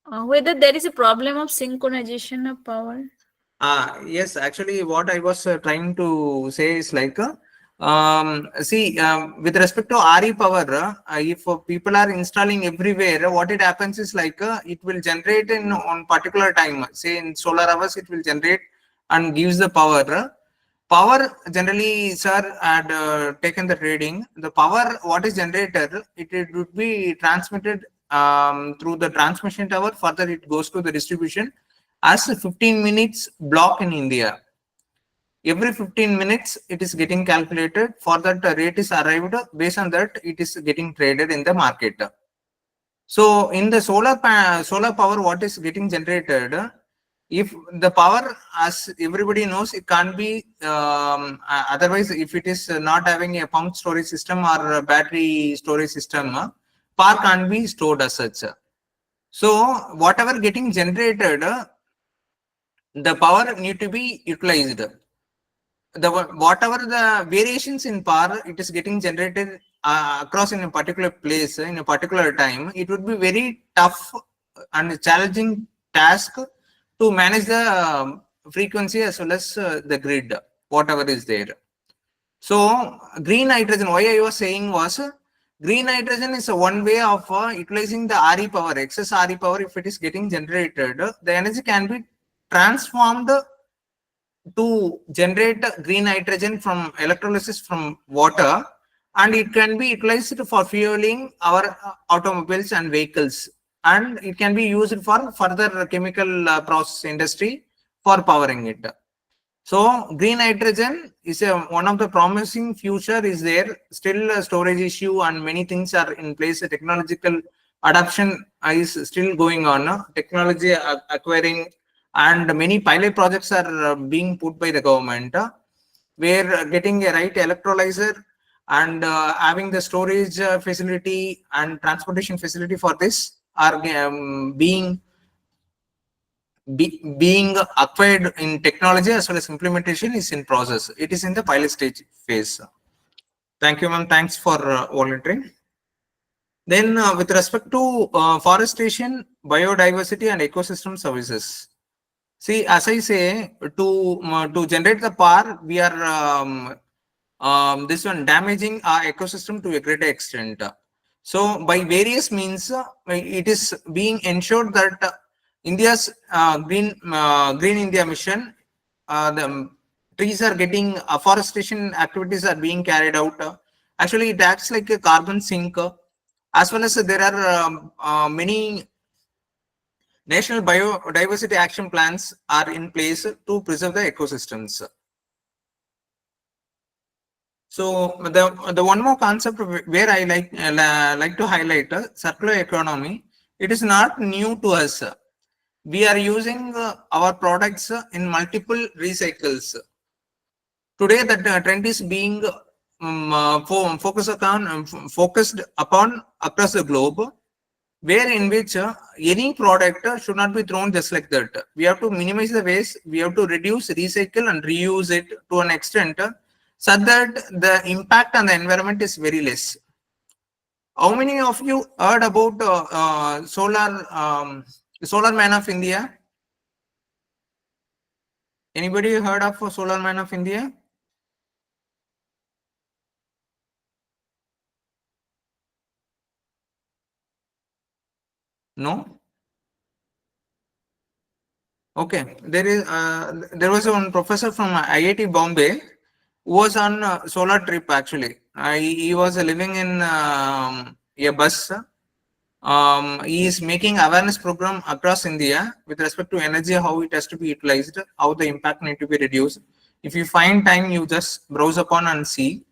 Whether there is a problem of synchronization of power. Yes, actually, what I was trying to say is like, see, with respect to RE power, if people are installing everywhere, what it happens is like, it will generate in on particular time. Say in solar hours, it will generate and gives the power. Power generally, sir, had taken the reading. The power what is generated, it would be transmitted through the transmission tower. Further, it goes to the distribution as a 15 minutes block in India. Every 15 minutes, it is getting calculated. For that, rate is arrived. Based on that, it is getting traded in the market. So, in the solar power, what is getting generated? If the power, as everybody knows, it can't be otherwise. If it is not having a pumped storage system or a battery storage system, power can't be stored as such. So, whatever getting generated, the power need to be utilized. The whatever the variations in power it is getting generated across in a particular place in a particular time, it would be very tough and challenging task to manage the frequency as well as the grid, whatever is there. So green hydrogen, why I was saying was green hydrogen is one way of utilizing the RE power, excess RE power. If it is getting generated, the energy can be transformed to generate green hydrogen from electrolysis from water, and it can be utilized for fueling our automobiles and vehicles, and it can be used for further chemical process industry for powering it. So green hydrogen is one of the promising future is there. Still a storage issue and many things are in place. The technological adoption is still going on. Technology acquiring and many pilot projects are being put by the government. Where getting a right electrolyzer and having the storage facility and transportation facility for this are being acquired in technology as well as implementation is in process. It is in the pilot stage phase. Thank you, ma'am. Thanks for volunteering. Then with respect to forestation, biodiversity and ecosystem services. See, as I say, to generate the power, we are this one damaging our ecosystem to a greater extent. So, by various means, it is being ensured that India's Green India mission, the trees are getting afforestation activities are being carried out. Actually, it acts like a carbon sink, as well as there are many national biodiversity action plans are in place to preserve the ecosystems. So the one more concept where I like to highlight circular economy. It is not new to us. We are using our products in multiple recycles. Today, that trend is being focused upon across the globe, where in which any product should not be thrown just like that. We have to minimize the waste. We have to reduce, recycle, and reuse it to an extent so that the impact on the environment is very less. How many of you heard about Solar Man of India? Anybody heard of Solar Man of India? No. Okay. There was one professor from IIT Bombay who was on a solar trip. Actually, he was living in a bus. He is making awareness program across India with respect to energy, how it has to be utilized, how the impact need to be reduced. If you find time, you just browse upon and see.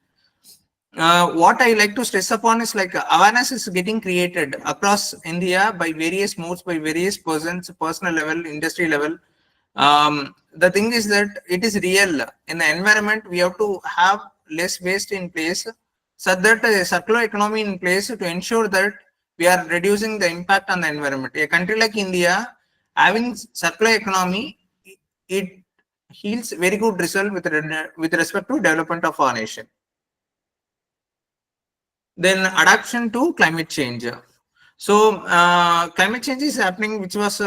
What I like to stress upon is like awareness is getting created across India by various modes, by various persons, personal level, industry level. The thing is that it is real. In the environment, we have to have less waste in place, so that a circular economy in place to ensure that we are reducing the impact on the environment. A country like India, having circular economy, it yields very good result with respect to development of our nation. Then adaptation to climate change. So climate change is happening, which was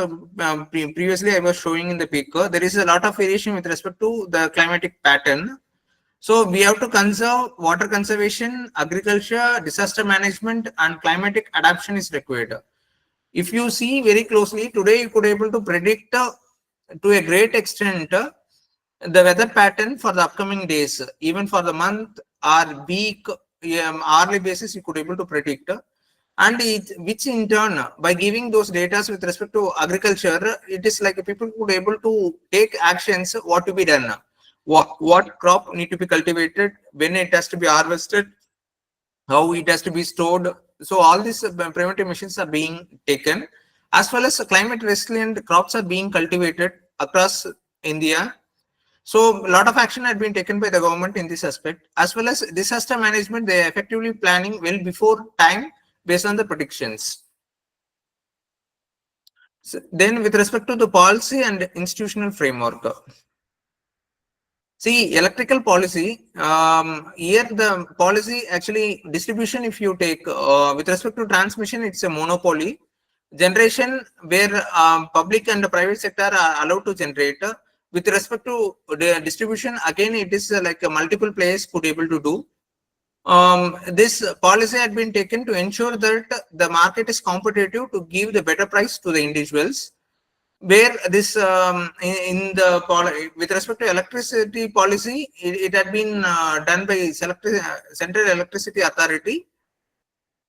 previously I was showing in the peak. There is a lot of variation with respect to the climatic pattern. So we have to conserve water conservation, agriculture, disaster management, and climatic adaptation is required. If you see very closely today, you could able to predict to a great extent the weather pattern for the upcoming days, even for the month or week, hourly basis, you could able to predict. And which in turn, by giving those data with respect to agriculture, it is like people could able to take actions, what to be done, what crop need to be cultivated, when it has to be harvested, how it has to be stored. So all these preventive measures are being taken, as well as climate resilient crops are being cultivated across India. So a lot of action had been taken by the government in this aspect, as well as disaster management. They are effectively planning well before time based on the predictions. So then with respect to the policy and institutional framework. See, electrical policy, here the policy actually distribution, if you take with respect to transmission, it's a monopoly. Generation where public and the private sector are allowed to generate. With respect to the distribution, again, it is like a multiple players could able to do. This policy had been taken to ensure that the market is competitive to give the better price to the individuals. Where this in the with respect to electricity policy, it had been done by Central Electricity Authority.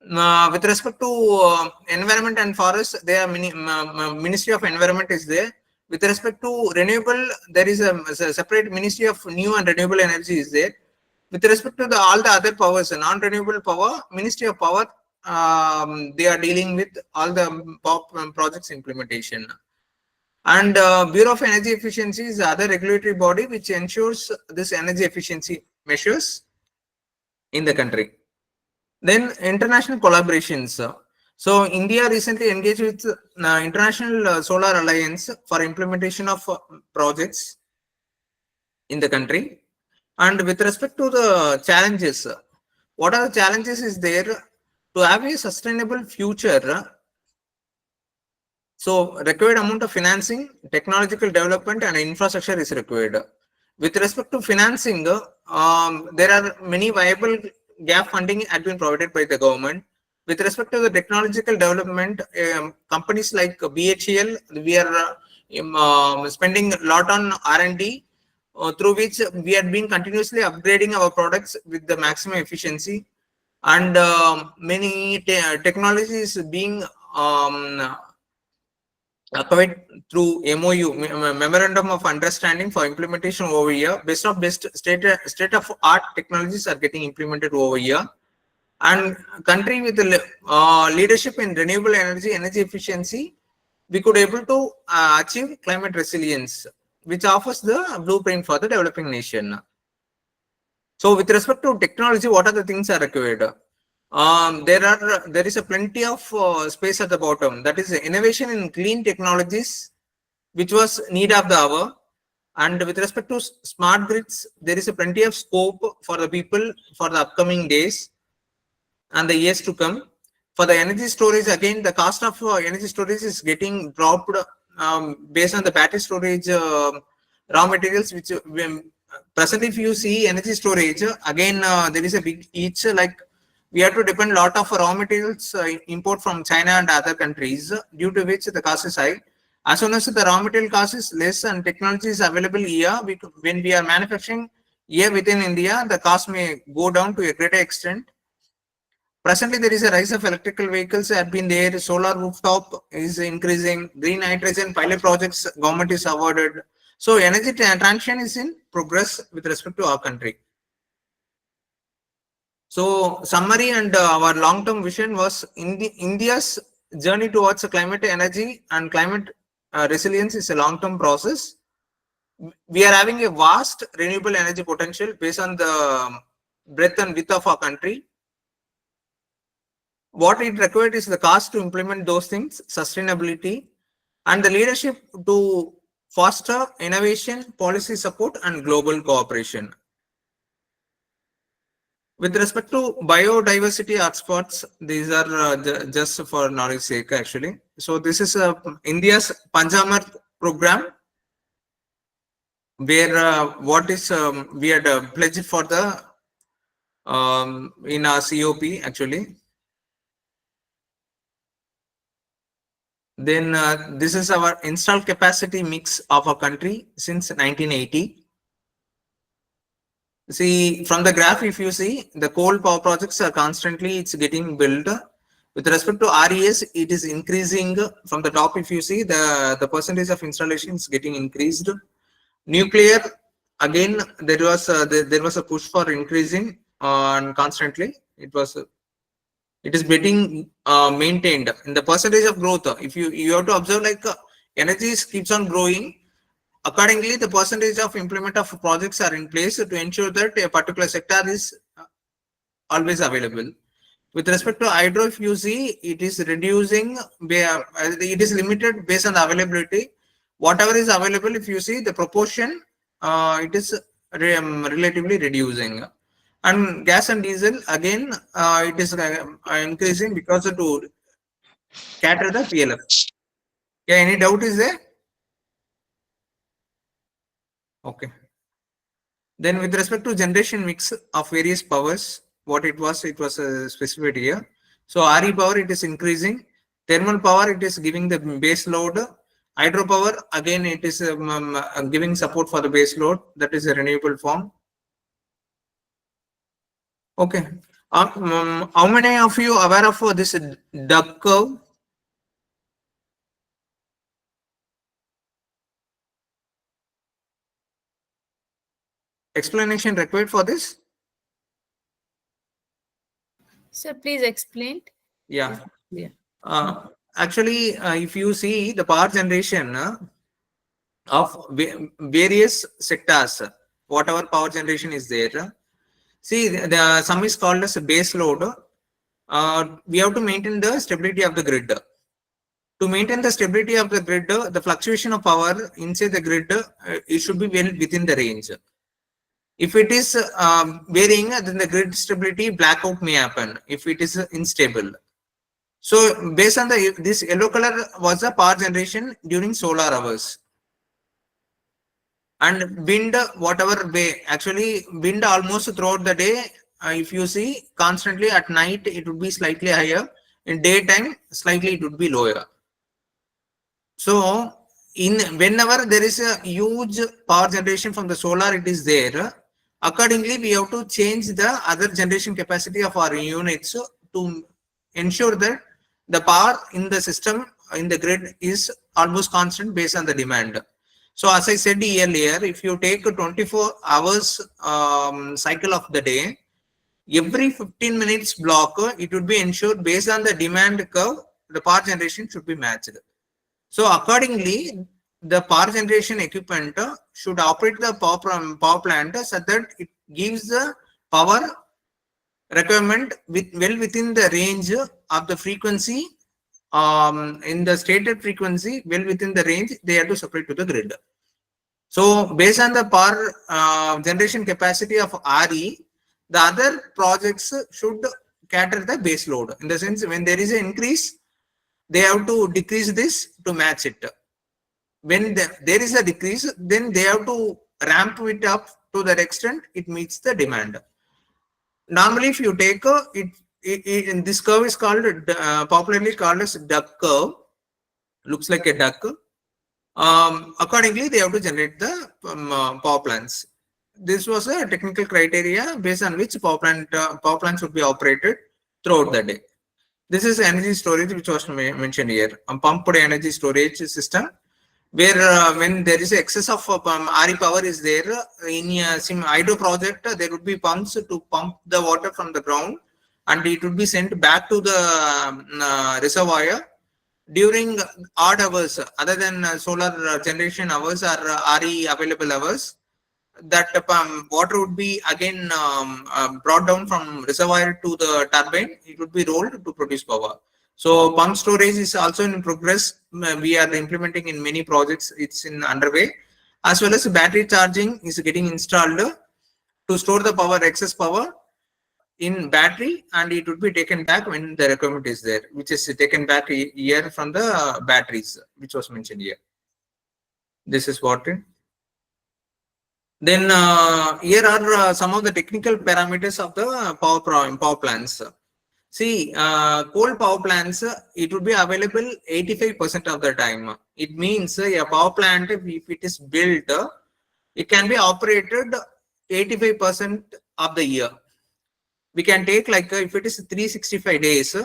With respect to environment and forest, there are Ministry of Environment is there. With respect to renewable, there is a separate Ministry of New and Renewable Energy is there. With respect to all the other powers, non-renewable power, Ministry of Power, they are dealing with all the projects implementation. And Bureau of Energy Efficiency is the other regulatory body which ensures this energy efficiency measures in the country. Then international collaborations. So India recently engaged with International Solar Alliance for implementation of projects in the country. And with respect to the challenges, what are the challenges is there to have a sustainable future? So required amount of financing, technological development and infrastructure is required. With respect to financing, there are many viable gap funding had been provided by the government. With respect to the technological development, companies like BHEL, we are spending a lot on R&D, through which we have been continuously upgrading our products with the maximum efficiency, and many technologies being acquired through MOU, Memorandum of Understanding for implementation over here. Best state of art technologies are getting implemented over here, and country with the leadership in renewable energy, energy efficiency, we could able to achieve climate resilience, which offers the blueprint for the developing nation. So with respect to technology, what are the things are required? There is a plenty of space at the bottom. That is innovation in clean technologies, which was need of the hour. And with respect to smart grids, there is a plenty of scope for the people for the upcoming days and the years to come. For the energy storage, again, the cost of energy storage is getting dropped based on the battery storage raw materials, which presently, if you see energy storage, again, there is a big each like we have to depend a lot of raw materials import from China and other countries, due to which the cost is high. As soon as the raw material cost is less and technology is available here, when we are manufacturing here within India, the cost may go down to a greater extent. Presently, there is a rise of electrical vehicles have been there. Solar rooftop is increasing. Green hydrogen pilot projects government is awarded. So energy transition is in progress with respect to our country. So summary and our long-term vision was India's journey towards climate energy and climate resilience is a long-term process. We are having a vast renewable energy potential based on the breadth and width of our country. What it required is the cost to implement those things, sustainability, and the leadership to foster innovation, policy support, and global cooperation. With respect to biodiversity hotspots, these are just for knowledge sake actually. So this is India's Panchamarth program, where what is we had pledged for the in our COP actually. Then this is our installed capacity mix of our country since 1980. See from the graph, if you see the coal power projects are constantly it's getting built. With respect to RES, it is increasing from the top. If you see the percentage of installation is getting increased. Nuclear, again there was a push for increasing and constantly it is getting maintained in the percentage of growth. If you have to observe like energy keeps on growing. Accordingly, the percentage of implement of projects are in place to ensure that a particular sector is always available. With respect to hydro, if you see, it is reducing, it is limited based on the availability. Whatever is available, if you see the proportion, it is relatively reducing. And gas and diesel, again, it is increasing because to cater the PLF. Yeah, any doubt is there? Okay. Then with respect to generation mix of various powers, what it was specified here. So RE power, it is increasing. Thermal power, it is giving the base load. Hydropower, again, it is giving support for the base load. That is a renewable form. Okay. How many of you are aware of this duck curve? Explanation required for this? Sir, please explain. Yeah. Yeah. Actually, if you see the power generation of various sectors, whatever power generation is there, see the some is called as a base load. We have to maintain the stability of the grid. To maintain the stability of the grid, the fluctuation of power inside the grid, it should be well within the range. If it is varying, then the grid stability blackout may happen if it is unstable. So based on this yellow color was the power generation during solar hours. And wind, whatever way, actually wind almost throughout the day, if you see constantly, at night it would be slightly higher, in daytime slightly it would be lower. So whenever there is a huge power generation from the solar, it is there, accordingly we have to change the other generation capacity of our units to ensure that the power in the system, in the grid, is almost constant based on the demand. So as I said earlier, if you take a 24 hours cycle of the day, every 15 minutes block, it would be ensured based on the demand curve, the power generation should be matched. So accordingly, the power generation equipment should operate the power plant so that it gives the power requirement well within the range of the frequency, in the stated frequency, well within the range they have to supply to the grid. So based on the power generation capacity of RE, the other projects should cater the base load. In the sense, when there is an increase, they have to decrease this to match it. When there is a decrease, then they have to ramp it up to that extent it meets the demand. Normally, if you take in this curve is called popularly called as duck curve. Looks like a duck. Accordingly, they have to generate the power plants. This was a technical criteria based on which power plants would be operated throughout the day. This is energy storage, which was mentioned here. A pumped energy storage system, where when there is excess of RE power is there, in a hydro project, there would be pumps to pump the water from the ground, and it would be sent back to the reservoir during odd hours, other than solar generation hours or RE available hours. That water would be again brought down from reservoir to the turbine. It would be rolled to produce power. So pump storage is also in progress. We are implementing in many projects. It's in underway. As well as battery charging is getting installed to store the power, excess power in battery, and it would be taken back when the requirement is there, which is taken back here from the batteries, which was mentioned here. This is what. Then here are some of the technical parameters of the power plants. See, coal power plants, it would be available 85% of the time. It means a power plant, if it is built, it can be operated 85% of the year. We can take like if it is 365 days,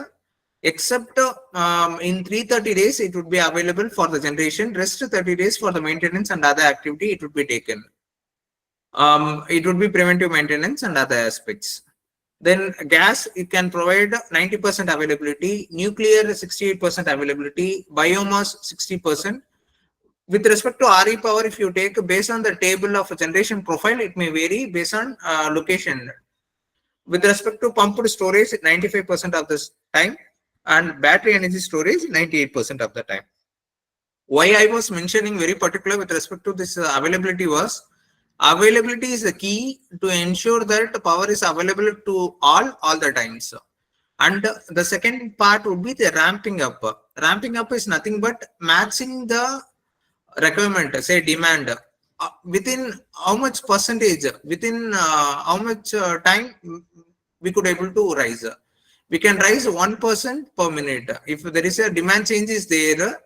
except in 330 days, it would be available for the generation. Rest 30 days for the maintenance and other activity, it would be taken. It would be preventive maintenance and other aspects. Then gas, it can provide 90% availability, nuclear 68% availability, biomass 60%. With respect to RE power, if you take based on the table of generation profile, it may vary based on location. With respect to pumped storage, 95% of the time, and battery energy storage, 98% of the time. Why I was mentioning very particular with respect to this availability was, availability is the key to ensure that power is available to all the times. And the second part would be the ramping up. Ramping up is nothing but matching the requirement, say demand, within how much percentage, within how much time we could able to rise. We can rise 1% per minute. If there is a demand change is there,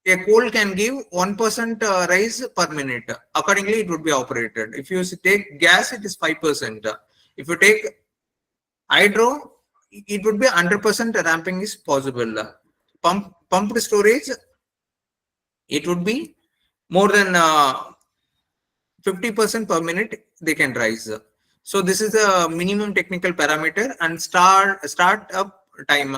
a coal can give 1% rise per minute. Accordingly, it would be operated. If you take gas, it is 5%. If you take hydro, it would be 100% ramping is possible. Pumped storage, it would be more than 50% per minute they can rise. So this is the minimum technical parameter. And start up time.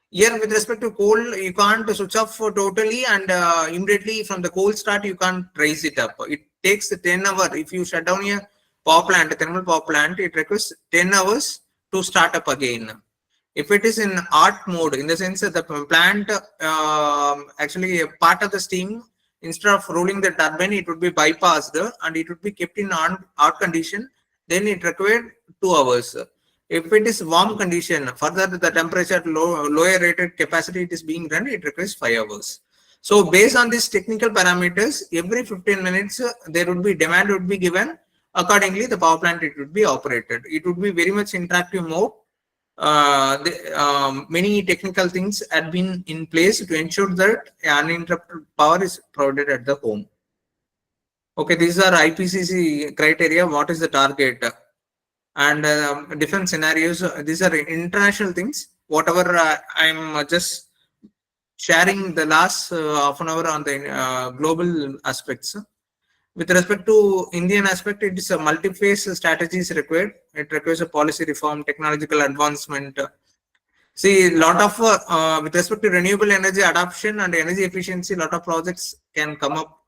Here with respect to coal, you can't switch off totally and immediately from the coal start you can't raise it up. It takes 10 hours. If you shut down a power plant, a thermal power plant, it requires 10 hours to start up again. If it is in art mode, in the sense that the plant actually a part of the steam, instead of rolling the turbine, it would be bypassed and it would be kept in art condition. Then it required 2 hours. If it is warm condition, further the temperature at lower rated capacity it is being run, it requires 5 hours. So based on these technical parameters, every 15 minutes there would be demand would be given. Accordingly, the power plant it would be operated. It would be very much interactive mode. Many technical things had been in place to ensure that uninterrupted power is provided at the home. Okay, these are IPCC criteria. What is the target? And different scenarios. These are international things. Whatever I'm just sharing the last half an hour on the global aspects. With respect to Indian aspect, it is a multi-phase strategy is required. It requires a policy reform, technological advancement. See, a lot of with respect to renewable energy adoption and energy efficiency, a lot of projects can come up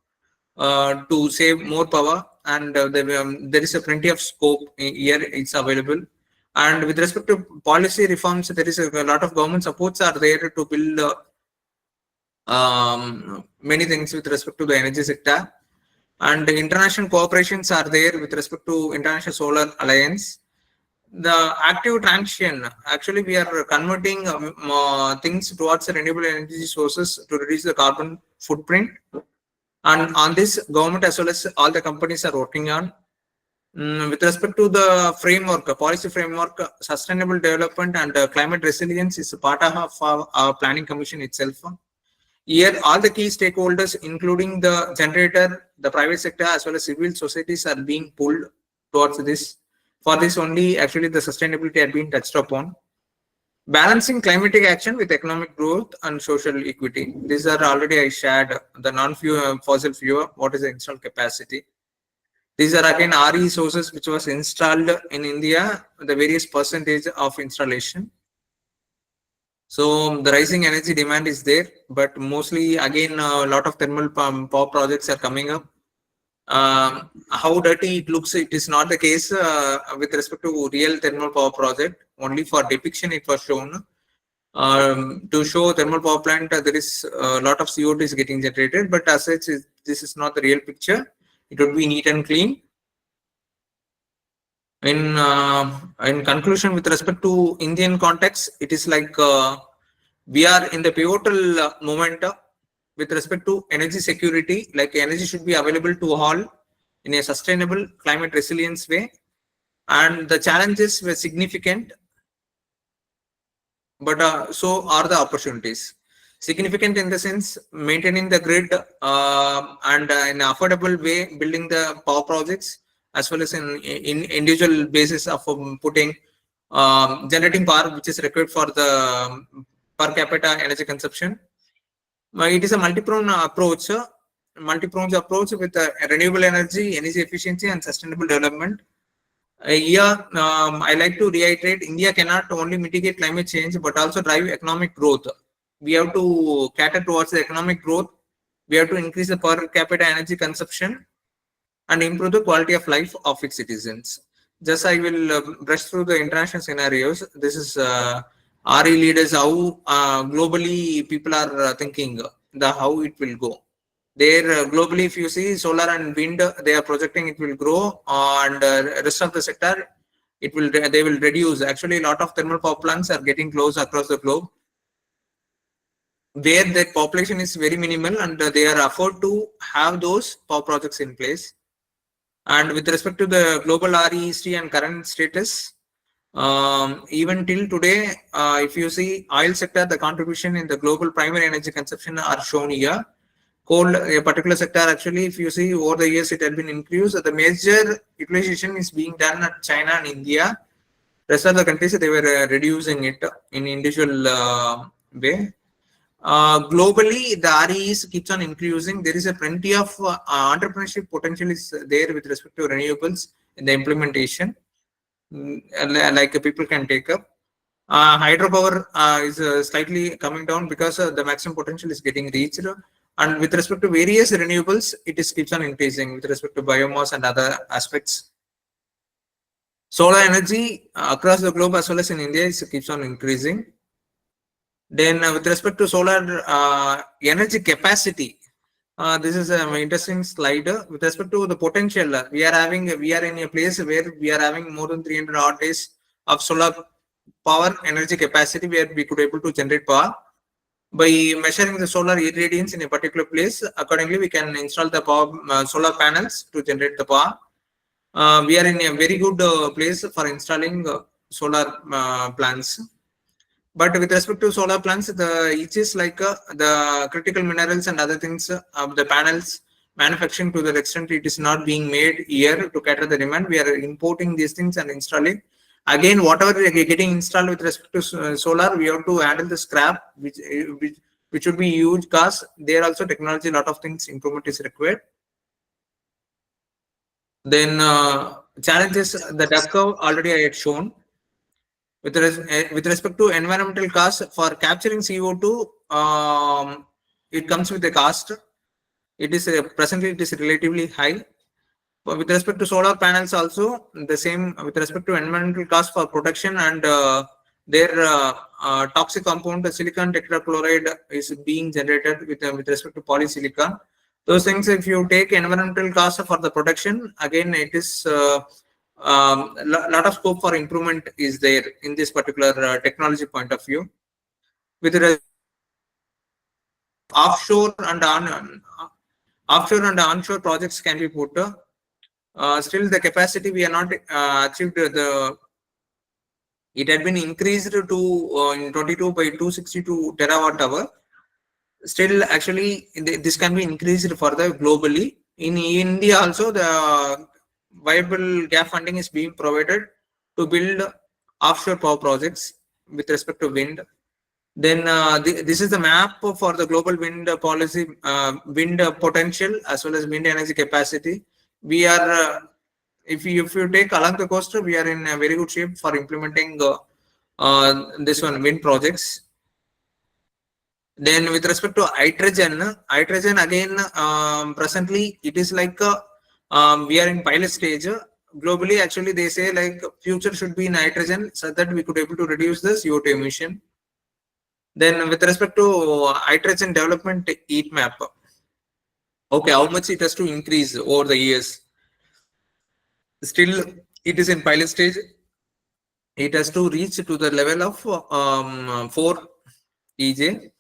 to save more power, and there is a plenty of scope here. It's available. And with respect to policy reforms, there is a lot of government supports are there to build many things with respect to the energy sector. And the international cooperations are there with respect to International Solar Alliance. The active transition, actually we are converting things towards renewable energy sources to reduce the carbon footprint. And on this, government as well as all the companies are working on. With respect to the framework, policy framework, sustainable development and climate resilience is a part of our planning commission itself. Here, all the key stakeholders, including the generator, the private sector, as well as civil societies, are being pulled towards this. For this only, actually, the sustainability had been touched upon. Balancing climatic action with economic growth and social equity. These are already I shared. The non-fossil fuel, what is the installed capacity? These are again RE sources which was installed in India, the various percentage of installation. So the rising energy demand is there, but mostly again a lot of thermal power projects are coming up. How dirty it looks, it is not the case with respect to real thermal power project. Only for depiction it was shown. To show thermal power plant, there is a lot of CO2 is getting generated, but as such, this is not the real picture. It would be neat and clean. In conclusion, with respect to Indian context, it is like we are in the pivotal moment with respect to energy security. Like energy should be available to all in a sustainable climate resilience way, and the challenges were significant, but so are the opportunities. Significant in the sense maintaining the grid and in an affordable way, building the power projects, as well as in individual basis of putting generating power which is required for the per capita energy consumption. It is a multi-pronged approach with renewable energy, energy efficiency, and sustainable development. I like to reiterate, India cannot only mitigate climate change but also drive economic growth. We have to cater towards the economic growth. We have to increase the per capita energy consumption and improve the quality of life of its citizens. Just I will brush through the international scenarios. This is RE leaders, how globally people are thinking, how it will go. There globally, if you see solar and wind, they are projecting it will grow, and rest of the sector, they will reduce. Actually, a lot of thermal power plants are getting closed across the globe, where the population is very minimal, and they are afford to have those power projects in place. And with respect to the global RE history and current status, even till today, if you see oil sector, the contribution in the global primary energy consumption are shown here. Coal, a particular sector, actually, if you see over the years, it had been increased. The major utilization is being done at China and India. Rest of the countries, they were reducing it in individual way. Globally, the REs keeps on increasing. There is a plenty of entrepreneurship potential is there with respect to renewables in the implementation. Like people can take up. Hydropower is slightly coming down because the maximum potential is getting reached. And with respect to various renewables, it is keeps on increasing with respect to biomass and other aspects. Solar energy across the globe as well as in India is keeps on increasing. Then with respect to solar energy capacity, this is an interesting slide. With respect to the potential, we are in a place where we are having more than 300 odd days of solar power energy capacity, where we could able to generate power by measuring the solar irradiance in a particular place. Accordingly, we can install the power solar panels to generate the power. We are in a very good place for installing solar plants. But with respect to solar plants, it is like the critical minerals and other things of the panels manufacturing, to the extent it is not being made here to cater the demand. We are importing these things and installing. Again, whatever we are getting installed with respect to solar, we have to handle the scrap, which would be huge cost. There also technology, a lot of things improvement is required. Then challenges, the duck curve already I had shown. With respect to environmental costs for capturing CO2, it comes with a cost. It is presently it is relatively high. But with respect to solar panels, also the same. With respect to environmental cost for protection and their toxic compound, the silicon tetrachloride is being generated with respect to polysilicon. Those things, if you take environmental cost for the protection, again it is lot of scope for improvement is there in this particular technology point of view. With offshore and onshore projects can be put. Still, the capacity we are not achieved. It had been increased to in 22 by 262 terawatt hour. Still, actually, this can be increased further globally. In India, also the viable gap funding is being provided to build offshore power projects with respect to wind. Then this is the map for the global wind policy, wind potential as well as wind energy capacity. We are, if you take along the coast, we are in a very good shape for implementing this one wind projects. Then with respect to hydrogen again, presently it is like we are in pilot stage. Globally, actually, they say like future should be in hydrogen so that we could able to reduce the CO2 emission. Then with respect to hydrogen development heat map, okay, how much it has to increase over the years? Still, it is in pilot stage. It has to reach to the level of 4 EJ.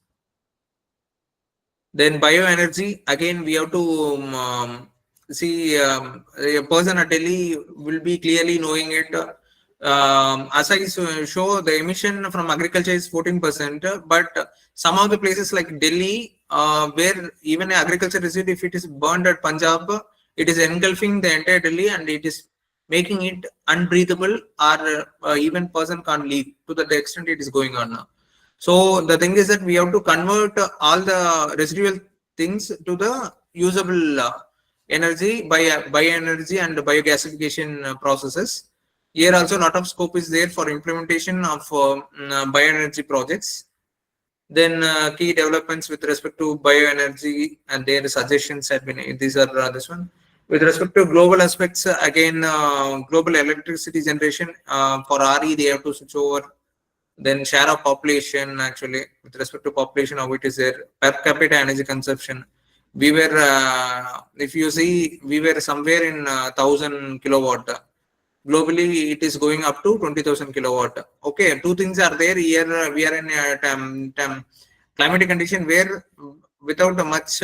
Then bioenergy, again we have to see a person at Delhi will be clearly knowing it. As I show, the emission from agriculture is 14%, but some of the places like Delhi, where even agriculture resid, if it is burned at Punjab, it is engulfing the entire Delhi and it is making it unbreathable, or even person can't live, to the extent it is going on now. So the thing is that we have to convert all the residual things to the usable energy by bioenergy and biogasification processes. Here also a lot of scope is there for implementation of bioenergy projects. Then key developments with respect to bioenergy and their suggestions have been, these are this one. With respect to global aspects, again global electricity generation for RE they have to switch over. Then share of population, actually with respect to population, how it is there, per capita energy consumption. We were, if you see, we were somewhere in 1000 kilowatt. Globally, it is going up to 20,000 kilowatt. Okay, two things are there here. We are in a climatic condition where without much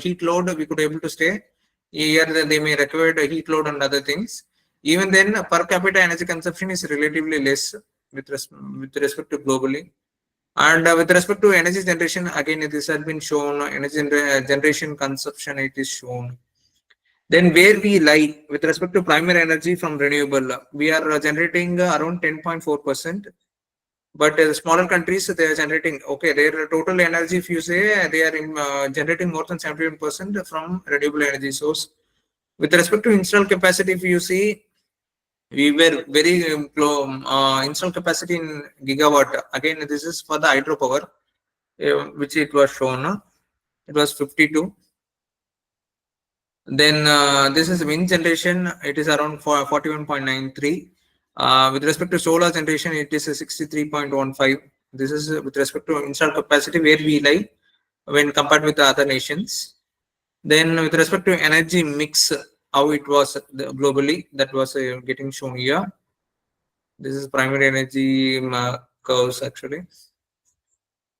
heat load, we could able to stay. Here they may require the heat load and other things. Even then, per capita energy consumption is relatively less with respect to globally. And with respect to energy generation, again this has been shown. Energy generation consumption, it is shown. Then where we lie with respect to primary energy from renewable, we are generating around 10.4%. But smaller countries, they are generating, okay, their total energy, if you say, they are generating more than 71% from renewable energy source. With respect to installed capacity, if you see, we were very installed capacity in gigawatt. Again, this is for the hydropower, which it was shown. It was 52. Then this is wind generation. It is around 41.93. With respect to solar generation, it is 63.15. This is with respect to installed capacity where we lie when compared with the other nations. Then with respect to energy mix, how it was globally, that was getting shown here. This is primary energy curves actually.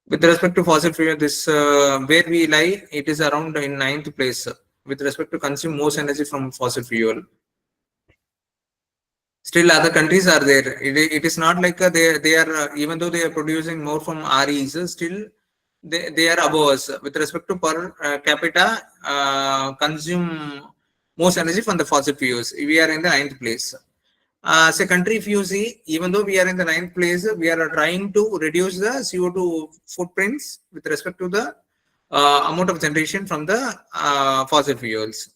With respect to fossil fuel, this where we lie, it is around in ninth place with respect to consume most energy from fossil fuel. Still, other countries are there. It is not like they are even though they are producing more from REs, still they are above us with respect to per capita consume most energy from the fossil fuels. We are in the ninth place. As a country, if you see, even though we are in the ninth place, we are trying to reduce the CO2 footprints with respect to the amount of generation from the fossil fuels.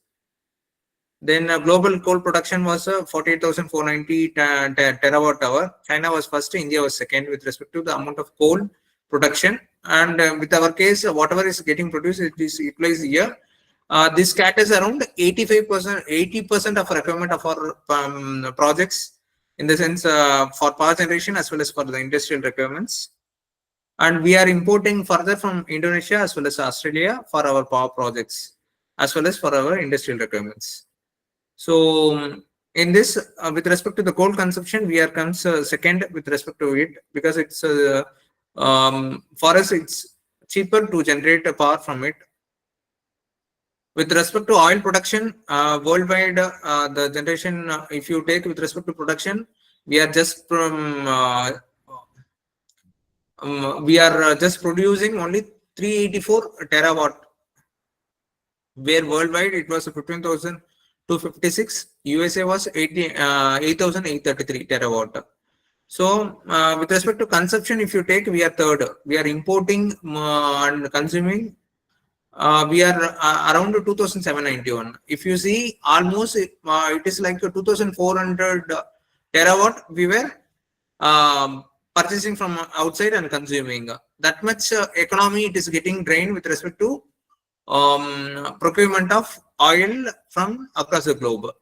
Then global coal production was 48,490 terawatt hour. China was first, India was second with respect to the amount of coal production. And with our case, whatever is getting produced, it is utilized here. This caters around 85%, 80% of requirement of our projects, in the sense for power generation as well as for the industrial requirements. And we are importing further from Indonesia as well as Australia for our power projects, as well as for our industrial requirements. So in this, with respect to the coal consumption, we are comes second with respect to it, because it's for us it's cheaper to generate power from it. With respect to oil production, worldwide, the generation, if you take with respect to production, we are just just producing only 384 terawatt, where worldwide it was 15,256. USA was 8,833 terawatt. So with respect to consumption, if you take, we are third. We are importing and consuming. We are around 2,791. If you see, almost it is like 2,400 terawatt we were purchasing from outside and consuming. That much economy it is getting drained with respect to procurement of oil from across the globe.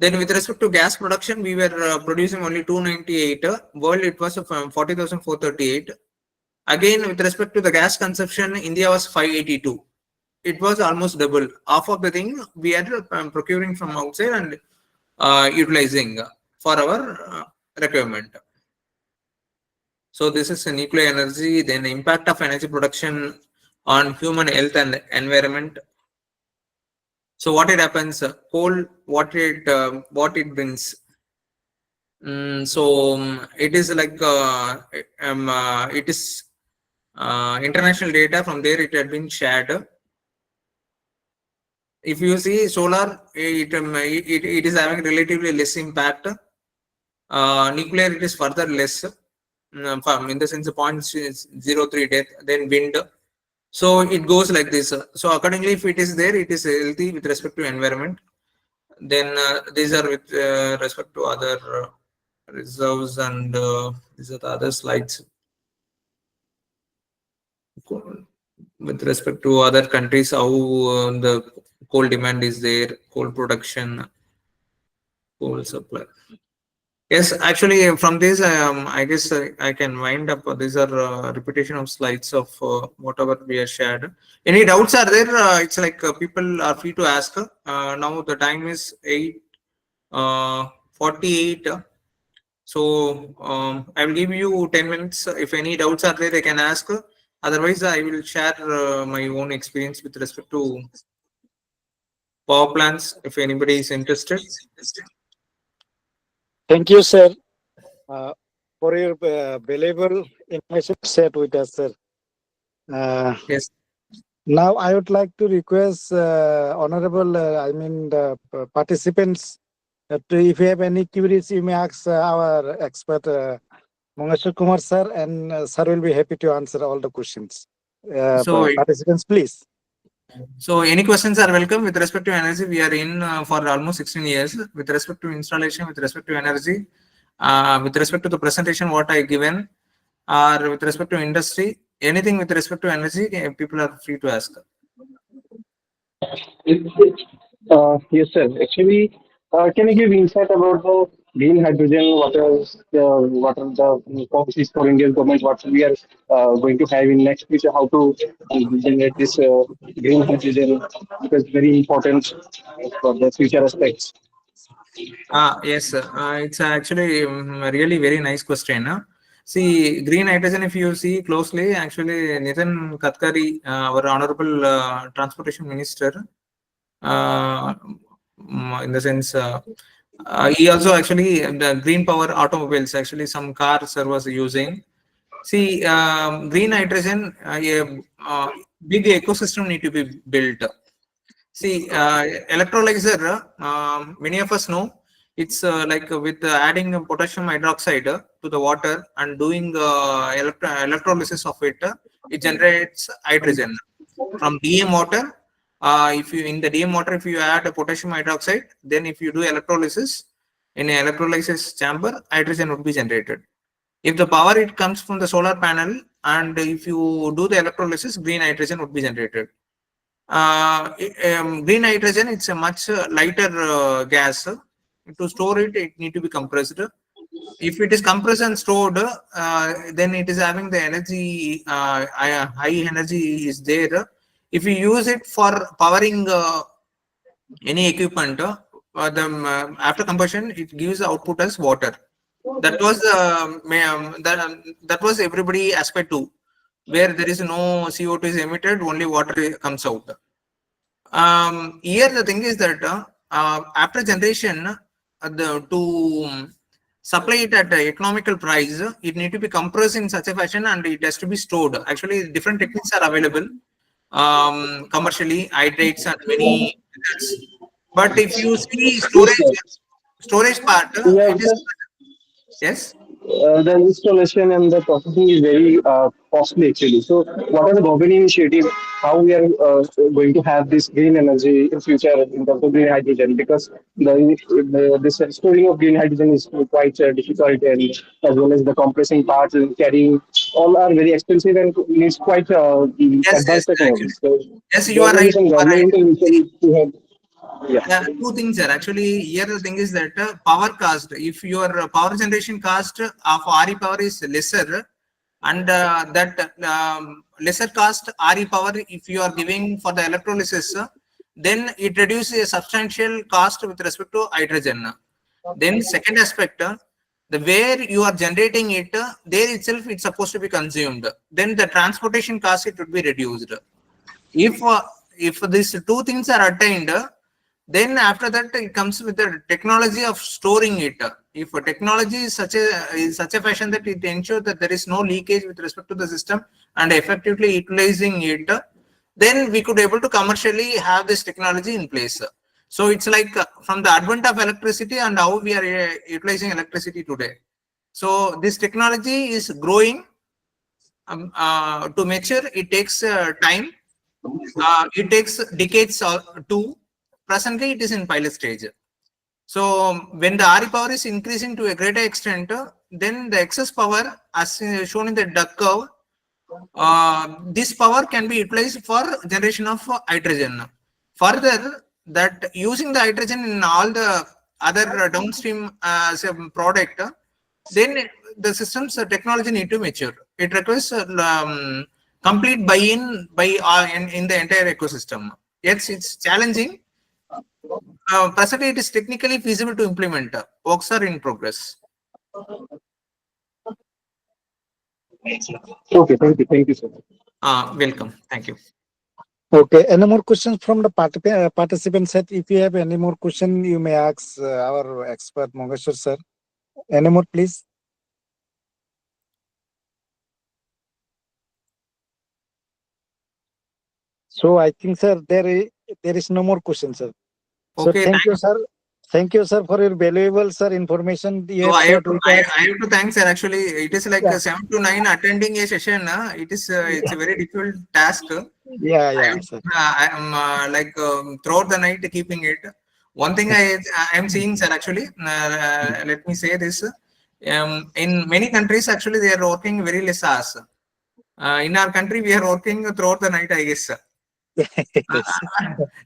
Then with respect to gas production, we were producing only 298. World it was 40,438. Again, with respect to the gas consumption, India was 582. It was almost double. Half of the thing we are procuring from outside and utilizing for our requirement. So this is nuclear energy. Then the impact of energy production on human health and environment. So what it happens? Coal, what it brings. It is like it is international data. From there it had been shared. If you see solar, it is having relatively less impact. Nuclear it is further less, in the sense of 0.03 death. Then wind. So it goes like this. So accordingly, if it is there, it is healthy with respect to environment. Then these are with respect to other reserves, and these are the other slides. With respect to other countries, how the coal demand is there, coal production, coal supply. Yes, actually, from this, I guess I can wind up. These are repetition of slides of whatever we have shared. Any doubts are there? It's like people are free to ask. Now the time is 8:48. So I will give you 10 minutes. If any doubts are there, they can ask. Otherwise, I will share my own experience with respect to power plants. If anybody is interested. Thank you, sir, for your valuable information shared with us, sir. Yes. Now, I would like to request honorable, the participants, if you have any queries, you may ask our expert, Magesh Kumar, sir, and sir will be happy to answer all the questions. Participants, please. So any questions are welcome. With respect to energy, we are in for almost 16 years. With respect to installation, with respect to energy, with respect to the presentation what I given, or with respect to industry, anything with respect to energy, people are free to ask. Yes, sir. Actually, can you give insight about the green hydrogen? What are the policies for Indian government? What we are going to have in next future? How to generate this green hydrogen? Because very important for the future aspects. Yes, it's actually a really very nice question. See, green hydrogen, if you see closely, actually, Nitin Gadkari, our Honorable Transportation Minister, in the sense, he also actually, the green power automobiles, actually, some cars was using. See, green hydrogen, big ecosystem need to be built. See, electrolyzer, many of us know it's like with adding potassium hydroxide to the water and doing electrolysis of it, it generates hydrogen from DM water. If you in the DM water, if you add a potassium hydroxide, then if you do electrolysis in an electrolysis chamber, hydrogen would be generated. If the power it comes from the solar panel, and if you do the electrolysis, green hydrogen would be generated. Green hydrogen, it's a much lighter gas. To store it, it need to be compressed. If it is compressed and stored, then it is having the energy, high energy is there. If you use it for powering any equipment, after combustion, it gives output as water. That was that was everybody aspect too, where there is no CO2 is emitted, only water comes out. Here the thing is that after generation, to supply it at the economical price, it need to be compressed in such a fashion and it has to be stored. Actually, different techniques are available commercially, hydrates and many methods. But if you see Yes, sir. storage part, Yeah, it is sir. yes. The installation and the processing is very costly actually. So, what are the government initiatives? How we are going to have this green energy in future in terms of green hydrogen? Because this storing of green hydrogen is quite difficult, and as well as the compressing parts and carrying all are very expensive and needs quite Yes, yes, advanced technology. actually. So, Yes, you there are will be right. some You are right. government See, initiatives to have. Yeah. yeah, two things are actually here. The thing is that power cost, if your power generation cost of RE power is lesser, and that lesser cost RE power, if you are giving for the electrolysis, then it reduces a substantial cost with respect to hydrogen. Then second aspect, the where you are generating it, there itself it's supposed to be consumed. Then the transportation cost it would be reduced. If if these two things are attained, then after that it comes with the technology of storing it. If a technology is such a fashion that it ensures that there is no leakage with respect to the system and effectively utilizing it, then we could able to commercially have this technology in place. So it's like from the advent of electricity and how we are utilizing electricity today. So this technology is growing. To mature, it takes time. It takes decades or two. Presently, it is in pilot stage. So when the RE power is increasing to a greater extent, then the excess power, as shown in the duck curve, this power can be utilized for generation of hydrogen. Further, that using the hydrogen in all the other downstream say product, then the systems technology need to mature. It requires complete buy-in by in the entire ecosystem. Yes, it's challenging. Presently, it is technically feasible to implement. Works are in progress. Okay. Thank you. Thank you, sir. Welcome. Thank you. Okay. Any more questions from the participants? Set? If you have any more question, you may ask our expert Magesh sir. Any more, please? So I think, sir, there is no more question, sir. So Okay. thank you, sir. Thank you, sir, for your valuable, sir, information you So have shared with us. I have to thank sir. Actually, it is like Yeah, 7 to 9 attending a session. It is it's a very difficult task. yeah, sir. I am like throughout the night keeping it. One thing I am seeing, sir. Actually, let me say this. In many countries, actually, they are working very less hours. In our country, we are working throughout the night, I guess. Yes.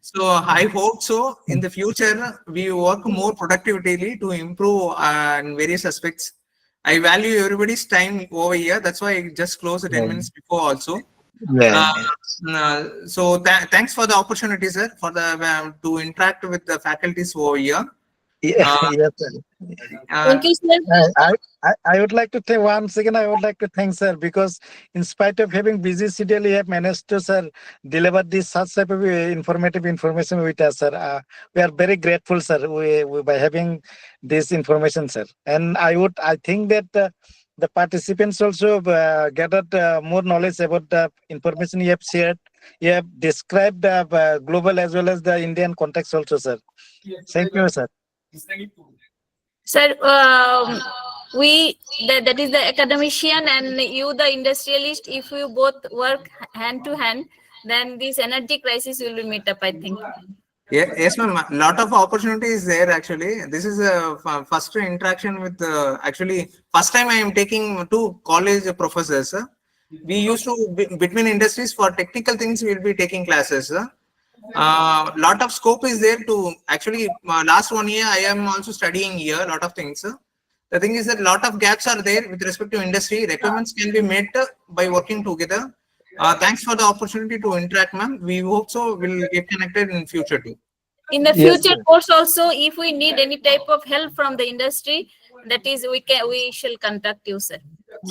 So I hope so. In the future, we work more productively to improve in various aspects. I value everybody's time over here. That's why I just closed 10 minutes before also. Yeah. Uh, so thanks for the opportunity, sir, for the to interact with the faculties over here. Yeah, Uh, yes, sir. Thank you, sir. I would like to take once again. I would like to thank sir because in spite of having busy schedule, you have managed to sir deliver this such type of informative information with us, sir. We are very grateful, sir, we by having this information, sir. And I think that the participants also gathered more knowledge about the information you have shared. You have described the global as well as the Indian context also, sir. Thank you, sir. Sir, that is the academician and you the industrialist. If you both work hand to hand, then this energy crisis will be met up, I think. yeah, yes, ma'am. A lot of opportunities there actually. This is a first interaction with actually first time I am taking two college professors. We used to between industries for technical things we will be taking classes. Lot of scope is there to actually last 1 year I am also studying here lot of things. The thing is that lot of gaps are there with respect to industry. Requirements can be met by working together. Thanks for the opportunity to interact, ma'am. We hope so will get connected in future too. In the Yes, future sir. course also, if we need any type of help from the industry, that is we shall contact you, sir.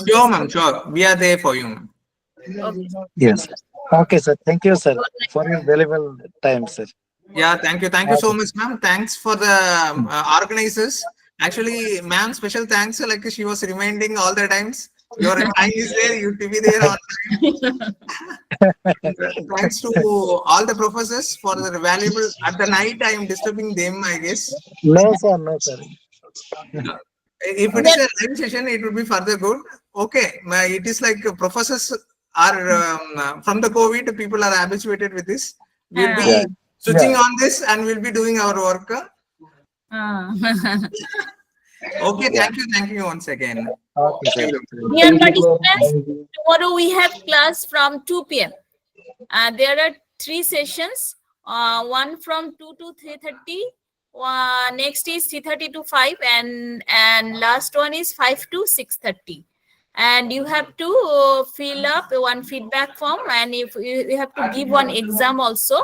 Sure, ma'am. Sure, we are there for you, ma'am. Okay. Yes. Okay, sir. Thank you, sir, for your valuable time, sir. Yeah, thank you. Thank you so much, ma'am. Thanks for the organizers. Actually, ma'am, special thanks. Like she was reminding all the times. Your time is there. You to be there on time. Thanks to all the professors for the valuable. At the night, I am disturbing them, I guess. No, sir. No, sir. If it is a live session, it would be further good. Okay, it is like professors are from the COVID. People are habituated with this. We'll be Yeah. switching Yeah. on this and we'll be doing our work. Okay, Yeah. thank you once again. Okay, sir. Dear Thank you, sir. participants, Thank you. tomorrow we have class from 2 p.m. There are 3 sessions. One from 2 to 3:30. Next is 3:30 to 5, and last one is 5 to 6:30. And you have to fill up one feedback form, and if you have to give one exam also.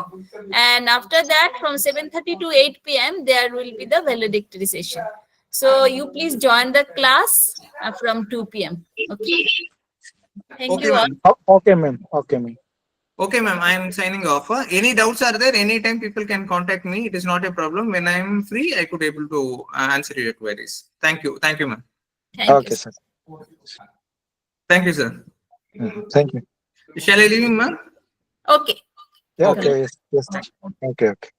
And after that, from 7:30 to 8 p.m. there will be the valedictory session. So you please join the class from 2 p.m. Okay. Thank Okay, you all. ma'am. Okay, ma'am. Okay, ma'am. Okay, ma'am. I am signing off. Any doubts are there? Anytime people can contact me. It is not a problem. When I am free, I could able to answer your queries. Thank you. Thank you, ma'am. Thank you. Okay, sir. Thank you, sir. Thank you. Shall I leave, ma'am? Okay. Yeah, Okay. okay. Yes. Yes. Okay. Okay.